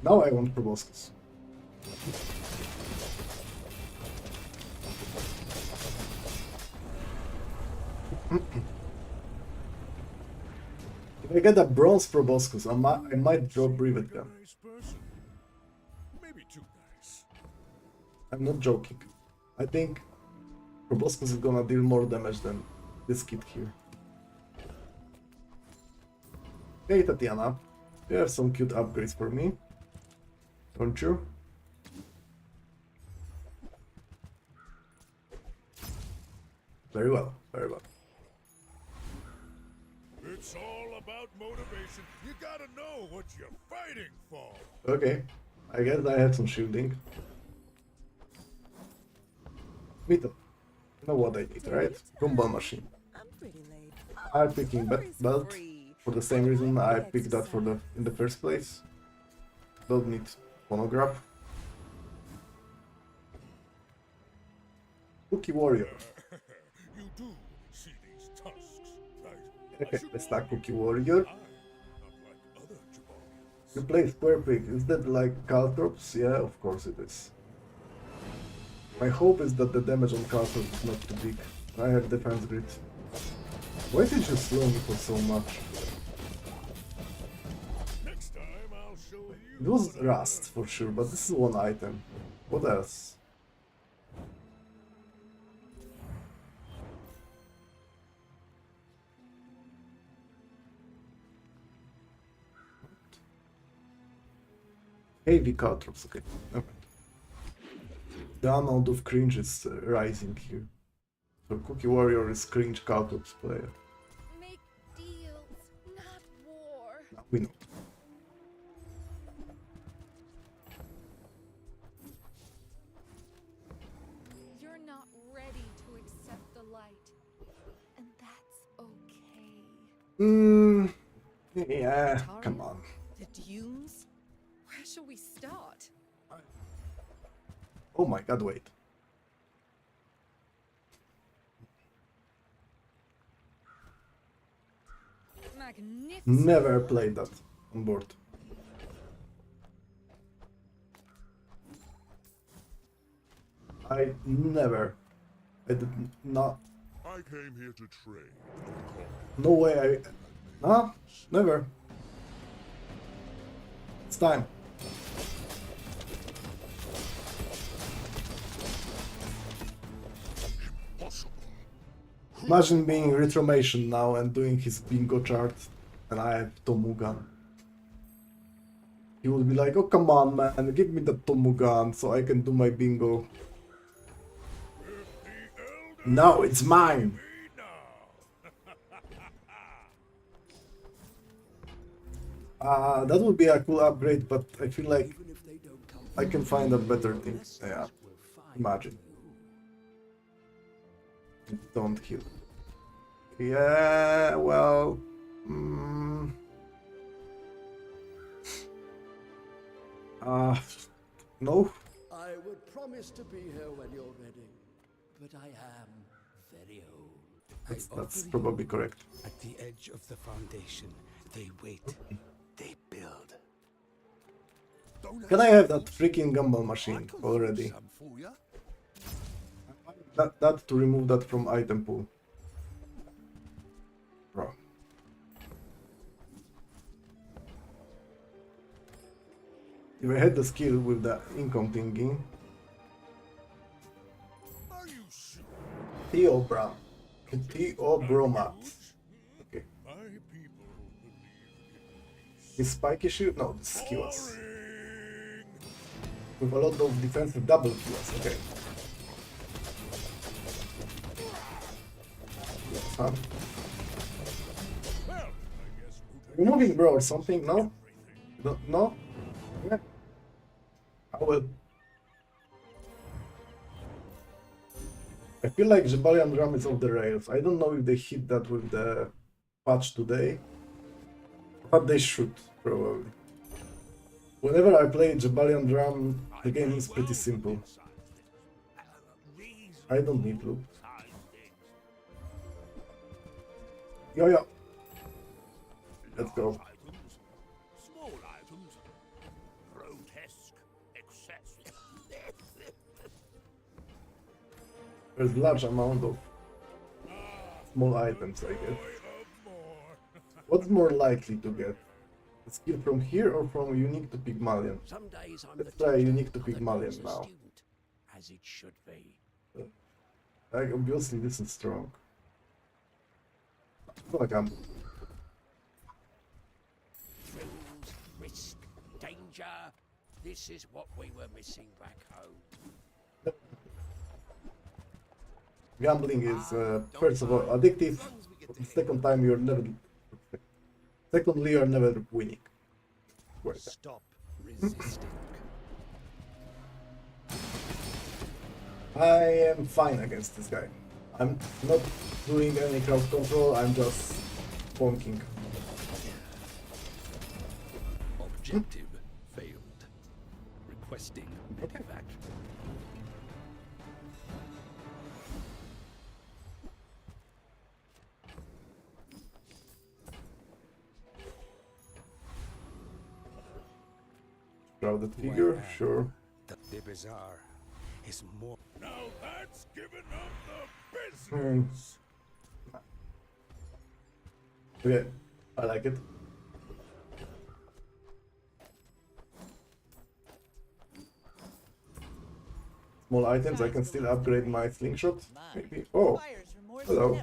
Now I want proboscis. If I get a bronze proboscis, I might drop Brevet Gun. Nice person. Maybe too nice. I'm not joking. I think proboscis is gonna deal more damage than this kid here. Hey Tatiana, you have some cute upgrades for me, don't you? Very well, very well. It's all about motivation. You gotta know what you're fighting for. Okay, I guess I have some shielding. Me too. You know what I need, right? Gumball machine. I'm picking belt for the same reason I picked that for in the first place. Don't need phonograph. Cookie Warrior. You do see these tusks, right? Okay, let's start Cookie Warrior. You play Square Pig. Is that like Caltrops? Yeah, of course it is. My hope is that the damage on Caltrops is not too big. I have defense grid. Why did you slow me for so much? Next time I'll show you. It was Rust for sure, but this is one item. What else? Heavy Caltrops, okay. The amount of cringe is rising here. So Cookie Warrior is cringe Caltrops player. Make deals, not war. Now we know. Yeah, come on. The dunes? Where shall we start? Oh my god, wait. Magnificent. Never played that on board. I did not. I came here to trade. No way No, never. It's time. Imagine being Retromation now and doing his bingo chart, and I have Tomugan. He would be like, oh come on man, give me the Tomugan so I can do my bingo. No, it's mine! That would be a cool upgrade, but I feel like I can find a better thing. Yeah, imagine. Don't heal. Yeah, well... no? I would promise to be here when you're ready, but I am very old. That's probably correct. At the edge of the foundation, they wait. They build. Can I have that freaking gumball machine already? That to remove that from item pool. Bro. If I had the skill with the income thingy. Theo Bram. Theo Bromat. Okay. Is spike issue? No, this is QS. With a lot of defensive double QS, okay. Yes, huh? Removing bro or something, no? No? Yeah. I will. I feel like Jabalian Drum is off the rails. I don't know if they hit that with the patch today, but they should, probably. Whenever I play Jabalian Drum, the game is pretty simple. I don't need loot. Yo. Let's go. Small items, grotesque excess. There's large amount of small items, I guess. What's more likely to get? A skill from here or from unique to Pygmalion? Let's try unique to Pygmalion now. As it should be. Like, obviously this is strong. I feel like I'm... Thrills, risk, danger. This is what we were missing back home. Gambling is, first of all, addictive. Second time, you're never... Secondly, you're never winning. Stop resisting. I am fine against this guy. I'm not doing any crowd control, I'm just bonking. Objective failed. Requesting medevac. Crowded figure, sure. The Bazaar is more. Now that's giving up the business. Okay, I like it. Small items, I can still upgrade my slingshot. Maybe. Oh, hello.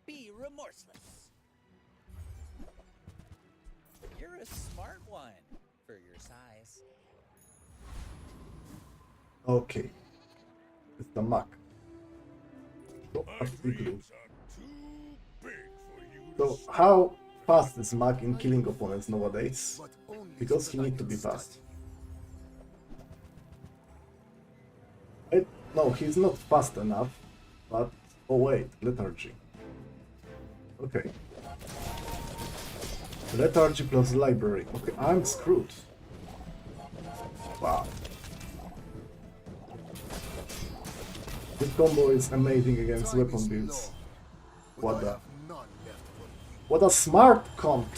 Be remorseless. You're a smart one for your size. Okay. It's the Mac. So how fast is Mac in killing opponents nowadays? Because he needs to be fast. No, he's not fast enough, but... Oh wait, lethargy. Okay. Lethargy plus library. Okay, I'm screwed. Wow. This combo is amazing against weapon builds. What a smart comp!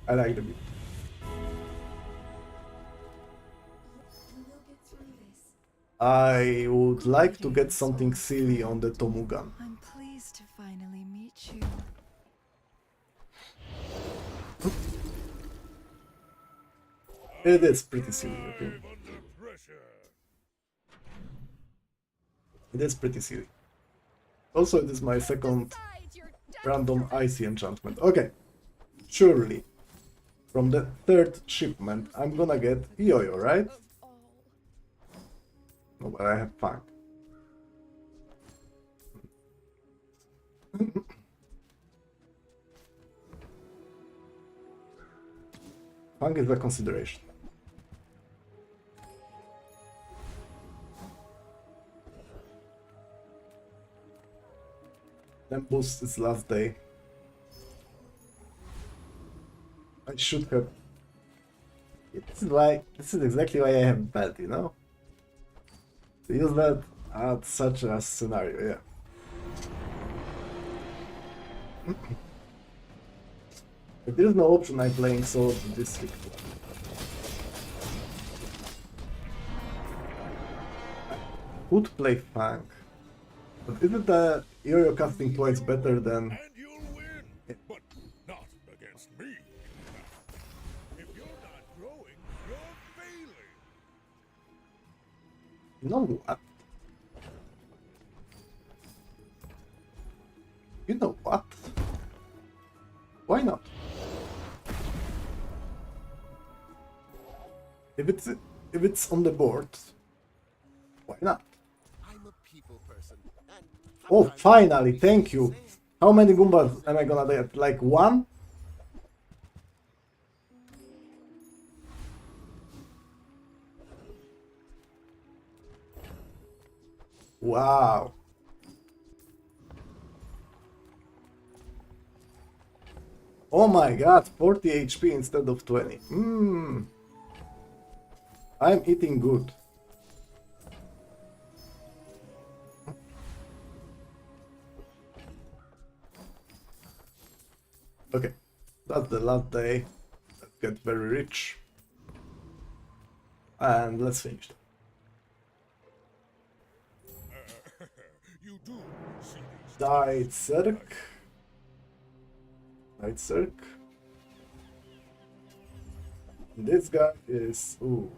I like the beat. I would like to get something silly on the Tomugan. I'm pleased to finally meet you. It is pretty silly, okay? It is pretty silly. Also, it is my second random icy enchantment. Okay, surely from the third shipment I'm gonna get Yo-Yo, right? No, but I have Fang. Fang is a consideration. Then boost its last day. I should have. This is exactly why I have bad, you know? To use that at such a scenario, yeah. If there is no option, I'm playing solo district. I could play Fang, but isn't the Yo-Yo casting twice better than? And you'll win, but not against me. If you're not growing, you're failing. You know what? You know what? Why not? If it's on the board, why not? I'm a people person, and Oh, finally! Thank you. How many Goombas am I gonna get? Like one? Wow. Oh my god, 40 HP instead of 20. I'm eating good. Okay, that's the last day. Let's get very rich. And let's finish. You do see these Died Cirque. Died Cirque. This guy is... ooh.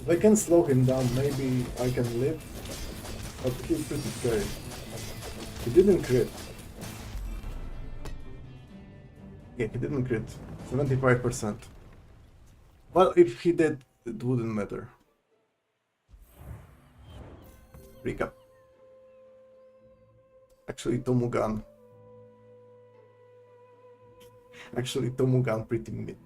If I can slow him down, maybe I can live. But he's pretty scary. He didn't crit. Yeah, he didn't crit. 75%. Well, if he did, it wouldn't matter. Recap. Actually, Tomugan. Tomugan pretty mid.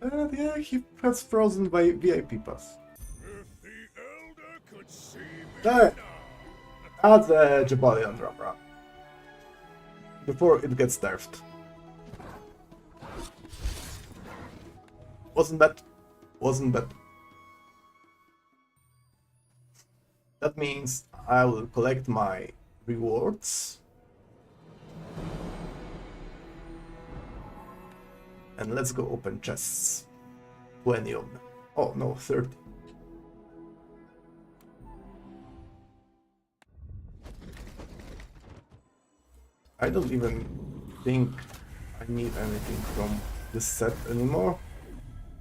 And yeah, he has frozen by VIP pass. That's a Jabalian drum run. Before it gets nerfed. Wasn't bad. That means I will collect my rewards. And let's go open chests. 20 of them. Oh no, 30. I don't even think I need anything from this set anymore.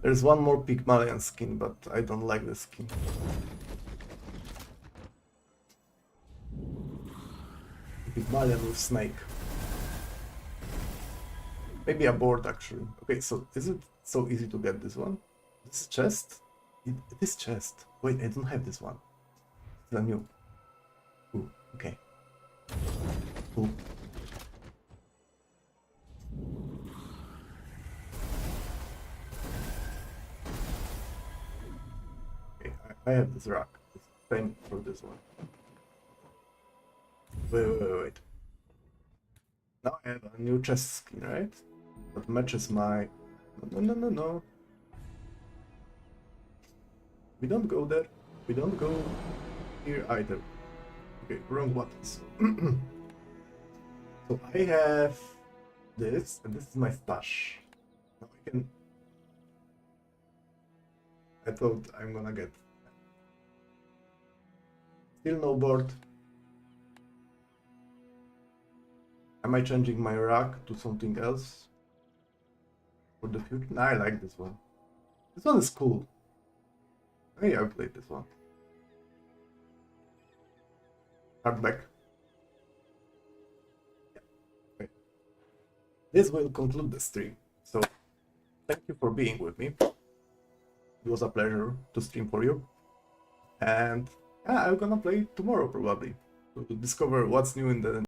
There's one more Pygmalion skin, but I don't like the skin. Pygmalion with snake. Maybe a board actually. Okay, so is it so easy to get this one? This chest? It is chest. Wait, I don't have this one. It's a new. Ooh, okay. Ooh. I have this rock. It's the same for this one. Wait. Now I have a new chest skin, right? That matches my... No. We don't go there. We don't go here either. Okay, wrong buttons. So I have this, and this is my stash. Now I can... I thought I'm gonna get... Still no board. Am I changing my rack to something else? For the future? Nah, I like this one. This one is cool. Hey, I played this one. Hardback. Yeah. Okay. This will conclude the stream. So, thank you for being with me. It was a pleasure to stream for you. And yeah, I'm gonna play tomorrow probably. To discover what's new in the